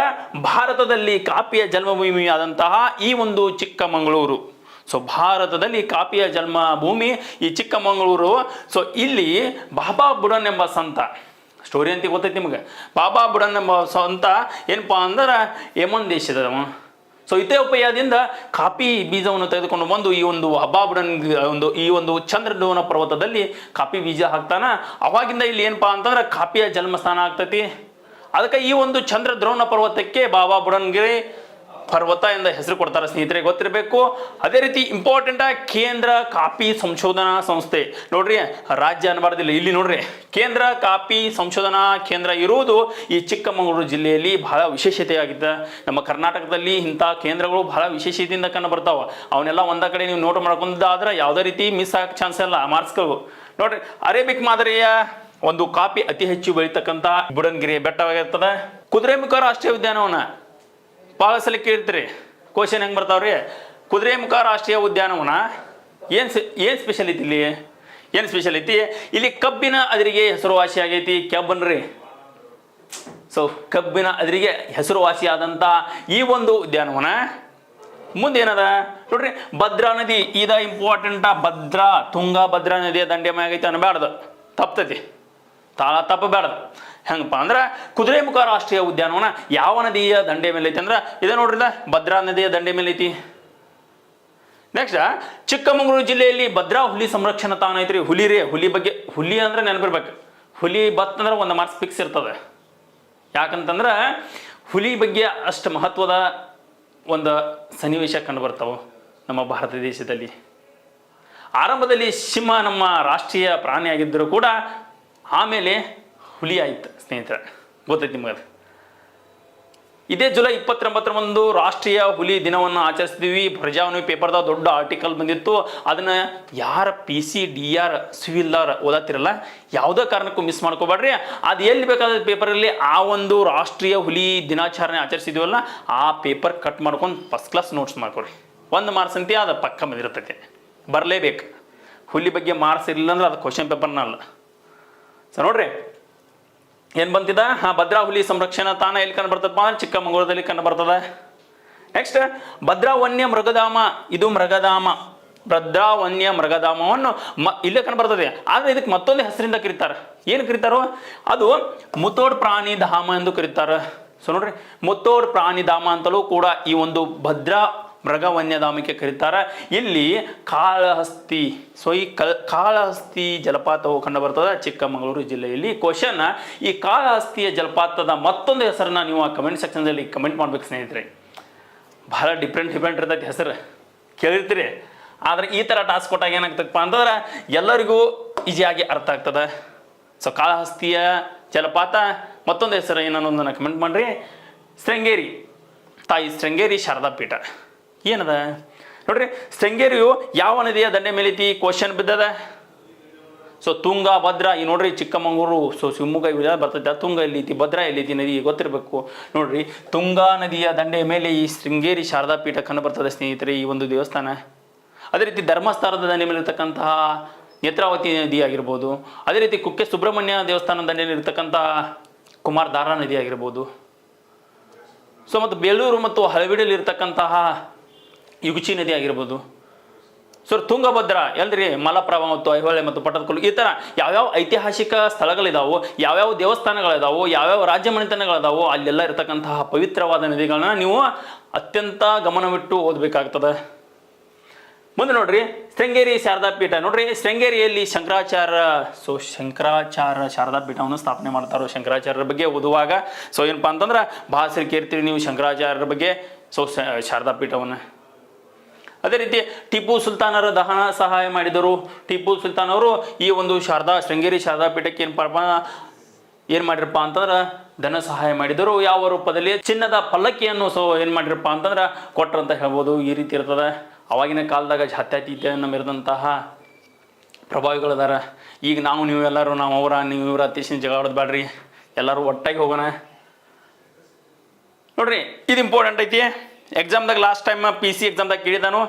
ಭಾರತದಲ್ಲಿ ಕಾಪಿಯ ಜನ್ಮಭೂಮಿ ಆದಂತಹ ಈ ಒಂದು ಚಿಕ್ಕಮಗಳೂರು. ಸೊ ಭಾರತದಲ್ಲಿ ಕಾಪಿಯ ಜನ್ಮಭೂಮಿ ಈ ಚಿಕ್ಕಮಗಳೂರು. ಸೊ ಇಲ್ಲಿ ಬಾಬಾ ಬುಡನ್ ಎಂಬ ಸಂತ, ಸ್ಟೋರಿ ಅಂತ ಗೊತ್ತೈತಿ ನಿಮ್ಗೆ. ಬಾಬಾ ಬುಡನ್ ಎಂಬ ಸಂತ ಏನಪ್ಪಾ ಅಂದ್ರೆ ಯಮನ್ ದೇಶದವ. ಸೊ ಇಥಿಯೋಪಿಯಾದಿಂದ ಕಾಪಿ ಬೀಜವನ್ನು ತೆಗೆದುಕೊಂಡು ಬಂದು ಈ ಒಂದು ಬಾಬಾ ಬುಡನ್ ಈ ಒಂದು ಚಂದ್ರದ್ರೋಣ ಪರ್ವತದಲ್ಲಿ ಕಾಪಿ ಬೀಜ ಹಾಕ್ತಾನ. ಅವಾಗಿಂದ ಇಲ್ಲಿ ಏನಪ್ಪಾ ಅಂತಂದ್ರೆ ಕಾಪಿಯ ಜನ್ಮಸ್ಥಾನ ಆಗ್ತೈತಿ. ಅದಕ್ಕೆ ಈ ಒಂದು ಚಂದ್ರದ್ರೋಣ ಪರ್ವತಕ್ಕೆ ಬಾಬಾ ಬುಡನಗಿರಿ ಪರ್ವತ ಎಂದ ಹೆಸರು ಕೊಡ್ತಾರೆ ಸ್ನೇಹಿತರೆ, ಗೊತ್ತಿರಬೇಕು. ಅದೇ ರೀತಿ ಇಂಪಾರ್ಟೆಂಟ್ ಕೇಂದ್ರ ಕಾಪಿ ಸಂಶೋಧನಾ ಸಂಸ್ಥೆ ನೋಡ್ರಿ, ರಾಜ್ಯ ಅನ್ನಬಾರ್ದಿಲ್ಲ ಇಲ್ಲಿ ನೋಡ್ರಿ. ಕೇಂದ್ರ ಕಾಪಿ ಸಂಶೋಧನಾ ಕೇಂದ್ರ ಇರುವುದು ಈ ಚಿಕ್ಕಮಗಳೂರು ಜಿಲ್ಲೆಯಲ್ಲಿ ಬಹಳ ವಿಶೇಷತೆಯಾಗಿದೆ. ನಮ್ಮ ಕರ್ನಾಟಕದಲ್ಲಿ ಇಂಥ ಕೇಂದ್ರಗಳು ಬಹಳ ವಿಶೇಷತೆಯಿಂದ ಕಂಡು ಬರ್ತಾವ. ಅವನ್ನೆಲ್ಲ ಒಂದ ಕಡೆ ನೀವು ನೋಟ್ ಮಾಡ್ಕೊಂಡಾದ್ರೆ ಯಾವುದೇ ರೀತಿ ಮಿಸ್ ಆಗಕ್ಕೆ ಚಾನ್ಸ್ ಇಲ್ಲ ಮಾರ್ಕ್ಸ್ಗಳು. ನೋಡ್ರಿ, ಅರೇಬಿಕ್ ಮಾದರಿಯ ಒಂದು ಕಾಪಿ ಅತಿ ಹೆಚ್ಚು ಬೆಳೀತಕ್ಕಂಥ ಬುಡನಗಿರಿ ಬೆಟ್ಟವಾಗಿರ್ತದೆ. ಕುದುರೆಮುಖ ರಾಷ್ಟ್ರೀಯ ಉದ್ಯಾನವನ ಭಾಳ ಸಲ ಕೇಳ್ತೀರಿ, ಕ್ವಶನ್ ಹೆಂಗೆ ಬರ್ತಾವ್ರಿ. ಕುದುರೆಮುಖ ರಾಷ್ಟ್ರೀಯ ಉದ್ಯಾನವನ ಏನು ಸ್ಪೆಷಲಿಟಿ ಇಲ್ಲಿ? ಏನು ಸ್ಪೆಷಲಿಟಿ ಇಲ್ಲಿ? ಕಬ್ಬಿನ ಅದಿರಿಗೆ ಹೆಸರುವಾಸಿ ಆಗೈತಿ. ಕೆಬ್ಬನ್ರಿ, ಸೊ ಕಬ್ಬಿನ ಅದಿರಿಗೆ ಹೆಸರುವಾಸಿಯಾದಂಥ ಈ ಒಂದು ಉದ್ಯಾನವನ ಮುಂದೇನದ ನೋಡ್ರಿ, ಭದ್ರಾ ನದಿ ಇದ ಇಂಪಾರ್ಟೆಂಟ. ಭದ್ರಾ ತುಂಗಾ ಭದ್ರಾ ನದಿಯ ದಂಡೆ ಮ್ಯಾಗೈತಿ ಅನ್ನಬೇಡ್ದು, ತಪ್ತೈತಿ, ತಪ್ಪಬೇಡ್ದು. ಹೆಂಗಪ್ಪ ಅಂದ್ರೆ ಕುದುರೆಮುಖ ರಾಷ್ಟ್ರೀಯ ಉದ್ಯಾನವನ ಯಾವ ನದಿಯ ದಂಡೆ ಮೇಲೆ ಐತಿ ಅಂದ್ರೆ ಇದೇ ನೋಡ್ರಿ, ಭದ್ರಾ ನದಿಯ ದಂಡೆ ಮೇಲೆ ಐತಿ. ನೆಕ್ಸ್ಟ್, ಚಿಕ್ಕಮಗಳೂರು ಜಿಲ್ಲೆಯಲ್ಲಿ ಭದ್ರಾ ಹುಲಿ ಸಂರಕ್ಷಣಾ ತಾಣ ಐತ್ರಿ. ಹುಲಿ ರೀ, ಹುಲಿ ಬಗ್ಗೆ, ಹುಲಿ ಅಂದ್ರೆ ನೆನಪಿರ್ಬೇಕು. ಹುಲಿ ಬತ್ತಂದ್ರೆ ಒಂದು ಮಾರ್ಕ್ಸ್ ಫಿಕ್ಸ್ ಇರ್ತದೆ. ಯಾಕಂತಂದ್ರೆ ಹುಲಿ ಬಗ್ಗೆ ಅಷ್ಟು ಮಹತ್ವದ ಒಂದು ಸನ್ನಿವೇಶ ಕಂಡು ಬರ್ತಾವೆ ನಮ್ಮ ಭಾರತ ದೇಶದಲ್ಲಿ. ಆರಂಭದಲ್ಲಿ ಸಿಂಹ ನಮ್ಮ ರಾಷ್ಟ್ರೀಯ ಪ್ರಾಣಿ ಆಗಿದ್ದರೂ ಕೂಡ ಆಮೇಲೆ ಹುಲಿ ಆಯ್ತು ಸ್ನೇಹಿತರೆ, ಗೊತ್ತೈತಿ ನಿಮಗೆ. ಇದೇ ಜುಲೈ 29 ರಾಷ್ಟ್ರೀಯ ಹುಲಿ ದಿನವನ್ನು ಆಚರಿಸ್ತೀವಿ. ಪ್ರಜಾವಾಣಿ ಪೇಪರ್ದಾಗ ದೊಡ್ಡ ಆರ್ಟಿಕಲ್ ಬಂದಿತ್ತು. ಅದನ್ನು ಯಾರ PCDR ಸಿವಿಲ್ದಾರ್ ಓದತ್ತಿರಲ್ಲ, ಯಾವುದೇ ಕಾರಣಕ್ಕೂ ಮಿಸ್ ಮಾಡ್ಕೋಬೇಡ್ರಿ. ಅದು ಎಲ್ಲಿ ಬೇಕಾದ ಪೇಪರಲ್ಲಿ ಆ ಒಂದು ರಾಷ್ಟ್ರೀಯ ಹುಲಿ ದಿನಾಚರಣೆ ಆಚರಿಸಿದ್ವಲ್ಲ ಆ ಪೇಪರ್ ಕಟ್ ಮಾಡ್ಕೊಂಡು ಫಸ್ಟ್ ಕ್ಲಾಸ್ ನೋಟ್ಸ್ ಮಾಡ್ಕೊಡ್ರಿ. 1 ಮಾರ್ಕ್ಸ್ ಅಂತ ಅದು ಪಕ್ಕ ಬಂದಿರ್ತೈತೆ, ಬರಲೇಬೇಕು. ಹುಲಿ ಬಗ್ಗೆ ಮಾರ್ಕ್ಸ್ ಇರಲಿಲ್ಲ ಅಂದ್ರೆ ಅದು ಕ್ವಶನ್ ಪೇಪರ್ನಲ್ಲ. ಸೊ ನೋಡ್ರಿ ಏನು ಬಂತಿದ, ಭದ್ರಾ ಹುಲಿ ಸಂರಕ್ಷಣಾ ತಾಣ ಎಲ್ಲಿ ಕಂಡು ಬರ್ತದಪ್ಪ ಅಂದ್ರೆ ಚಿಕ್ಕಮಗಳೂರಲ್ಲಿ ಕಂಡು ಬರ್ತದೆ. ನೆಕ್ಸ್ಟ್, ಭದ್ರಾ ವನ್ಯ ಮೃಗಧಾಮ. ಇದು ಮೃಗಧಾಮ, ಭದ್ರಾ ವನ್ಯ ಮೃಗಧಾಮವನ್ನು ಇಲ್ಲೇ ಕಂಡು ಬರ್ತದೆ. ಆದರೆ ಇದಕ್ಕೆ ಮತ್ತೊಂದು ಹೆಸರಿಂದ ಕರೀತಾರೆ. ಏನು ಕರೀತಾರೋ ಅದು ಮುತ್ತೋಡ್ ಪ್ರಾಣಿ ಧಾಮ ಎಂದು ಕರೀತಾರೆ. ಸೊ ನೋಡ್ರಿ, ಮುತ್ತೋಡ್ ಪ್ರಾಣಿ ಧಾಮ ಅಂತಲೂ ಕೂಡ ಈ ಒಂದು ಭದ್ರಾ ಮೃಗ ವನ್ಯಧಾಮಕ್ಕೆ ಕರೀತಾರೆ. ಇಲ್ಲಿ ಕಾಳಹಸ್ತಿ, ಸೊ ಈ ಕಾಳಹಸ್ತಿ ಜಲಪಾತವು ಕಂಡು ಬರ್ತದೆ ಚಿಕ್ಕಮಗಳೂರು ಜಿಲ್ಲೆಯಲ್ಲಿ. ಕ್ವಶನ್, ಈ ಕಾಳಹಸ್ತಿಯ ಜಲಪಾತದ ಮತ್ತೊಂದು ಹೆಸರನ್ನ ನೀವು ಕಮೆಂಟ್ ಸೆಕ್ಷನ್ದಲ್ಲಿ ಕಮೆಂಟ್ ಮಾಡ್ಬೇಕು ಸ್ನೇಹಿತರೆ. ಬಹಳ ಡಿಫ್ರೆಂಟ್ ಇರ್ತೈತಿ ಹೆಸರು, ಕೇಳಿರ್ತೀರಿ. ಆದರೆ ಈ ಥರ ಟಾಸ್ಕ್ ಕೊಟ್ಟಾಗ ಏನಾಗ್ತದಪ್ಪ ಅಂತಂದ್ರೆ ಎಲ್ಲರಿಗೂ ಈಸಿಯಾಗಿ ಅರ್ಥ ಆಗ್ತದೆ. ಸೊ ಕಾಳಹಸ್ತಿಯ ಜಲಪಾತ ಮತ್ತೊಂದು ಹೆಸರು ಏನನ್ನೋದನ್ನು ಕಮೆಂಟ್ ಮಾಡಿರಿ. ಶೃಂಗೇರಿ, ತಾಯಿ ಶೃಂಗೇರಿ ಶಾರದಾ ಪೀಠ ಏನದ ನೋಡ್ರಿ. ಶೃಂಗೇರಿಯು ಯಾವ ನದಿಯ ದಂಡೆ ಮೇಲೈತಿ? ಕ್ವಶನ್ ಬಿದ್ದದ. ಸೊ ತುಂಗಾ ಭದ್ರಾ, ಈ ನೋಡ್ರಿ ಚಿಕ್ಕಮಗಳೂರು, ಸೊ ಶಿವಮೊಗ್ಗ ಬರ್ತೈತೆ. ತುಂಗ ಎಲ್ಲಿತಿ, ಭದ್ರಾ ಎಲ್ಲಿತಿ ನದಿ ಗೊತ್ತಿರಬೇಕು. ನೋಡ್ರಿ, ತುಂಗಾ ನದಿಯ ದಂಡೆಯ ಮೇಲೆ ಈ ಶೃಂಗೇರಿ ಶಾರದಾ ಪೀಠ ಕಂಡು ಬರ್ತದೆ ಸ್ನೇಹಿತರೆ, ಈ ಒಂದು ದೇವಸ್ಥಾನ. ಅದೇ ರೀತಿ ಧರ್ಮಸ್ಥಳದ ದಂಡೆ ಮೇಲೆ ಇರ್ತಕ್ಕಂತಹ ನೇತ್ರಾವತಿ ನದಿ ಆಗಿರ್ಬೋದು, ಅದೇ ರೀತಿ ಕುಕ್ಕೆ ಸುಬ್ರಹ್ಮಣ್ಯ ದೇವಸ್ಥಾನ ದಂಡೆಯಲ್ಲಿ ಇರತಕ್ಕಂಥ ಕುಮಾರಧಾರಾ ನದಿ ಆಗಿರ್ಬೋದು. ಸೊ ಮತ್ತು ಬೇಲೂರು ಮತ್ತು ಹಳವಿಡಲ್ಲಿ ಇರತಕ್ಕಂತಹ ಯುಗುಚಿ ನದಿ ಆಗಿರ್ಬೋದು. ಸೊ ತುಂಗಭದ್ರಾ ಎಲ್ರಿ ಮಲಪ್ರಭಾ ಮತ್ತು ಐಹೊಳೆ ಮತ್ತು ಪಟ್ಟದಕಲ್ಲು, ಈ ಥರ ಯಾವ್ಯಾವ ಐತಿಹಾಸಿಕ ಸ್ಥಳಗಳಿದಾವೋ, ಯಾವ್ಯಾವ ದೇವಸ್ಥಾನಗಳಿದಾವೋ, ಯಾವ್ಯಾವ ರಾಜ್ಯ ಮನೆತನಗಳಿದಾವೋ ಅಲ್ಲೆಲ್ಲ ಇರತಕ್ಕಂತಹ ಪವಿತ್ರವಾದ ನದಿಗಳನ್ನ ನೀವು ಅತ್ಯಂತ ಗಮನವಿಟ್ಟು ಓದಬೇಕಾಗ್ತದೆ. ಮುಂದೆ ನೋಡ್ರಿ ಶೃಂಗೇರಿ ಶಾರದಾ ಪೀಠ. ನೋಡ್ರಿ ಶೃಂಗೇರಿಯಲ್ಲಿ ಶಂಕರಾಚಾರ್ಯ ಶಾರದಾ ಪೀಠವನ್ನು ಸ್ಥಾಪನೆ ಮಾಡ್ತಾರೋ. ಶಂಕರಾಚಾರ್ಯರ ಬಗ್ಗೆ ಓದುವಾಗ ಸೊ ಏನಪ್ಪಾ ಅಂತಂದ್ರೆ ಭಾಳ ಸರಿ ಕೇಳ್ತೀರಿ ನೀವು ಶಂಕರಾಚಾರ್ಯರ ಬಗ್ಗೆ. ಸೊ ಶಾರದಾ ಪೀಠವನ್ನು ಅದೇ ರೀತಿ ಟಿಪ್ಪು ಸುಲ್ತಾನರ ದಹನ ಸಹಾಯ ಮಾಡಿದರು. ಟಿಪ್ಪು ಸುಲ್ತಾನ್ ಅವರು ಈ ಒಂದು ಶೃಂಗೇರಿ ಶಾರದಾ ಪೀಠಕ್ಕೆ ಏನು ಮಾಡಿರಪ್ಪ ಅಂತಂದ್ರೆ ಧನ ಸಹಾಯ ಮಾಡಿದರು. ಯಾವ ರೂಪದಲ್ಲಿ? ಚಿನ್ನದ ಪಲ್ಲಕ್ಕಿಯನ್ನು ಸೊ ಏನು ಮಾಡಿರಪ್ಪ ಅಂತಂದ್ರೆ ಕೊಟ್ಟರಂತ ಹೇಳ್ಬೋದು. ಈ ರೀತಿ ಇರ್ತದೆ. ಅವಾಗಿನ ಕಾಲದಾಗ ಜಾತ್ಯತೀತನ ಮೆರೆದಂತಹ ಪ್ರಭಾವಿಗಳದಾರ. ಈಗ ನೀವೆಲ್ಲರೂ ನಾವು ಅವರ ನೀವು ಇವರ ಅತ್ಯಂತ ಜಗಳ ಆಡೋದು ಬೇಡ್ರಿ, ಎಲ್ಲರೂ ಒಟ್ಟಾಗಿ ಹೋಗೋಣ. ನೋಡ್ರಿ ಇದು ಇಂಪಾರ್ಟೆಂಟ್ ಐತಿ. ಎಕ್ಸಾಮ್ದಾಗ ಲಾಸ್ಟ್ ಟೈಮ್ PC ಎಕ್ಸಾಮ್ದಾಗ ಕೇಳಿದಾನು.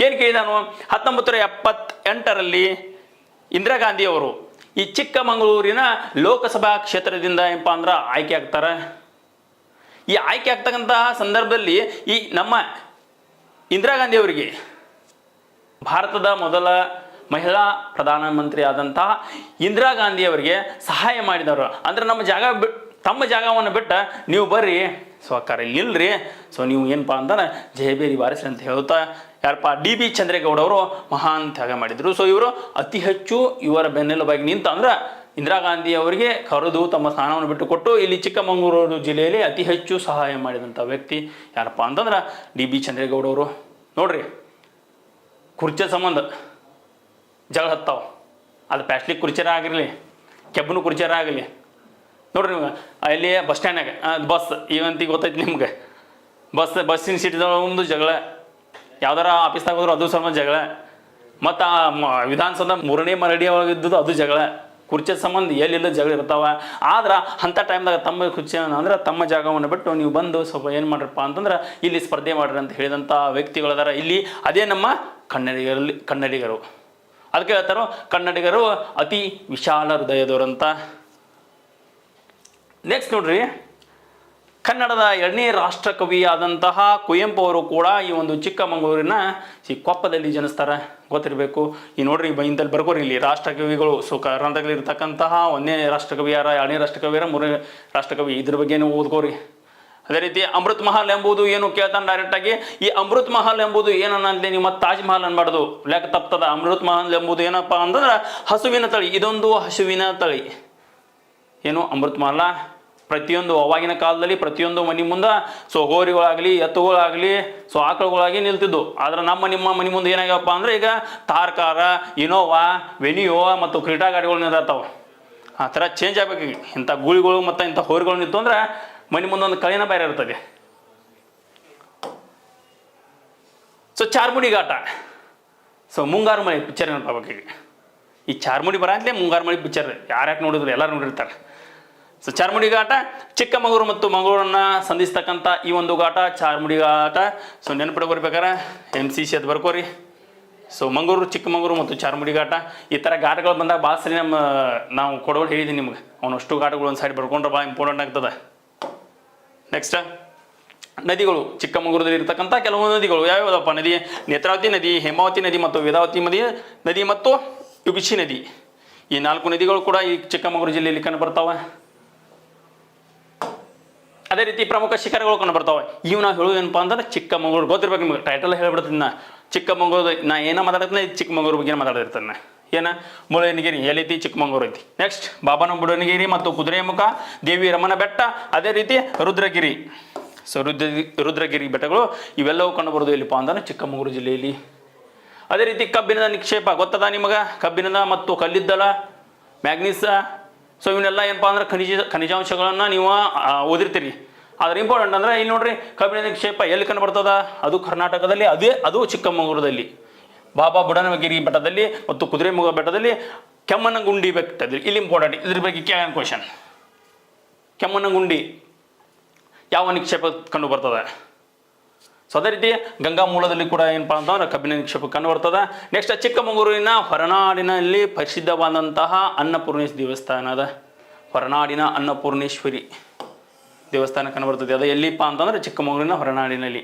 ಏನು ಕೇಳಿದಾನು? 1978ರಲ್ಲಿ ಇಂದಿರಾ ಗಾಂಧಿ ಅವರು ಈ ಚಿಕ್ಕಮಗಳೂರಿನ ಲೋಕಸಭಾ ಕ್ಷೇತ್ರದಿಂದ ಏನಪ್ಪ ಅಂದ್ರೆ ಆಯ್ಕೆ ಆಗ್ತಾರೆ. ಈ ಆಯ್ಕೆ ಆಗ್ತಕ್ಕಂತಹ ಸಂದರ್ಭದಲ್ಲಿ ಈ ನಮ್ಮ ಇಂದಿರಾ ಗಾಂಧಿ ಅವರಿಗೆ ಭಾರತದ ಮೊದಲ ಮಹಿಳಾ ಪ್ರಧಾನಮಂತ್ರಿ ಆದಂತಹ ಇಂದಿರಾ ಗಾಂಧಿ ಅವರಿಗೆ ಸಹಾಯ ಮಾಡಿದವರು. ಅಂದ್ರೆ ತಮ್ಮ ಜಾಗವನ್ನು ಬಿಟ್ಟ ನೀವು ಬರ್ರಿ ಸ್ವಕಾರ ನಿಲ್ರಿ. ಸೊ ನೀವು ಏನಪ್ಪ ಅಂತಾನೆ ಜಯಬೇರಿ ಬಾರಿಸ್ರಿ ಅಂತ ಹೇಳ್ತಾ ಯಾರಪ್ಪ DB ಚಂದ್ರೇಗೌಡ ಅವರು ಮಹಾನ್ ತ್ಯಾಗ ಮಾಡಿದರು. ಸೊ ಇವರು ಅತಿ ಹೆಚ್ಚು ಇವರ ಬೆನ್ನೆಲುಬಾಗಿ ನಿಂತು ಅಂದ್ರೆ ಇಂದಿರಾ ಗಾಂಧಿ ಅವರಿಗೆ ಕರೆದು ತಮ್ಮ ಸ್ಥಾನವನ್ನು ಬಿಟ್ಟು ಕೊಟ್ಟು ಇಲ್ಲಿ ಚಿಕ್ಕಮಗಳೂರು ಜಿಲ್ಲೆಯಲ್ಲಿ ಅತಿ ಹೆಚ್ಚು ಸಹಾಯ ಮಾಡಿದಂಥ ವ್ಯಕ್ತಿ ಯಾರಪ್ಪ ಅಂತಂದ್ರೆ DB ಚಂದ್ರೇಗೌಡ ಅವರು. ನೋಡ್ರಿ ಕುರ್ಚಿ ಸಂಬಂಧ ಜಗಳ ಹತ್ತಾವ. ಅದು ಪ್ಲಾಸ್ಟಿಕ್ ಕುರ್ಚರ ಆಗಿರಲಿ, ಕೆಬ್ಬನು ಕುರ್ಚರ ಆಗಲಿ. ನೋಡ್ರಿ ನಿಮ್ಗೆ ಅಲ್ಲಿ ಬಸ್ ಸ್ಟ್ಯಾಂಡ್ನಾಗ ಬಸ್ ಇವಂತಿಗೆ ಗೊತ್ತೈತಿ ನಿಮ್ಗೆ. ಬಸ್ಸಿನ ಸೀಟ್ದೊಳಗೊಂದು ಜಗಳ, ಯಾವ್ದಾರ ಆಫೀಸ್ದಾಗ ಹೋದ್ರು ಅದು ಸ್ವಲ್ಪ ಜಗಳ, ಮತ್ತು ವಿಧಾನಸೌಧ 3ನೇ ಮರಡಿ ಒಳಗಿದ್ದು ಅದು ಜಗಳ. ಕುರ್ಚಿ ಸಂಬಂಧ ಎಲ್ಲಿಲ್ಲ ಜಗಳ ಇರ್ತಾವ. ಆದ್ರೆ ಅಂಥ ಟೈಮ್ದಾಗ ತಮ್ಮ ಕುರ್ಚಿ ಅಂದ್ರೆ ತಮ್ಮ ಜಾಗವನ್ನು ಬಿಟ್ಟು ನೀವು ಬಂದು ಸ್ವಲ್ಪ ಏನು ಮಾಡ್ರಪ್ಪ ಅಂತಂದ್ರೆ ಇಲ್ಲಿ ಸ್ಪರ್ಧೆ ಮಾಡ್ರಿ ಅಂತ ಹೇಳಿದಂಥ ವ್ಯಕ್ತಿಗಳದಾರ ಇಲ್ಲಿ. ಅದೇ ನಮ್ಮ ಕನ್ನಡಿಗರು. ಅದಕ್ಕೆ ಹೇಳ್ತಾರೋ ಕನ್ನಡಿಗರು ಅತಿ ವಿಶಾಲ ಹೃದಯದವರಂತ. ನೆಕ್ಸ್ಟ್ ನೋಡ್ರಿ, ಕನ್ನಡದ 2ನೇ ರಾಷ್ಟ್ರಕವಿ ಆದಂತಹ ಕುವೆಂಪು ಅವರು ಕೂಡ ಈ ಒಂದು ಚಿಕ್ಕಮಗಳೂರಿನ ಈ ಕೊಪ್ಪದಲ್ಲಿ ಜನಿಸ್ತಾರೆ. ಗೊತ್ತಿರಬೇಕು. ಈ ನೋಡ್ರಿ ಇಂತಲ್ಲಿ ಬರ್ಕೋರಿ ಇಲ್ಲಿ ರಾಷ್ಟ್ರಕವಿಗಳು. ಸೊ ಕರ್ನಾಟಕದಲ್ಲಿ ಇರ್ತಕ್ಕಂತಹ 1ನೇ ರಾಷ್ಟ್ರಕವಿ ಯಾರ, 2ನೇ ರಾಷ್ಟ್ರಕವಿ ಯಾರ, 3ನೇ ರಾಷ್ಟ್ರಕವಿ, ಇದ್ರ ಬಗ್ಗೆ ಓದ್ಕೋರಿ. ಅದೇ ರೀತಿ ಅಮೃತ್ ಮಹಲ್ ಎಂಬುದು ಏನು ಕೇಳ್ತಾನೆ ಡೈರೆಕ್ಟಾಗಿ. ಈ ಅಮೃತ್ ಮಹಲ್ ಎಂಬುದು ಏನನ್ನಂತೆ ನೀವು ಮತ್ತೆ ತಾಜ್ ಮಹಲ್ ಅನ್ಬಾರ್ದು, ಲೆಕ್ಕ ತಪ್ತದ. ಅಮೃತ್ ಮಹಲ್ ಎಂಬುದು ಏನಪ್ಪ ಅಂತಂದ್ರೆ ಹಸುವಿನ ತಳಿ. ಇದೊಂದು ಹಸುವಿನ ತಳಿ. ಏನು ಅಮೃತ್ ಮಹಲ್ ಪ್ರತಿಯೊಂದು ಅವಾಗಿನ ಕಾಲದಲ್ಲಿ ಪ್ರತಿಯೊಂದು ಮನೆ ಮುಂದೆ ಸೊ ಹೋರಿಗಳಾಗಲಿ ಎತ್ತುಗಳಾಗಲಿ ಸೊ ಆಕಳುಗಳಾಗಿ ನಿಲ್ತಿದ್ದು. ಆದ್ರೆ ನಿಮ್ಮ ಮನೆ ಮುಂದೆ ಏನಾಗ್ಯಪ್ಪ ಅಂದ್ರೆ ಈಗ ತಾರ್ಕಾರ, ಇನೋವಾ, ವೆನಿಯೋ ಮತ್ತು ಕ್ರೀಡಾ ಗಾಡಿಗಳು ನಿಂತಿರ್ತಾವೆ. ಆ ಥರ ಚೇಂಜ್ ಆಗ್ಬೇಕು. ಇಂಥ ಗೂಳಿಗಳು ಮತ್ತು ಇಂಥ ಹೋರಿಗಳು ನಿಂತು ಅಂದ್ರೆ ಮನೆ ಮುಂದೆ ಒಂದು ಕಳಿನ ಬೇರೆ ಇರ್ತದೆ. ಸೊ ಚಾರ್ಮುಡಿ ಘಾಟ. ಸೊ ಮುಂಗಾರು ಮಳೆ ಪಿಕ್ಚರ್ ನೆನಪಾಗಬೇಕು. ಈ ಚಾರ್ಮುಡಿ ಬರಂತಲೇ ಮುಂಗಾರು ಮಳೆ ಪಿಕ್ಚರ್ ಯಾರ್ಯಾಕೆ ನೋಡಿದ್ರು ಎಲ್ಲರೂ ನೋಡಿರ್ತಾರೆ. ಸೊ ಚಾರ್ಮುಡಿ ಘಾಟ ಚಿಕ್ಕಮಗಳೂರು ಮತ್ತು ಮಂಗಳೂರನ್ನು ಸಂಧಿಸ್ತಕ್ಕಂಥ ಈ ಒಂದು ಘಾಟ ಚಾರ್ಮುಡಿ ಘಾಟ. ಸೊ ನೆನಪಿಡ್ಕೋರ್ಬೇಕಾರೆ MCC ಅದು ಬರ್ಕೋರಿ. ಸೊ ಮಂಗಳೂರು, ಚಿಕ್ಕಮಗಳೂರು ಮತ್ತು ಚಾರ್ಮುಡಿ ಘಾಟ. ಈ ಥರ ಘಾಟಗಳು ಬಂದಾಗ ಭಾಳ ಸರಿ ನಾವು ಕೊಡೋಳು ಹೇಳಿದ್ದೀನಿ ನಿಮ್ಗೆ. ಅವನಷ್ಟು ಘಾಟಗಳು ಒಂದು ಸೈಡ್ ಬರ್ಕೊಂಡ್ರೆ ಭಾಳ ಇಂಪಾರ್ಟೆಂಟ್ ಆಗ್ತದೆ. ನೆಕ್ಸ್ಟ್ ನದಿಗಳು. ಚಿಕ್ಕಮಗಳೂರಲ್ಲಿ ಇರ್ತಕ್ಕಂಥ ಕೆಲವು ನದಿಗಳು ಯಾವ್ಯಾವುದಪ್ಪ? ನದಿ ನೇತ್ರಾವತಿ ನದಿ, ಹೇಮಾವತಿ ನದಿ ಮತ್ತು ವೇದಾವತಿ ನದಿ ಮತ್ತು ಯುಗುಚಿ ನದಿ. ಈ 4 ನದಿಗಳು ಕೂಡ ಈ ಚಿಕ್ಕಮಗಳೂರು ಜಿಲ್ಲೆಯಲ್ಲಿ ಕಂಡು ಬರ್ತಾವೆ. ಅದೇ ರೀತಿ ಪ್ರಮುಖ ಶಿಖರಗಳು ಕಂಡು ಬರ್ತಾವೆ. ಇವು ನಾವು ಹೇಳೋದೇನಪ್ಪ ಅಂತಂದ್ರೆ ಚಿಕ್ಕಮಗಳೂರು. ಗೊತ್ತಿರ್ಬೇಕು ನಿಮ್ಗೆ, ಟೈಟಲ್ ಹೇಳ್ಬಿಡ್ತೀನಿ ನಾ. ಚಿಕ್ಕಮಗಳೂರು ನಾ ಏನೋ ಮಾತಾಡ್ತೀನಿ, ಚಿಕ್ಕಮಗಳೂರು ಬಗ್ಗೆ ಮಾತಾಡ್ತಿರ್ತಾನೆ. ಏನ ಮುಳ್ಳಯ್ಯನಗಿರಿ ಎಲ್ಲೈತಿ? ಚಿಕ್ಕಮಗಳೂರು ಐತಿ. ನೆಕ್ಸ್ಟ್ ಬಾಬನ ಬುಡನಗಿರಿ ಮತ್ತು ಕುದುರೆಮುಖ, ದೇವಿ ರಮಣ ಬೆಟ್ಟ, ಅದೇ ರೀತಿ ರುದ್ರಗಿರಿ. ಸೊ ರುದ್ರಗಿರಿ ಬೆಟ್ಟಗಳು ಇವೆಲ್ಲವೂ ಕಂಡುಬರೋದು ಎಲ್ಲಿಪ್ಪ ಅಂದ್ರೆ ಚಿಕ್ಕಮಗಳೂರು ಜಿಲ್ಲೆಯಲ್ಲಿ. ಅದೇ ರೀತಿ ಕಬ್ಬಿಣದ ನಿಕ್ಷೇಪ ಗೊತ್ತದ ನಿಮಗೆ? ಕಬ್ಬಿಣದ ಮತ್ತು ಕಲ್ಲಿದ್ದಲ, ಮ್ಯಾಗ್ನೀಸ್. ಸೊ ಇವನ್ನೆಲ್ಲ ಏನಪ್ಪ ಅಂದ್ರೆ ಖನಿಜಾಂಶಗಳನ್ನು ನೀವು ಓದಿರ್ತೀರಿ. ಆದ್ರೆ ಇಂಪಾರ್ಟೆಂಟ್ ಅಂದ್ರೆ ಇಲ್ಲಿ ನೋಡ್ರಿ, ಕಬ್ಬಿಣದ ನಿಕ್ಷೇಪ ಎಲ್ಲಿ ಕಂಡು ಬರ್ತದ? ಅದು ಕರ್ನಾಟಕದಲ್ಲಿ, ಅದು ಚಿಕ್ಕಮಗಳೂರಲ್ಲಿ ಬಾಬಾ ಬುಡನಗಿರಿ ಬೆಟ್ಟದಲ್ಲಿ ಮತ್ತು ಕುದುರೆಮುಖ ಬೆಟ್ಟದಲ್ಲಿ, ಕೆಮ್ಮಣ್ಣಗುಂಡಿ ಬೆಟ್ಟದಲ್ಲಿ. ಇಲ್ಲಿ ಇಂಪಾರ್ಟೆಂಟ್, ಇದ್ರ ಬಗ್ಗೆ ಕ್ವಶನ್. ಕೆಮ್ಮಣ್ಣಗುಂಡಿ ಯಾವ ನಿಕ್ಷೇಪ ಕಂಡು ಬರ್ತದೆ? ಸೊ ಅದೇ ರೀತಿ ಗಂಗಾ ಮೂಲದಲ್ಲಿ ಕೂಡ ಏನಪ್ಪಾ ಅಂತಂದ್ರೆ ಕಬ್ಬಿನ ನಿಕ್ಷೇಪ ಕಂಡು ಬರ್ತದೆ. ನೆಕ್ಸ್ಟ್ ಚಿಕ್ಕಮಗಳೂರಿನ ಹೊರನಾಡಿನಲ್ಲಿ ಪ್ರಸಿದ್ಧವಾದಂತಹ ಅನ್ನಪೂರ್ಣೇಶ್ವರಿ ದೇವಸ್ಥಾನ ಅದ. ಹೊರನಾಡಿನ ಅನ್ನಪೂರ್ಣೇಶ್ವರಿ ದೇವಸ್ಥಾನ ಕಂಡು ಬರ್ತದೆ. ಅದು ಎಲ್ಲಿಪ್ಪ ಅಂತಂದ್ರೆ ಚಿಕ್ಕಮಗಳೂರಿನ ಹೊರನಾಡಿನಲ್ಲಿ,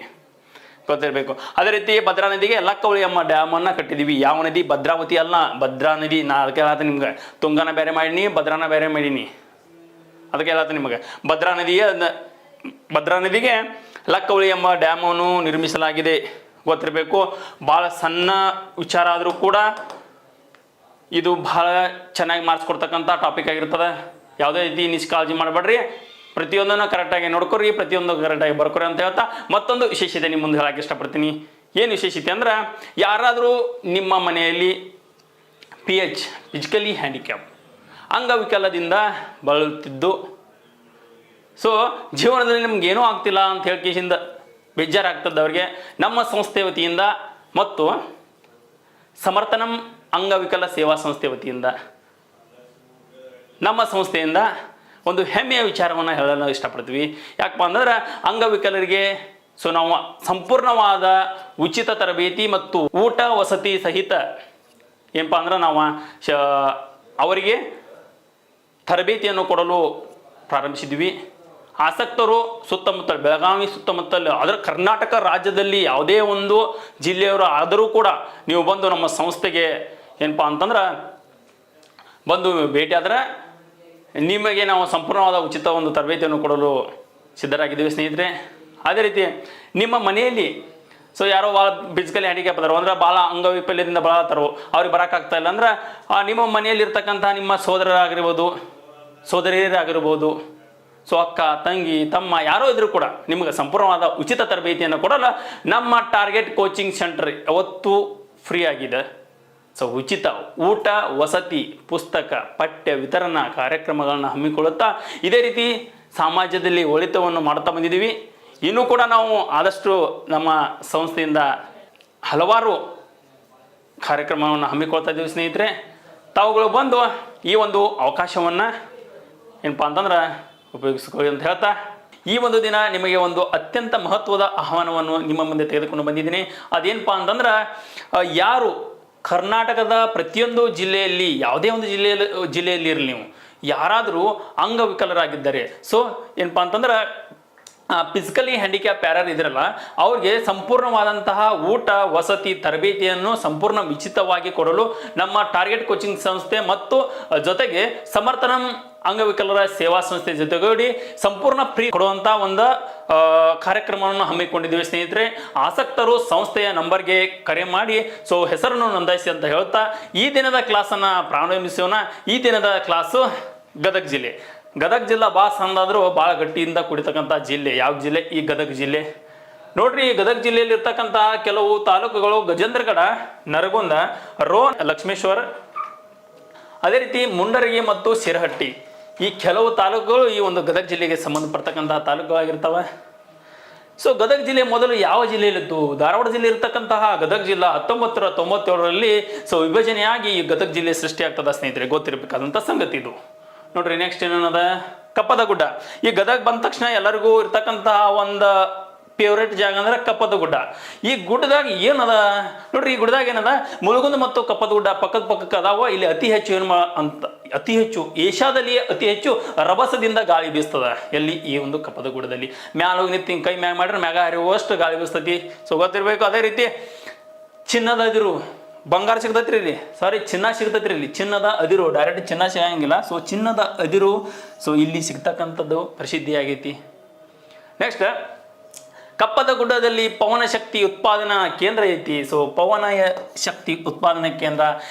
ಗೊತ್ತಿರಬೇಕು. ಅದೇ ರೀತಿ ಭದ್ರಾ ನದಿಗೆ ಲಕ್ಕವಳಿ ಎಂಬ ಡ್ಯಾಮನ್ನು ಕಟ್ಟಿದ್ದೀವಿ. ಯಾವ ನದಿ? ಭದ್ರಾವತಿ ಅಲ್ಲ, ಭದ್ರಾ ನದಿ. ನಾ ಅದಕ್ಕೆ ಹೇಳತ್ತೆ ನಿಮ್ಗೆ, ತುಂಗನ ಬೇರೆ ಮಾಡೀನಿ, ಭದ್ರಾನ ಬೇರೆ ಮಾಡೀನಿ. ಅದಕ್ಕೆ ಹೇಳತ್ತೆ ನಿಮಗೆ, ಭದ್ರಾ ನದಿಗೆ ಲಕ್ಕವಳಿ ಎಂಬ ಡ್ಯಾಮನ್ನು ನಿರ್ಮಿಸಲಾಗಿದೆ, ಗೊತ್ತಿರಬೇಕು. ಭಾಳ ಸಣ್ಣ ವಿಚಾರ ಆದರೂ ಕೂಡ ಇದು ಬಹಳ ಚೆನ್ನಾಗಿ ಮಾರ್ಕ್ಸ್ ಕೊಡ್ತಕ್ಕಂಥ ಟಾಪಿಕ್ ಆಗಿರ್ತದೆ. ಯಾವುದೇ ರೀತಿ ನಿಷ್ಕಾಳಜಿ ಮಾಡಬೇಡ್ರಿ, ಪ್ರತಿಯೊಂದನ್ನು ಕರೆಕ್ಟಾಗಿ ನೋಡ್ಕೊರಿ, ಪ್ರತಿಯೊಂದು ಕರೆಕ್ಟಾಗಿ ಬರ್ಕೊರಿ ಅಂತ ಹೇಳ್ತಾ ಮತ್ತೊಂದು ವಿಶೇಷತೆ ನಿಮ್ಮ ಮುಂದೆ ಹೇಳಕ್ಕೆ ಇಷ್ಟಪಡ್ತೀನಿ. ಏನು ವಿಶೇಷತೆ ಅಂದ್ರೆ, ಯಾರಾದರೂ ನಿಮ್ಮ ಮನೆಯಲ್ಲಿ PH ಫಿಸಿಕಲಿ ಹ್ಯಾಂಡಿಕ್ಯಾಪ್ ಅಂಗವಿಕಲದಿಂದ ಬಳಲುತ್ತಿದ್ದು, ಸೊ ಜೀವನದಲ್ಲಿ ನಿಮ್ಗೆ ಏನೂ ಆಗ್ತಿಲ್ಲ ಅಂತ ಹೇಳ್ಕೇಸಿಂದ ಬೇಜಾರಾಗ್ತದೆ ಅವ್ರಿಗೆ, ನಮ್ಮ ಸಂಸ್ಥೆ ವತಿಯಿಂದ ಮತ್ತು ಸಮರ್ಥನಂ ಅಂಗವಿಕಲ ಸೇವಾ ಸಂಸ್ಥೆ ವತಿಯಿಂದ ನಮ್ಮ ಸಂಸ್ಥೆಯಿಂದ ಒಂದು ಹೆಮ್ಮೆಯ ವಿಚಾರವನ್ನು ಹೇಳಲು ಇಷ್ಟಪಡ್ತೀವಿ. ಯಾಕಪ್ಪ ಅಂದ್ರೆ ಅಂಗವಿಕಲರಿಗೆ ಸೊ ನಾವು ಸಂಪೂರ್ಣವಾದ ಉಚಿತ ತರಬೇತಿ ಮತ್ತು ಊಟ ವಸತಿ ಸಹಿತ ಏನಪ್ಪ ಅಂದ್ರೆ ನಾವು ಅವರಿಗೆ ತರಬೇತಿಯನ್ನು ಕೊಡಲು ಪ್ರಾರಂಭಿಸಿದ್ವಿ. ಆಸಕ್ತರು ಸುತ್ತಮುತ್ತ ಬೆಳಗಾವಿ ಸುತ್ತಮುತ್ತಲು, ಅದರ ಕರ್ನಾಟಕ ರಾಜ್ಯದಲ್ಲಿ ಯಾವುದೇ ಒಂದು ಜಿಲ್ಲೆಯವರು ಆದರೂ ಕೂಡ ನೀವು ಬಂದು ನಮ್ಮ ಸಂಸ್ಥೆಗೆ ಏನಪ್ಪ ಅಂತಂದ್ರೆ ಬಂದು ಭೇಟಿಯಾದರೆ ನಿಮಗೆ ನಾವು ಸಂಪೂರ್ಣವಾದ ಉಚಿತ ಒಂದು ತರಬೇತಿಯನ್ನು ಕೊಡಲು ಸಿದ್ಧರಾಗಿದ್ದೀವಿ ಸ್ನೇಹಿತರೆ. ಅದೇ ರೀತಿ ನಿಮ್ಮ ಮನೆಯಲ್ಲಿ ಸೊ ಯಾರೋ ಭಾಳ ಫಿಸಿಕಲಿ ಹ್ಯಾಂಡಿಕ್ಯಾಪ್ ಅದಾರೋ ಅಂದ್ರೆ ಭಾಳ ಅಂಗವೈಫಲ್ಯದಿಂದ ಬಳಲತ್ತಾರೋ, ಅವ್ರಿಗೆ ಬರೋಕ್ಕಾಗ್ತಾ ಇಲ್ಲ ಅಂದ್ರೆ ನಿಮ್ಮ ಮನೆಯಲ್ಲಿರ್ತಕ್ಕಂಥ ನಿಮ್ಮ ಸೋದರರಾಗಿರ್ಬೋದು, ಸೋದರಿಯರಾಗಿರ್ಬೋದು, ಸೊ ಅಕ್ಕ, ತಂಗಿ, ತಮ್ಮ ಯಾರೋ ಇದ್ರೂ ಕೂಡ ನಿಮಗೆ ಸಂಪೂರ್ಣವಾದ ಉಚಿತ ತರಬೇತಿಯನ್ನು ಕೊಡಲು ನಮ್ಮ ಟಾರ್ಗೆಟ್ ಕೋಚಿಂಗ್ ಸೆಂಟರ್ ಯಾವತ್ತೂ ಫ್ರೀ ಆಗಿದೆ. ಸೊ ಉಚಿತ ಊಟ ವಸತಿ ಪುಸ್ತಕ ಪಠ್ಯ ವಿತರಣಾ ಕಾರ್ಯಕ್ರಮಗಳನ್ನು ಹಮ್ಮಿಕೊಳ್ಳುತ್ತಾ ಇದೇ ರೀತಿ ಸಮಾಜದಲ್ಲಿ ಒಳಿತವನ್ನು ಮಾಡ್ತಾ ಬಂದಿದ್ದೀವಿ. ಇನ್ನೂ ಕೂಡ ನಾವು ಆದಷ್ಟು ನಮ್ಮ ಸಂಸ್ಥೆಯಿಂದ ಹಲವಾರು ಕಾರ್ಯಕ್ರಮವನ್ನು ಹಮ್ಮಿಕೊಳ್ತಾ ಇದ್ದೀವಿ ಸ್ನೇಹಿತರೆ. ತಾವುಗಳು ಬಂದು ಈ ಒಂದು ಅವಕಾಶವನ್ನು ಏನಪ್ಪ ಅಂತಂದ್ರೆ ಉಪಯೋಗಿಸ್ಕೊಳ್ಳಿ ಅಂತ ಹೇಳ್ತಾ, ಈ ಒಂದು ದಿನ ನಿಮಗೆ ಒಂದು ಅತ್ಯಂತ ಮಹತ್ವದ ಆಹ್ವಾನವನ್ನು ನಿಮ್ಮ ಮುಂದೆ ತೆಗೆದುಕೊಂಡು ಬಂದಿದ್ದೀನಿ. ಅದೇನಪ್ಪ ಅಂತಂದ್ರೆ, ಯಾರು ಕರ್ನಾಟಕದ ಪ್ರತಿಯೊಂದು ಜಿಲ್ಲೆಯಲ್ಲಿ ಯಾವುದೇ ಒಂದು ಜಿಲ್ಲೆಯಲ್ಲಿ ಇರಲಿ, ನೀವು ಯಾರಾದರೂ ಅಂಗವಿಕಲರಾಗಿದ್ದಾರೆ, ಸೊ ಏನಪ್ಪ ಅಂತಂದ್ರೆ ಫಿಸಿಕಲಿ ಹ್ಯಾಂಡಿಕ್ಯಾಪ್ ಯಾರು ಇದ್ರಲ್ಲ ಅವ್ರಿಗೆ ಸಂಪೂರ್ಣವಾದಂತಹ ಊಟ ವಸತಿ ತರಬೇತಿಯನ್ನು ಸಂಪೂರ್ಣ ಉಚಿತವಾಗಿ ಕೊಡಲು ನಮ್ಮ ಟಾರ್ಗೆಟ್ ಕೋಚಿಂಗ್ ಸಂಸ್ಥೆ ಮತ್ತು ಜೊತೆಗೆ ಸಮರ್ಥನಂ ಅಂಗವಿಕಲರ ಸೇವಾ ಸಂಸ್ಥೆ ಜೊತೆಗೂಡಿ ಸಂಪೂರ್ಣ ಫ್ರೀ ಕೊಡುವಂಥ ಒಂದು ಕಾರ್ಯಕ್ರಮವನ್ನು ಹಮ್ಮಿಕೊಂಡಿದ್ದೀವಿ ಸ್ನೇಹಿತರೆ. ಆಸಕ್ತರು ಸಂಸ್ಥೆಯ ನಂಬರ್ಗೆ ಕರೆ ಮಾಡಿ ಸೊ ಹೆಸರನ್ನು ನೋಂದಾಯಿಸಿ ಅಂತ ಹೇಳ್ತಾ ಈ ದಿನದ ಕ್ಲಾಸನ್ನು ಪ್ರಾರಂಭಿಸೋಣ. ಈ ದಿನದ ಕ್ಲಾಸು ಗದಗ ಜಿಲ್ಲೆ. ಗದಗ ಜಿಲ್ಲೆ ಭಾಳ ಸಂದಾದರೂ ಭಾಳ ಗಟ್ಟಿಯಿಂದ ಕುಡಿತಕ್ಕಂಥ ಜಿಲ್ಲೆ. ಯಾವ ಜಿಲ್ಲೆ? ಈ ಗದಗ ಜಿಲ್ಲೆ. ನೋಡ್ರಿ, ಗದಗ ಜಿಲ್ಲೆಯಲ್ಲಿ ಇರ್ತಕ್ಕಂಥ ಕೆಲವು ತಾಲೂಕುಗಳು ಗಜೇಂದ್ರಗಡ, ನರಗುಂದ, ರೋಣ, ಲಕ್ಷ್ಮೇಶ್ವರ, ಅದೇ ರೀತಿ ಮುಂಡರಗಿ ಮತ್ತು ಶಿರಹಟ್ಟಿ, ಈ ಕೆಲವು ತಾಲೂಕುಗಳು ಈ ಒಂದು ಗದಗ ಜಿಲ್ಲೆಗೆ ಸಂಬಂಧಪಡ್ತಕ್ಕಂತಹ ತಾಲೂಕುಗಳಾಗಿರ್ತವೆ. ಸೊ ಗದಗ ಜಿಲ್ಲೆ ಮೊದಲು ಯಾವ ಜಿಲ್ಲೆಯಲ್ಲಿತ್ತು? ಧಾರವಾಡ ಜಿಲ್ಲೆ ಇರ್ತಕ್ಕಂತಹ ಗದಗ ಜಿಲ್ಲಾ 1997ರಲ್ಲಿ ಸೊ ವಿಭಜನೆಯಾಗಿ ಈ ಗದಗ ಜಿಲ್ಲೆ ಸೃಷ್ಟಿಯಾಗ್ತದ ಸ್ನೇಹಿತರೆ, ಗೊತ್ತಿರಬೇಕಾದಂಥ ಸಂಗತಿ ಇದು. ನೋಡ್ರಿ, ನೆಕ್ಸ್ಟ್ ಏನದ? ಕಪ್ಪದ ಗುಡ್ಡ. ಈ ಗದಗ ಬಂದ ತಕ್ಷಣ ಎಲ್ಲರಿಗೂ ಇರ್ತಕ್ಕಂತಹ ಒಂದು ಫೇವ್ರೇಟ್ ಜಾಗ ಅಂದ್ರೆ ಕಪ್ಪದ ಗುಡ್ಡ. ಈ ಗುಡ್ಡದಾಗ ಏನದ ನೋಡ್ರಿ, ಈ ಗುಡ್ಡದಾಗ ಏನದ? ಮುಳುಗುಂದ ಮತ್ತು ಕಪ್ಪದ ಗುಡ್ಡ ಪಕ್ಕಕ್ಕೆ ಅದಾವ. ಇಲ್ಲಿ ಅತಿ ಹೆಚ್ಚು ಏಷ್ಯಾದಲ್ಲಿ ಅತಿ ಹೆಚ್ಚು ರಭಸದಿಂದ ಗಾಳಿ ಬೀಸ್ತದ. ಎಲ್ಲಿ? ಈ ಒಂದು ಕಪ್ಪದ ಗುಡ್ಡದಲ್ಲಿ. ಮ್ಯಾಲ ಹೋಗಿ ನಿಂತು ಕೈ ಮ್ಯಾಗ ಮಾಡ್ರೆ ಮ್ಯಾಗ ಹರಿಯುವಷ್ಟು ಗಾಳಿ ಬೀಸ್ತತಿ. ಸೊ ಗೊತ್ತಿರ್ಬೇಕು. ಅದೇ ರೀತಿ ಚಿನ್ನದ ಅದಿರು, ಬಂಗಾರ ಸಿಗ್ತೈತ್ರಿ ಇಲ್ಲಿ, ಸಾರಿ ಚಿನ್ನ ಸಿಗ್ತೈತ್ರಿ ಇಲ್ಲಿ. ಚಿನ್ನದ ಅದಿರು, ಡೈರೆಕ್ಟ್ ಚಿನ್ನ ಸಿಗಂಗಿಲ್ಲ. ಸೊ ಚಿನ್ನದ ಅದಿರು ಸೊ ಇಲ್ಲಿ ಸಿಗ್ತಕ್ಕಂಥದ್ದು ಪ್ರಸಿದ್ಧಿ ಆಗೈತಿ. ನೆಕ್ಸ್ಟ್, ಕಪ್ಪದ ಗುಡ್ಡದಲ್ಲಿ ಪವನ ಶಕ್ತಿ ಉತ್ಪಾದನಾ ಕೇಂದ್ರ ಐತಿ. ಸೊ ಪವನ ಶಕ್ತಿ ಉತ್ಪಾದನಾ ಕೇಂದ್ರ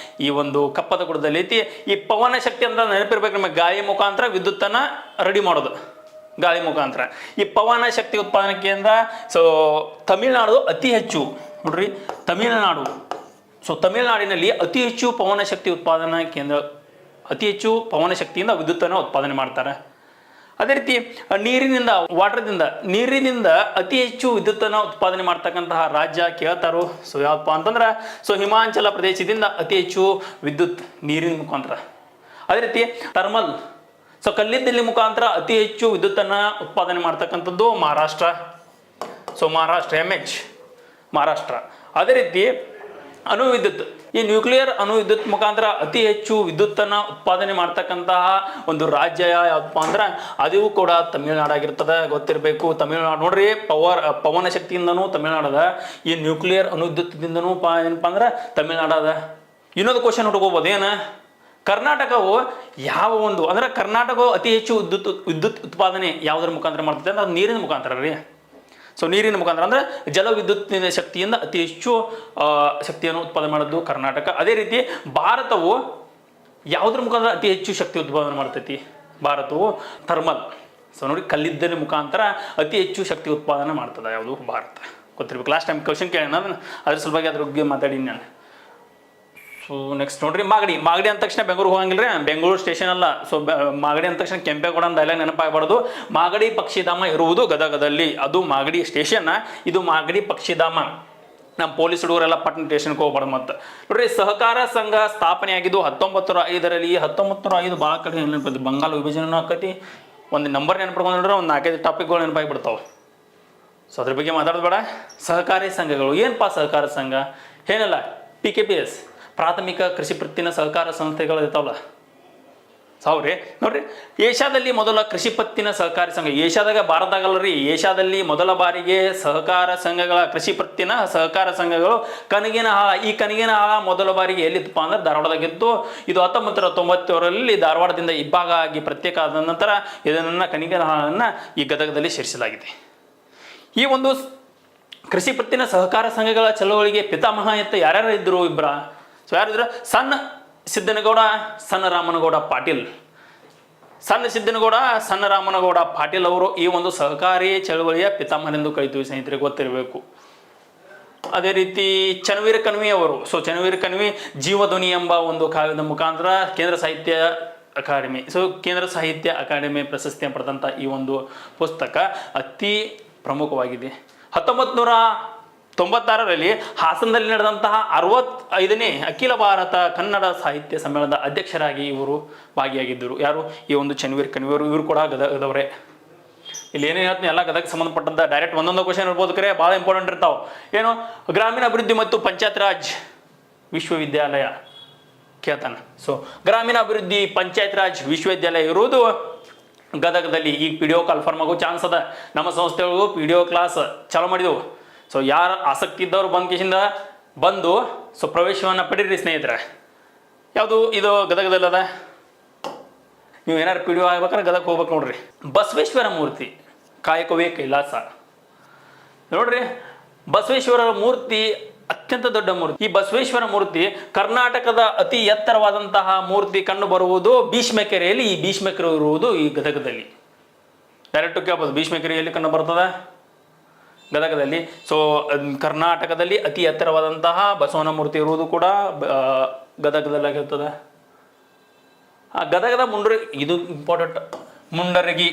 ಈ ಒಂದು ಕಪ್ಪದ ಗುಡ್ಡದಲ್ಲಿ ಐತಿ. ಈ ಪವನ ಶಕ್ತಿ ಅಂತ ನೆನಪಿರ್ಬೇಕು ನಮಗೆ, ಗಾಳಿ ಮುಖಾಂತರ ವಿದ್ಯುತ್ತನ್ನು ರೆಡಿ ಮಾಡೋದು, ಗಾಳಿ ಮುಖಾಂತರ. ಈ ಪವನ ಶಕ್ತಿ ಉತ್ಪಾದನಾ ಕೇಂದ್ರ ಸೊ ತಮಿಳುನಾಡು ಅತಿ ಹೆಚ್ಚು. ನೋಡ್ರಿ, ತಮಿಳುನಾಡು. ಸೊ ತಮಿಳುನಾಡಿನಲ್ಲಿ ಅತಿ ಹೆಚ್ಚು ಪವನ ಶಕ್ತಿ ಉತ್ಪಾದನಾ ಕೇಂದ್ರ, ಅತಿ ಹೆಚ್ಚು ಪವನ ಶಕ್ತಿಯಿಂದ ವಿದ್ಯುತ್ತನ್ನು ಉತ್ಪಾದನೆ ಮಾಡ್ತಾರೆ. ಅದೇ ರೀತಿ ನೀರಿನಿಂದ ಅತಿ ಹೆಚ್ಚು ವಿದ್ಯುತ್ತನ್ನು ಉತ್ಪಾದನೆ ಮಾಡ್ತಕ್ಕಂತಹ ರಾಜ್ಯ ಕೇಳ್ತಾರೋ. ಸೊ ಯಾವಪ್ಪ ಅಂತಂದ್ರೆ ಸೊ ಹಿಮಾಚಲ ಪ್ರದೇಶದಿಂದ ಅತಿ ಹೆಚ್ಚು ವಿದ್ಯುತ್ ನೀರಿನ ಮುಖಾಂತರ. ಅದೇ ರೀತಿ ಥರ್ಮಲ್, ಸೊ ಕಲ್ಲಿದ್ದಲಿ ಮುಖಾಂತರ ಅತಿ ಹೆಚ್ಚು ವಿದ್ಯುತ್ತನ್ನು ಉತ್ಪಾದನೆ ಮಾಡ್ತಕ್ಕಂಥದ್ದು ಮಹಾರಾಷ್ಟ್ರ. So Maharashtra, MH Maharashtra. ಅದೇ ರೀತಿ ಅಣು ವಿದ್ಯುತ್, ಈ ನ್ಯೂಕ್ಲಿಯರ್ ಅಣು ವಿದ್ಯುತ್ ಮುಖಾಂತರ ಅತಿ ಹೆಚ್ಚು ವಿದ್ಯುತ್ತನ್ನು ಉತ್ಪಾದನೆ ಮಾಡ್ತಕ್ಕಂತಹ ಒಂದು ರಾಜ್ಯ ಯಾವಪ್ಪ ಅಂದ್ರೆ ಅದು ಕೂಡ ತಮಿಳುನಾಡಾಗಿರ್ತದೆ, ಗೊತ್ತಿರಬೇಕು. ತಮಿಳುನಾಡು ನೋಡ್ರಿ, ಪವನ ಶಕ್ತಿಯಿಂದನೂ ತಮಿಳುನಾಡದ, ಈ ನ್ಯೂಕ್ಲಿಯರ್ ಅಣು ವಿದ್ಯುತ್ದಿಂದನೂ ಏನಪ್ಪ ಅಂದ್ರೆ ತಮಿಳುನಾಡದ. ಇನ್ನೊಂದು ಕ್ವಶನ್ ಹುಡುಕೋಬೋದು, ಏನು ಕರ್ನಾಟಕವು ಯಾವ ಒಂದು ಅಂದ್ರೆ ಕರ್ನಾಟಕವು ಅತಿ ಹೆಚ್ಚು ವಿದ್ಯುತ್ ಉತ್ಪಾದನೆ ಯಾವುದರ ಮುಖಾಂತರ ಮಾಡ್ತದೆ ಅಂದ್ರೆ ಅದು ನೀರಿನ ಮುಖಾಂತರ ರೀ. ಸೊ ನೀರಿನ ಮುಖಾಂತರ ಅಂದರೆ ಜಲವಿದ್ಯುತ್ತಿನ ಶಕ್ತಿಯಿಂದ ಅತಿ ಹೆಚ್ಚು ಶಕ್ತಿಯನ್ನು ಉತ್ಪಾದನೆ ಮಾಡೋದು ಕರ್ನಾಟಕ. ಅದೇ ರೀತಿ ಭಾರತವು ಯಾವುದ್ರ ಮುಖಾಂತರ ಅತಿ ಹೆಚ್ಚು ಶಕ್ತಿ ಉತ್ಪಾದನೆ ಮಾಡ್ತೈತಿ? ಭಾರತವು ಥರ್ಮಲ್, ಸೊ ನೋಡಿ ಕಲ್ಲಿದ್ದಲ ಮುಖಾಂತರ ಅತಿ ಹೆಚ್ಚು ಶಕ್ತಿ ಉತ್ಪಾದನೆ ಮಾಡ್ತದೆ ಯಾವುದು? ಭಾರತ. ಗೊತ್ತಿರ್ಬೇಕು. ಲಾಸ್ಟ್ ಟೈಮ್ ಕ್ವಶನ್ ಕೇಳೋಣ, ಅದ್ರ ಸಲುವಾಗಿ ಅದ್ರ ಬಗ್ಗೆ ಮಾತಾಡೀನಿ ನಾನು. ಸೊ ನೆಕ್ಸ್ಟ್ ನೋಡ್ರಿ, ಮಾಗಡಿ ಅಂದ ತಕ್ಷಣ ಬೆಂಗಳೂರು ಹೋಗಂಗಿಲ್ಲ ರೀ, ಬೆಂಗಳೂರು ಸ್ಟೇಷನ್ ಅಲ್ಲ. ಸೊ ಮಾಗಡಿ ಅಂದ ತಕ್ಷಣ ಕೆಂಪೇಗೌಡ ಡೈಲಾಗ್ ನೆನಪಾಗಬಾರ್ದು. ಮಾಗಡಿ ಪಕ್ಷಿಧಾಮ ಇರುವುದು ಗದಗದಲ್ಲಿ, ಅದು ಮಾಗಡಿ ಸ್ಟೇಷನ್, ಇದು ಮಾಗಡಿ ಪಕ್ಷಿಧಾಮ. ನಮ್ಮ ಪೊಲೀಸ್ ಹುಡುಗರೆಲ್ಲ ಪಟ್ಟಣ ಸ್ಟೇಷನ್ಗೆ ಹೋಗ್ಬಾರ್ದು. ಮತ್ತು ನೋಡ್ರಿ, ಸಹಕಾರ ಸಂಘ ಸ್ಥಾಪನೆ ಆಗಿದ್ದು 1905ರಲ್ಲಿ. 1905 ಭಾಳ ಕಡೆ ನೆನಪೈತಿ, ಬಂಗಾಳ ವಿಭಜನೆ ಆಕತಿ. ಒಂದು ನಂಬರ್ ನೆನಪಡ್ಕೊಂಡ್ರೆ ಒಂದು 4-5 ಟಾಪಿಕ್ಗಳು ನೆನಪಾಗಿಬಿಡ್ತಾವೆ. ಸೊ ಅದ್ರ ಬಗ್ಗೆ ಮಾತಾಡೋದು ಬೇಡ. ಸಹಕಾರಿ ಸಂಘಗಳು ಏನಪ್ಪ? ಸಹಕಾರ ಸಂಘ ಏನಲ್ಲ, PKPS, ಪ್ರಾಥಮಿಕ ಕೃಷಿ ಪತ್ತಿನ ಸಹಕಾರ ಸಂಸ್ಥೆಗಳು ಇರ್ತಾವಲ್ಲ, ಸಾವ್ರಿ. ನೋಡ್ರಿ, ಏಷ್ಯಾದಲ್ಲಿ ಮೊದಲ ಕೃಷಿ ಪತ್ತಿನ ಸಹಕಾರಿ ಸಂಘ, ಏಷ್ಯಾದಾಗ ಭಾರತದಾಗಲ್ರಿ, ಏಷ್ಯಾದಲ್ಲಿ ಮೊದಲ ಬಾರಿಗೆ ಸಹಕಾರ ಸಂಘಗಳ ಕೃಷಿ ಪತ್ತಿನ ಸಹಕಾರ ಸಂಘಗಳು ಕನಗಿನಹಾಳ. ಈ ಕನಗಿನಹಾಳ ಮೊದಲ ಬಾರಿಗೆ ಎಲ್ಲಿತ್ತಪ್ಪ ಅಂದ್ರೆ ಧಾರವಾಡದಾಗಿತ್ತು. ಇದು 1990ರಲ್ಲಿ ಧಾರವಾಡದಿಂದ ಇಬ್ಬಾಗ ಆಗಿ ಪ್ರತ್ಯೇಕ ಆದ ನಂತರ ಇದನ್ನು ಕನಗಿನಹಾಳನ್ನು ಈ ಗದಗದಲ್ಲಿ ಸೇರಿಸಲಾಗಿದೆ. ಈ ಒಂದು ಕೃಷಿ ಪತ್ತಿನ ಸಹಕಾರ ಸಂಘಗಳ ಚಳವಳಿಗೆ ಪಿತಾಮಹ ಅಂತ ಯಾರ್ಯಾರು ಇದ್ರು? ಇಬ್ಬರ. ಸೊ ಯಾರಿದ್ರು? ಸಣ್ಣ ಸಿದ್ದನಗೌಡ, ಸಣ್ಣ ರಾಮನಗೌಡ ಪಾಟೀಲ್. ಸಣ್ಣ ಸಿದ್ದನಗೌಡ, ಸಣ್ಣ ರಾಮನಗೌಡ ಪಾಟೀಲ್ ಅವರು ಈ ಒಂದು ಸಹಕಾರಿ ಚಳವಳಿಯ ಪಿತಾಮಹನೆಂದು ಕರೀತೀವಿ ಸ್ನೇಹಿತರೆ, ಗೊತ್ತಿರಬೇಕು. ಅದೇ ರೀತಿ ಚನ್ನವೀರ ಕಣ್ವಿ ಅವರು. ಸೊ ಚನ್ನವೀರ ಕಣ್ವಿ ಜೀವಧ್ವನಿ ಎಂಬ ಒಂದು ಕಾವ್ಯದ ಮುಖಾಂತರ ಕೇಂದ್ರ ಸಾಹಿತ್ಯ ಅಕಾಡೆಮಿ, ಸೊ ಕೇಂದ್ರ ಸಾಹಿತ್ಯ ಅಕಾಡೆಮಿ ಪ್ರಶಸ್ತಿಯನ್ನು ಪಡೆದಂಥ ಈ ಒಂದು ಪುಸ್ತಕ ಅತಿ ಪ್ರಮುಖವಾಗಿದೆ. 1996ರಲ್ಲಿ ಹಾಸನದಲ್ಲಿ ನಡೆದಂತಹ 65ನೇ ಅಖಿಲ ಭಾರತ ಕನ್ನಡ ಸಾಹಿತ್ಯ ಸಮ್ಮೇಳನದ ಅಧ್ಯಕ್ಷರಾಗಿ ಇವರು ಭಾಗಿಯಾಗಿದ್ದರು. ಯಾರು? ಈ ಒಂದು ಚನ್ನವೀರ ಕಣ್ವಿ ಅವರು. ಇವರು ಕೂಡ ಗದಗದವರೇ. ಇಲ್ಲಿ ಏನೇನು ಹೇಳ್ತೀನಿ ಎಲ್ಲ ಗದಗ ಸಂಬಂಧಪಟ್ಟಂತ ಡೈರೆಕ್ಟ್ ಒಂದೊಂದು ಕ್ವಶನ್ ಇರ್ಬೋದು, ಕರೆ ಭಾಳ ಇಂಪಾರ್ಟೆಂಟ್ ಇರ್ತಾವೆ. ಏನು? ಗ್ರಾಮೀಣ ಅಭಿವೃದ್ಧಿ ಮತ್ತು ಪಂಚಾಯತ್ ರಾಜ್ ವಿಶ್ವವಿದ್ಯಾಲಯ ಕೇಳ್ತಾನೆ. ಸೊ ಗ್ರಾಮೀಣ ಅಭಿವೃದ್ಧಿ ಪಂಚಾಯತ್ ರಾಜ್ ವಿಶ್ವವಿದ್ಯಾಲಯ ಇರುವುದು ಗದಗದಲ್ಲಿ. ಈಗ PDO ಕನ್ಫರ್ಮ್ ಆಗೋ ಚಾನ್ಸ್ ಅದ. ನಮ್ಮ ಸಂಸ್ಥೆಗಳು PDO ಕ್ಲಾಸ್ ಚಾಲೂ ಮಾಡಿದೆವು. ಸೊ ಯಾರು ಆಸಕ್ತಿ ಇದ್ದವರು ಬಂದು ಸೊ ಪ್ರವೇಶವನ್ನು ಪಡೀರಿ ಸ್ನೇಹಿತರೆ. ಯಾವುದು ಇದು? ಗದಗದಲ್ಲದ. ನೀವು ಏನಾರು PDO ಆಗ್ಬೇಕಾದ್ರೆ ಗದಗ ಹೋಗ್ಬೇಕು ನೋಡ್ರಿ. ಬಸವೇಶ್ವರ ಮೂರ್ತಿ ಕಾಯಕವೇ ಕೈಲಾಸ. ನೋಡ್ರಿ, ಬಸವೇಶ್ವರ ಮೂರ್ತಿ ಅತ್ಯಂತ ದೊಡ್ಡ ಮೂರ್ತಿ. ಈ ಬಸವೇಶ್ವರ ಮೂರ್ತಿ ಕರ್ನಾಟಕದ ಅತಿ ಎತ್ತರವಾದಂತಹ ಮೂರ್ತಿ ಕಂಡು ಬರುವುದು ಭೀಷ್ಮಕೆರೆಯಲ್ಲಿ. ಈ ಭೀಷ್ಮಕೆರೆ ಇರುವುದು ಈ ಗದಗದಲ್ಲಿ. ಡೈರೆಕ್ಟ್ ಕೇಳ್ಬೋದು, ಭೀಷ್ಮಕೆರೆ ಎಲ್ಲಿ ಕಂಡು ಬರ್ತದೆ? ಗದಗದಲ್ಲಿ. ಸೊ ಕರ್ನಾಟಕದಲ್ಲಿ ಅತಿ ಎತ್ತರವಾದಂತಹ ಬಸವನ ಮೂರ್ತಿ ಇರುವುದು ಕೂಡ ಗದಗದಲ್ಲಾಗಿರ್ತದೆ. ಗದಗದ ಇದು ಇಂಪಾರ್ಟೆಂಟ್, ಮುಂಡರಗಿ.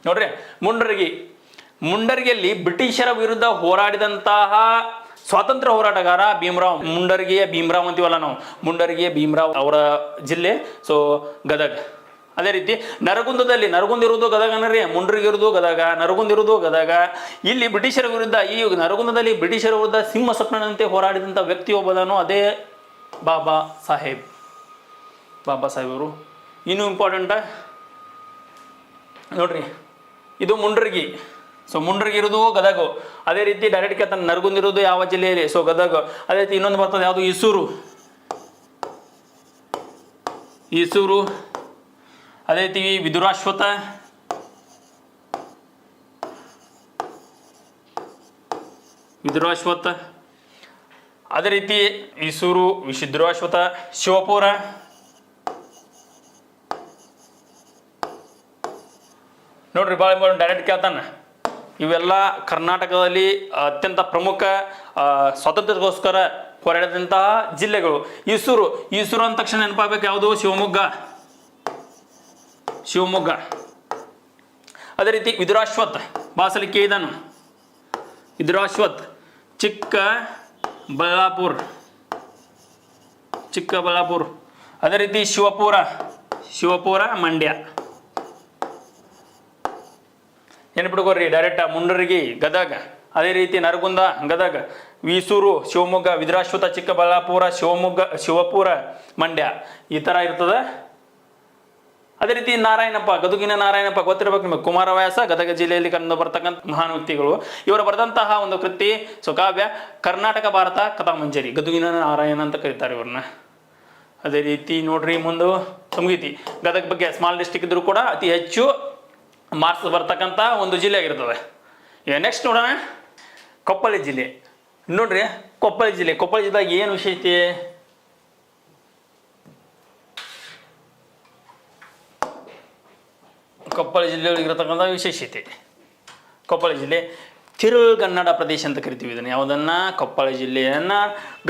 ನೋಡ್ರಿ, ಮುಂಡರಗಿಯಲ್ಲಿ ಬ್ರಿಟಿಷರ ವಿರುದ್ಧ ಹೋರಾಡಿದಂತಹ ಸ್ವಾತಂತ್ರ್ಯ ಹೋರಾಟಗಾರ ಭೀಮರಾವ್. ಮುಂಡರಗಿಯ ಭೀಮರಾವ್ ಅಂತೀವಲ್ಲ ನಾವು, ಮುಂಡರಗಿಯ ಭೀಮರಾವ್ ಅವರ ಜಿಲ್ಲೆ ಸೊ ಗದಗ. ಅದೇ ರೀತಿ ನರಗುಂದ ಇರುವುದು ಗದಗನರಿ, ಮುಂಡ್ರಿಗೆ ಇರುವುದು ಗದಗ, ನರಗುಂದ ಇರುವುದು ಗದಗ. ಇಲ್ಲಿ ಬ್ರಿಟಿಷರ ವಿರುದ್ಧ, ಈ ನರಗುಂದದಲ್ಲಿ ಬ್ರಿಟಿಷರ ವಿರುದ್ಧ ಸಿಂಹ ಸಪ್ನಂತೆ ಹೋರಾಡಿದಂಥ ವ್ಯಕ್ತಿ ಒಬ್ಬದನು, ಅದೇ ಬಾಬಾ ಸಾಹೇಬ್ ಅವರು. ಇನ್ನೂ ಇಂಪಾರ್ಟೆಂಟ ನೋಡ್ರಿ, ಇದು ಮುಂಡ್ರಗಿ. ಸೊ ಮುಂಡ್ರಗಿ ಇರೋದು ಗದಗ. ಅದೇ ರೀತಿ ಡೈರೆಕ್ಟ್ ಕೇಳ್ತಾನೆ, ನರಗುಂದ ಇರೋದು ಯಾವ ಜಿಲ್ಲೆಯಲ್ಲಿ? ಸೊ ಗದಗ. ಅದೇ ರೀತಿ ಇನ್ನೊಂದು ಬರ್ತದೆ, ಯಾವುದು? ಈಸೂರು. ಅದೇ ರೀತಿ ವಿದುರಾಶ್ವತ. ಅದೇ ರೀತಿ ಈಸೂರು, ವಿದುರಾಶ್ವತ, ಶಿವಪುರ. ನೋಡ್ರಿ, ಭಾಳ ಇಂಪಾರ್ಟೆಂಟ್, ಡೈರೆಕ್ಟ್ ಕೇಳ್ತಾನೆ. ಇವೆಲ್ಲ ಕರ್ನಾಟಕದಲ್ಲಿ ಅತ್ಯಂತ ಪ್ರಮುಖ ಸ್ವಾತಂತ್ರ್ಯಕ್ಕೋಸ್ಕರ ಹೋರಾಡಿದಂತಹ ಜಿಲ್ಲೆಗಳು. ಈಸೂರು ಅಂದ ತಕ್ಷಣ ನೆನಪಾಗಬೇಕು ಯಾವುದು? ಶಿವಮೊಗ್ಗ. ಅದೇ ರೀತಿ ವಿದುರಾಶ್ವತ್, ಬಾಸಲಿಕೆ ಇದನ್ನು ವಿದುರಾಶ್ವತ್, ಚಿಕ್ಕಬಳ್ಳಾಪುರ. ಅದೇ ರೀತಿ ಶಿವಪುರ, ಮಂಡ್ಯ. ನೆನ್ಪಿಟ್ಕೋರಿ ಡೈರೆಕ್ಟ್ ಮುಂಡರಗಿ ಗದಗ, ಅದೇ ರೀತಿ ನರಗುಂದ ಗದಗ, ವೀಸೂರು ಶಿವಮೊಗ್ಗ, ವಿದ್ರಾಶ್ವತ ಚಿಕ್ಕಬಳ್ಳಾಪುರ, ಶಿವಪುರ ಮಂಡ್ಯ ಈ ಥರ ಇರ್ತದೆ. ಅದೇ ರೀತಿ ನಾರಾಯಣಪ್ಪ, ಗದುಗಿನ ನಾರಾಯಣಪ್ಪ ಗೊತ್ತಿರಬೇಕು ನಿಮಗೆ, ಕುಮಾರವ್ಯಾಸ ಗದಗ ಜಿಲ್ಲೆಯಲ್ಲಿ ಕಂಡು ಬರ್ತಕ್ಕಂಥ ಮಹಾನ್ ವ್ಯಕ್ತಿಗಳು. ಇವರು ಬರೆದಂತಹ ಒಂದು ಕೃತಿ ಕಾವ್ಯ ಕರ್ನಾಟಕ ಭಾರತ ಕಥಾಮಂಜರಿ, ಗದುಗಿನ ನಾರಾಯಣ ಅಂತ ಕರೀತಾರೆ ಇವ್ರನ್ನ. ಅದೇ ರೀತಿ ನೋಡ್ರಿ ಮುಂದೆ ಮುಗೀತಿ. ಗದಗ ಬಗ್ಗೆ ಸ್ಮಾಲ್ ಡಿಸ್ಟಿಕ್ ಇದ್ರೂ ಕೂಡ ಅತಿ ಹೆಚ್ಚು ಮಾರ್ಕ್ಸ್ ಬರ್ತಕ್ಕಂಥ ಒಂದು ಜಿಲ್ಲೆ ಆಗಿರ್ತದೆ. ಈಗ ನೆಕ್ಸ್ಟ್ ನೋಡೋಣ ಕೊಪ್ಪಳ ಜಿಲ್ಲೆ. ನೋಡ್ರಿ ಕೊಪ್ಪಳ ಜಿಲ್ಲೆದಾಗ ಏನು ವಿಶೇಷತೆ? ಕೊಪ್ಪಳ ಜಿಲ್ಲೆಯೊಳಗಿರತಕ್ಕಂಥ ವಿಶೇಷತೆ, ಕೊಪ್ಪಳ ಜಿಲ್ಲೆ ತಿರುಗನ್ನಡ ಪ್ರದೇಶ ಅಂತ ಕರಿತೀವಿ ಇದನ್ನು. ಯಾವುದನ್ನ? ಕೊಪ್ಪಳ ಜಿಲ್ಲೆಯನ್ನ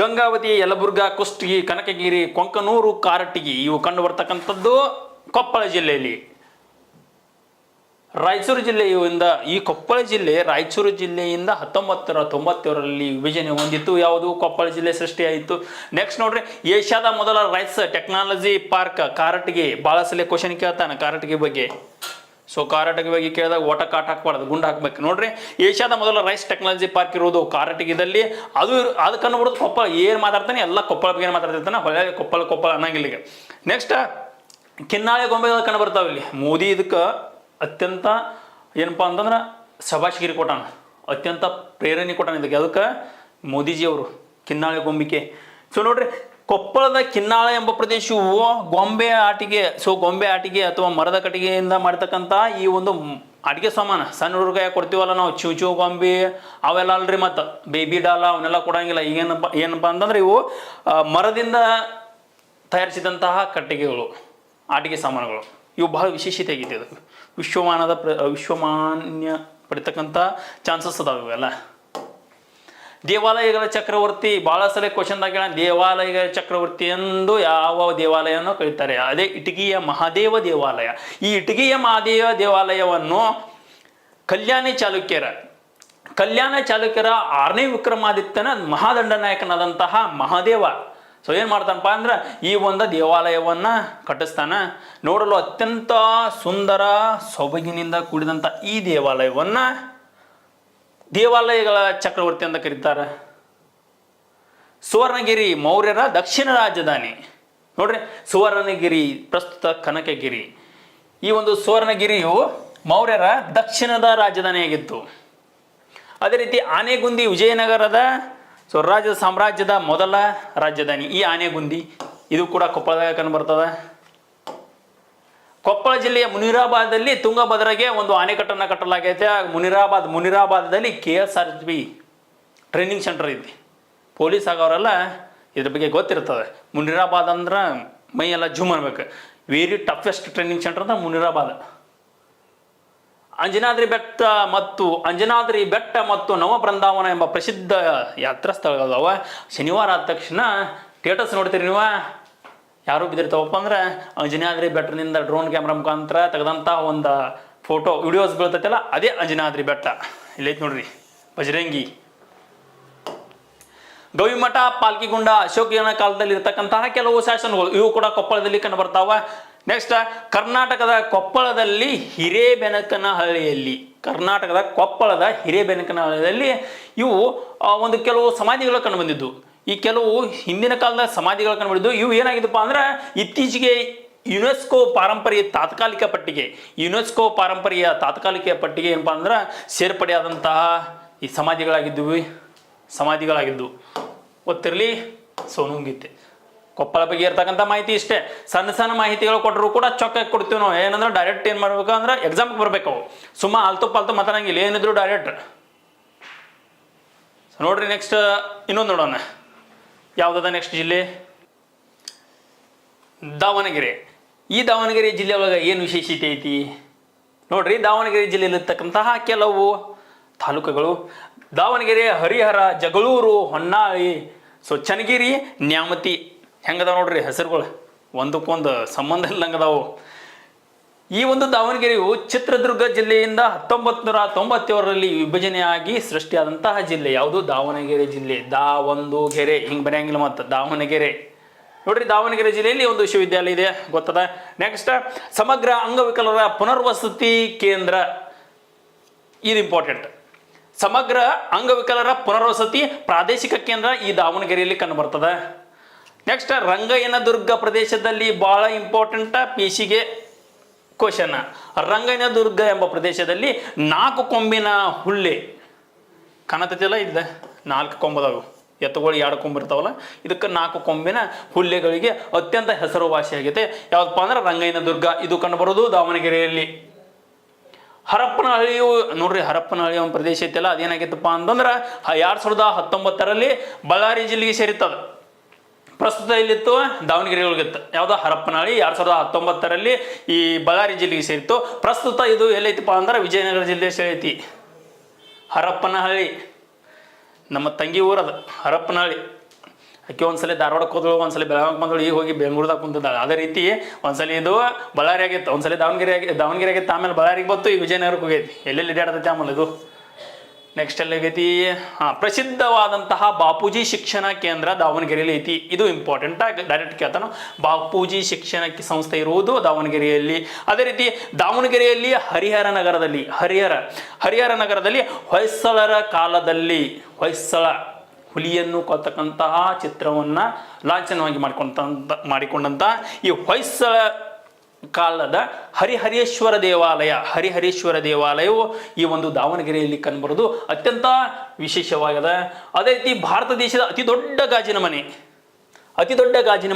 ಗಂಗಾವತಿ, ಯಲಬುರ್ಗಾ, ಕುಷ್ಟಗಿ, ಕನಕಗಿರಿ, ಕೊಂಕನೂರು, ಕಾರಟಗಿ ಇವು ಕಂಡು ಬರ್ತಕ್ಕಂಥದ್ದು ಕೊಪ್ಪಳ ಜಿಲ್ಲೆಯಲ್ಲಿ. ರಾಯಚೂರು ಜಿಲ್ಲೆಯಿಂದ ಈ ಕೊಪ್ಪಳ ಜಿಲ್ಲೆ ರಾಯಚೂರು ಜಿಲ್ಲೆಯಿಂದ 1997ರಲ್ಲಿ ವಿಭಜನೆ ಹೊಂದಿತ್ತು. ಯಾವುದು? ಕೊಪ್ಪಳ ಜಿಲ್ಲೆ ಸೃಷ್ಟಿಯಾಯಿತು. ನೆಕ್ಸ್ಟ್ ನೋಡ್ರಿ, ಏಷ್ಯಾದ ಮೊದಲ ರೈಸ್ ಟೆಕ್ನಾಲಜಿ ಪಾರ್ಕ್ ಕಾರಟಗಿ. ಭಾಳ ಸಲ ಕ್ವಶನ್ ಕೇಳ್ತಾನೆ ಕಾರಟಗಿ ಬಗ್ಗೆ. ಸೊ ಕಾರಟಗಿ ಬಗ್ಗೆ ಕೇಳಿದಾಗ ಓಟ ಕಾಟ್ ಹಾಕ್ಬಾರ್ದು, ಗುಂಡು ಹಾಕ್ಬೇಕು. ನೋಡ್ರಿ, ಏಷ್ಯಾದ ಮೊದಲ ರೈಸ್ ಟೆಕ್ನಾಲಜಿ ಪಾರ್ಕ್ ಇರುವುದು ಕಾರಟಗಿದಲ್ಲಿ. ಅದು ಕಂಡುಬಿಡೋದು ಕೊಪ್ಪಳ. ಏನು ಮಾತಾಡ್ತಾನೆ ಎಲ್ಲ ಕೊಪ್ಪಳ ಬಗ್ಗೆ ಮಾತಾಡ್ತಿರ್ತಾನೆ, ಹೊಳೆ ಕೊಪ್ಪಳ ಅನ್ನಂಗಿಲ್ಲ. ಈಗ ನೆಕ್ಸ್ಟ್ ಕಿನ್ನಾಳೆ ಗೊಂಬೆಗಳು ಕಂಡು ಬರ್ತಾವೆ ಇಲ್ಲಿ. ಮೋದಿ ಇದಕ್ಕೆ ಅತ್ಯಂತ ಏನಪ್ಪ ಅಂತಂದ್ರೆ ಶಬಾಷ್ಗಿರಿ ಕೊಟ್ಟಾನ, ಅತ್ಯಂತ ಪ್ರೇರಣೆ ಕೊಟ್ಟಾನ ಇದಕ್ಕೆ. ಅದಕ್ಕೆ ಮೋದಿಜಿಯವರು ಕಿನ್ನಾಳೆ ಗೊಂಬಿಕೆ. ಸೊ ನೋಡ್ರಿ, ಕೊಪ್ಪಳದ ಕಿನ್ನಾಳ ಎಂಬ ಪ್ರದೇಶವು ಗೊಂಬೆ ಆಟಿಕೆ ಅಥವಾ ಮರದ ಕಟ್ಟಿಗೆಯಿಂದ ಮಾಡ್ತಕ್ಕಂಥ ಈ ಒಂದು ಅಡಿಗೆ ಸಾಮಾನು. ಸಣ್ಣ ಹುಡುಗ ಕೊಡ್ತೀವಲ್ಲ ನಾವು, ಚೂ ಗೊಂಬೆ ಅವೆಲ್ಲ ಅಲ್ರಿ, ಮತ್ತು ಬೇಬಿ ಡಾಲ ಅವನ್ನೆಲ್ಲ ಕೊಡಂಗಿಲ್ಲ. ಏನಪ್ಪ ಅಂತಂದ್ರೆ ಇವು ಮರದಿಂದ ತಯಾರಿಸಿದಂತಹ ಕಟ್ಟಿಗೆಗಳು, ಆಟಿಕೆ ಸಾಮಾನುಗಳು. ಇವು ಬಹಳ ವಿಶೇಷತೆ ಆಗಿದೆ. ಇದು ವಿಶ್ವಮಾನ್ಯ ಪಡಿತಕ್ಕಂಥ ಚಾನ್ಸಸ್ ಅದಾವೆ ಇವೆಲ್ಲ. ದೇವಾಲಯಗಳ ಚಕ್ರವರ್ತಿ, ಭಾಳ ಸಲ ಕ್ವಶನ್ದಾಗ ದೇವಾಲಯಗಳ ಚಕ್ರವರ್ತಿ ಎಂದು ಯಾವ ದೇವಾಲಯವನ್ನು ಕರೀತಾರೆ? ಅದೇ ಇಟಗಿಯ ಮಹಾದೇವ ದೇವಾಲಯ. ಈ ಇಟಗಿಯ ಮಹಾದೇವ ದೇವಾಲಯವನ್ನು ಕಲ್ಯಾಣ ಚಾಲುಕ್ಯರ 6ನೇ ವಿಕ್ರಮಾದಿತ್ಯನ ಮಹಾದಂಡನಾಯಕನಾದಂತಹ ಮಹಾದೇವ ಸೊ ಏನು ಮಾಡ್ತಾನಪ್ಪ ಅಂದ್ರೆ ಈ ಒಂದು ದೇವಾಲಯವನ್ನು ಕಟ್ಟಿಸ್ತಾನ. ನೋಡಲು ಅತ್ಯಂತ ಸುಂದರ ಸೊಬಗಿನಿಂದ ಕೂಡಿದಂಥ ಈ ದೇವಾಲಯವನ್ನು ದೇವಾಲಯಗಳ ಚಕ್ರವರ್ತಿ ಅಂತ ಕರೀತಾರೆ. ಸುವರ್ಣಗಿರಿ ಮೌರ್ಯರ ದಕ್ಷಿಣ ರಾಜಧಾನಿ. ನೋಡ್ರಿ, ಸುವರ್ಣಗಿರಿ ಪ್ರಸ್ತುತ ಕನಕಗಿರಿ. ಈ ಒಂದು ಸುವರ್ಣಗಿರಿಯು ಮೌರ್ಯರ ದಕ್ಷಿಣದ ರಾಜಧಾನಿಯಾಗಿತ್ತು. ಅದೇ ರೀತಿ ಆನೆಗುಂದಿ ವಿಜಯನಗರದ ಸ್ವರಾಜ್ಯ ಸಾಮ್ರಾಜ್ಯದ ಮೊದಲ ರಾಜಧಾನಿ. ಈ ಆನೆಗುಂದಿ ಇದು ಕೂಡ ಕೊಪ್ಪಳದಾಗ ಕಂಡು ಬರ್ತದೆ. ಕೊಪ್ಪಳ ಜಿಲ್ಲೆಯ ಮುನಿರಾಬಾದಲ್ಲಿ ತುಂಗಭದ್ರೆಗೆ ಒಂದು ಅಣೆಕಟ್ಟನ್ನು ಕಟ್ಟಲಾಗೈತೆ. ಮುನಿರಾಬಾದದಲ್ಲಿ KSRB ಟ್ರೈನಿಂಗ್ ಸೆಂಟರ್ ಐತಿ. ಪೊಲೀಸ್ ಆಗೋರೆಲ್ಲ ಇದ್ರ ಬಗ್ಗೆ ಗೊತ್ತಿರ್ತದೆ. ಮುನಿರಾಬಾದ್ ಅಂದ್ರೆ ಮೈ ಎಲ್ಲ ಜೂಮ್ ಅನ್ಬೇಕು. ವೆರಿ ಟಫೆಸ್ಟ್ ಟ್ರೈನಿಂಗ್ ಸೆಂಟರ್ ಅಂದ್ರೆ ಮುನಿರಾಬಾದ್. ಅಂಜನಾದ್ರಿ ಬೆಟ್ಟ ಮತ್ತು ನವಬೃಂದಾವನ ಎಂಬ ಪ್ರಸಿದ್ಧ ಯಾತ್ರಾ ಸ್ಥಳಗಳದಾವ. ಶನಿವಾರ ಆದ ತಕ್ಷಣ ಸ್ಟೇಟಸ್ ನೋಡ್ತೀರಿ ನೀವು, ಯಾರು ಬಿದ್ದಿರ್ತಾವಪ್ಪ ಅಂದ್ರೆ ಅಂಜನಾದ್ರಿ ಬೆಟ್ಟದಿಂದ ಡ್ರೋನ್ ಕ್ಯಾಮ್ರಾ ಮುಖಾಂತರ ತೆಗೆದಂಥ ಒಂದು ಫೋಟೋ ವಿಡಿಯೋಸ್ ಬೀಳ್ತೈತಲ್ಲ, ಅದೇ ಅಂಜನಾದ್ರಿ ಬೆಟ್ಟ. ಇಲ್ಲೈತೆ ನೋಡ್ರಿ, ಬಜರಂಗಿ. ಗವಿಮಠ, ಪಾಲ್ಕಿಗುಂಡ, ಅಶೋಕನ ಕಾಲದಲ್ಲಿ ಇರ್ತಕ್ಕಂತಹ ಕೆಲವು ಶಾಸನಗಳು ಇವು ಕೂಡ ಕೊಪ್ಪಳದಲ್ಲಿ ಕಂಡು ಬರ್ತಾವ. ನೆಕ್ಸ್ಟ್, ಕರ್ನಾಟಕದ ಕೊಪ್ಪಳದ ಹಿರೇಬೆನಕನಹಳ್ಳಿಯಲ್ಲಿ ಇವು ಒಂದು ಕೆಲವು ಸಮಾಧಿಗಳು ಕಂಡು ಬಂದಿದ್ದು. ಈ ಕೆಲವು ಹಿಂದಿನ ಕಾಲದ ಸಮಾಧಿಗಳು ಕಂಡು ಬಂದಿದ್ದು. ಇವು ಏನಾಗಿದ್ದಪ್ಪ ಅಂದ್ರೆ ಇತ್ತೀಚೆಗೆ ಯುನೆಸ್ಕೋ ಪಾರಂಪರ್ಯ ತಾತ್ಕಾಲಿಕ ಪಟ್ಟಿಗೆ ಏನಪ್ಪಾ ಅಂದ್ರೆ ಸೇರ್ಪಡೆಯಾದಂತಹ ಈ ಸಮಾಧಿಗಳಾಗಿದ್ದು ಗೊತ್ತಿರಲಿ. ಸೋನುಂಗೀತೆ ಕೊಪ್ಪಳ ಬಗ್ಗೆ ಇರ್ತಕ್ಕಂಥ ಮಾಹಿತಿ ಇಷ್ಟೇ. ಸಣ್ಣ ಮಾಹಿತಿಗಳು ಕೊಟ್ಟರು ಕೂಡ ಚೊಕ್ಕಾಗಿ ಕೊಡ್ತೀವಿ ನಾವು. ಏನಂದ್ರೆ ಡೈರೆಕ್ಟ್ ಏನು ಮಾಡ್ಬೇಕು ಅಂದ್ರೆ ಎಕ್ಸಾಮ್ಗೆ ಬರ್ಬೇಕು. ಅವು ಸುಮ್ಮ ಆಲ್ತು ಪಾಲ್ತು ಮಾತಾಡಂಗಿಲ್ಲ, ಏನಿದ್ರು ಡೈರೆಕ್ಟ್. ನೋಡ್ರಿ, ನೆಕ್ಸ್ಟ್ ಇನ್ನೊಂದು ನೋಡೋಣ. ಯಾವುದಾದ ನೆಕ್ಸ್ಟ್ ಜಿಲ್ಲೆ? ದಾವಣಗೆರೆ. ಈ ದಾವಣಗೆರೆ ಜಿಲ್ಲೆ ಒಳಗೆ ಏನು ವಿಶೇಷತೆ ಐತಿ ನೋಡ್ರಿ. ದಾವಣಗೆರೆ ಜಿಲ್ಲೆಯಲ್ಲಿರ್ತಕ್ಕಂತಹ ಕೆಲವು ತಾಲೂಕುಗಳು: ದಾವಣಗೆರೆ, ಹರಿಹರ, ಜಗಳೂರು, ಹೊನ್ನಾಳಿ, ಚನ್ನಗಿರಿ, ನ್ಯಾಮತಿ. ಹೆಂಗದಾವ ನೋಡ್ರಿ ಹೆಸರುಗಳು, ಒಂದಕ್ಕೊಂದು ಸಂಬಂಧ ಇಲ್ಲಂಗದಾವು. ಈ ಒಂದು ದಾವಣಗೆರೆಯು ಚಿತ್ರದುರ್ಗ ಜಿಲ್ಲೆಯಿಂದ 1997ರಲ್ಲಿ ವಿಭಜನೆಯಾಗಿ ಸೃಷ್ಟಿಯಾದಂತಹ ಜಿಲ್ಲೆ. ಯಾವುದು? ದಾವಣಗೆರೆ ಜಿಲ್ಲೆ. ಒಂದು ಗೆರೆ ಹಿಂಗೆ ಬರೆಯಂಗಿಲ್ಲ, ಮತ್ತು ದಾವಣಗೆರೆ. ನೋಡ್ರಿ, ದಾವಣಗೆರೆ ಜಿಲ್ಲೆಯಲ್ಲಿ ಒಂದು ವಿಶ್ವವಿದ್ಯಾಲಯ ಇದೆ, ಗೊತ್ತದ. ನೆಕ್ಸ್ಟ್, ಸಮಗ್ರ ಅಂಗವಿಕಲರ ಪುನರ್ವಸತಿ ಕೇಂದ್ರ. ಇದು ಇಂಪಾರ್ಟೆಂಟ್. ಸಮಗ್ರ ಅಂಗವಿಕಲರ ಪುನರ್ವಸತಿ ಪ್ರಾದೇಶಿಕ ಕೇಂದ್ರ ಈ ದಾವಣಗೆರೆಯಲ್ಲಿ ಕಂಡು ಬರ್ತದೆ. ನೆಕ್ಸ್ಟ್ ರಂಗಯ್ಯನದುರ್ಗ ಪ್ರದೇಶದಲ್ಲಿ ಬಹಳ ಇಂಪಾರ್ಟೆಂಟ್ ಪಿಸಿಗೆ ಕ್ವಶನ್. ರಂಗಯ್ಯನದುರ್ಗ ಎಂಬ ಪ್ರದೇಶದಲ್ಲಿ 4 ಕೊಂಬಿನ ಹುಲ್ಲೆ ಕಾಣತೈತಿಲ್ಲ, ಇದೆ 4 ಕೊಂಬದವು, ಎತ್ತುಗಳು 2 ಕೊಂಬು ಇರ್ತಾವಲ್ಲ, ಇದಕ್ಕೆ 4 ಕೊಂಬಿನ ಹುಲ್ಲೆಗಳಿಗೆ ಅತ್ಯಂತ ಹೆಸರುವಾಸಿಯಾಗಿದೆ. ಯಾವ್ದಪ್ಪ ಅಂದ್ರೆ ರಂಗಯ್ಯನದುರ್ಗ. ಇದು ಕಂಡು ಬರೋದು ದಾವಣಗೆರೆಯಲ್ಲಿ. ಹರಪ್ಪನಹಳ್ಳಿಯು ನೋಡ್ರಿ, ಹರಪ್ಪನಹಳ್ಳಿ ಒಂದು ಪ್ರದೇಶ ಐತಲ್ಲ, ಅದೇನಾಗಿತ್ತಪ್ಪ ಅಂತಂದ್ರೆ 2019ರಲ್ಲಿ ಬಳ್ಳಾರಿ ಜಿಲ್ಲೆಗೆ ಸೇರಿತ್ತದ. ಪ್ರಸ್ತುತ ಇಲ್ಲಿತ್ತು ದಾವಣಗೆರೆ ಒಳಗಿತ್ತು. ಯಾವುದೋ ಹರಪ್ಪನಹಳ್ಳಿ 2019ರಲ್ಲಿ ಈ ಬಳ್ಳಾರಿ ಜಿಲ್ಲೆಗೆ ಸೇರಿತ್ತು. ಪ್ರಸ್ತುತ ಇದು ಎಲ್ಲೈತಪ್ಪ ಅಂದ್ರೆ ವಿಜಯನಗರ ಜಿಲ್ಲೆ ಸೇರೈತಿ. ಹರಪ್ಪನಹಳ್ಳಿ ನಮ್ಮ ತಂಗಿ ಊರದ ಹರಪ್ಪನಹಳ್ಳಿ. ಆಕೆ ಒಂದ್ಸಲ ಧಾರವಾಡಕ್ಕೆ ಹೋದಳು, ಒಂದ್ಸಲ ಬೆಳಗಾವಿಗೆ ಬಂದಳು, ಈಗ ಹೋಗಿ ಬೆಂಗಳೂರದಾಗ ಕುಂತಿದ್ದಾಳೆ. ಅದೇ ರೀತಿ ಒಂದ್ಸಲ ಇದು ಬಳ್ಳಾರಿ ಆಗಿತ್ತು, ಒಂದ್ಸಲ ದಾವಣಗೆರೆ ಆಗಿತ್ತು, ಆಮೇಲೆ ಬಳ್ಳಾರಿಗೆ ಬಂತು, ಈ ವಿಜಯನಗರಕ್ಕೆ ಹೋಗೈತಿ. ಎಲ್ಲೆಲ್ಲಿ ಇಡ್ಯಾಡತೈತಿ ಆಮೇಲೆ ಇದು. ನೆಕ್ಸ್ಟ್ ಎಲ್ಲ ಆಗೈತಿ, ಪ್ರಸಿದ್ಧವಾದಂತಹ ಬಾಪೂಜಿ ಶಿಕ್ಷಣ ಕೇಂದ್ರ ದಾವಣಗೆರೆಯಲ್ಲಿ ಐತಿ. ಇದು ಇಂಪಾರ್ಟೆಂಟ್ ಆಗಿ ಡೈರೆಕ್ಟ್ ಕೇಳ್ತಾನು. ಬಾಪೂಜಿ ಶಿಕ್ಷಣ ಸಂಸ್ಥೆ ಇರುವುದು ದಾವಣಗೆರೆಯಲ್ಲಿ. ಅದೇ ರೀತಿ ದಾವಣಗೆರೆಯಲ್ಲಿ ಹರಿಹರ ನಗರದಲ್ಲಿ ಹೊಯ್ಸಳರ ಕಾಲದಲ್ಲಿ ಹೊಯ್ಸಳ ಹುಲಿಯನ್ನು ಕೊತ್ತಕ್ಕಂತಹ ಚಿತ್ರವನ್ನು ಲಾಂಛನವಾಗಿ ಮಾಡಿಕೊಂಡಂತ ಈ ಹೊಯ್ಸಳ ಕಾಲದ ಹರಿಹರೇಶ್ವರ ದೇವಾಲಯವು ಈ ಒಂದು ದಾವಣಗೆರೆಯಲ್ಲಿ ಕಂಡುಬರೋದು ಅತ್ಯಂತ ವಿಶೇಷವಾಗಿದೆ. ಅದೇ ರೀತಿ ಭಾರತ ದೇಶದ ಅತಿ ದೊಡ್ಡ ಗಾಜಿನ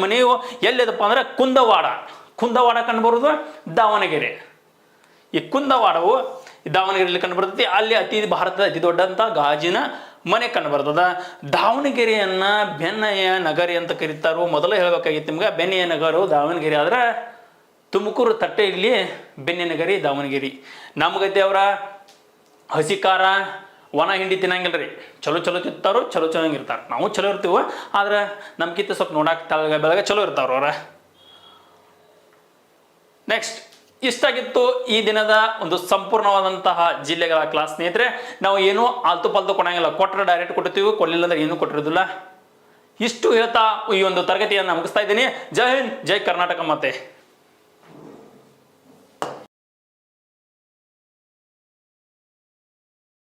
ಮನೆಯು ಎಲ್ಲಿದಪ್ಪ ಅಂದ್ರೆ ಕುಂದವಾಡ ಕಂಡುಬರೋದು ದಾವಣಗೆರೆ. ಈ ಕುಂದವಾಡವು ದಾವಣಗೆರೆಯಲ್ಲಿ ಕಂಡುಬರ್ತೈತಿ. ಅಲ್ಲಿ ಭಾರತದ ಅತಿ ದೊಡ್ಡಂತ ಗಾಜಿನ ಮನೆ ಕಂಡು ಬರ್ತದ. ದಾವಣಗೆರೆಯನ್ನ ಬೆಣ್ಣೆಯ ನಗರಿ ಅಂತ ಕರೀತಾರೋ. ಮೊದಲು ಹೇಳ್ಬೇಕಾಗಿತ್ತು ನಿಮ್ಗೆ, ಬೆಣ್ಣೆಯ ನಗರವು ದಾವಣಗೆರೆ ಆದ್ರೆ ತುಮಕೂರು ತಟ್ಟೆ ಇಲ್ಲಿ ಬೆಣ್ಣೆ ನಗರಿ ದಾವಣಗೆರೆ. ನಮ್ಗೈತೆ ಅವರ ಹಸಿ ಖಾರ ಒಣ ಹಿಂಡಿ ತಿನ್ನಂಗಿಲ್ರಿ. ಚಲೋ ತಿಂತಾರೋ, ಚಲೋ ಇರ್ತಾರೆ. ನಾವು ಚಲೋ ಇರ್ತೀವಿ, ಆದ್ರೆ ನಮ್ಗಿಂತ ಸ್ವಲ್ಪ ನೋಡಕ್ಕೆ ಬೆಳಗ್ಗೆ ಚಲೋ ಇರ್ತಾವ್ರ ಅವ್ರ. ನೆಕ್ಸ್ಟ್ ಇಷ್ಟಾಗಿತ್ತು ಈ ದಿನದ ಒಂದು ಸಂಪೂರ್ಣವಾದಂತಹ ಜಿಲ್ಲೆಗಳ ಕ್ಲಾಸ್. ಸ್ನೇಹಿತರೆ, ನಾವು ಏನೂ ಆಲ್ತು ಪಾಲ್ತು ಕೊಡಂಗಿಲ್ಲ. ಕೊಟ್ಟರೆ ಡೈರೆಕ್ಟ್ ಕೊಡ್ತೀವಿ, ಕೊಡಲಿಲ್ಲ ಅಂದ್ರೆ ಏನೂ ಕೊಟ್ಟಿರೋದಿಲ್ಲ. ಇಷ್ಟು ಹೇಳ್ತಾ ಈ ಒಂದು ತರಗತಿಯನ್ನು ಮುಗಿಸ್ತಾ ಇದ್ದೀನಿ. ಜೈ ಹಿಂದ್, ಜೈ ಕರ್ನಾಟಕ. ಮತ್ತೆ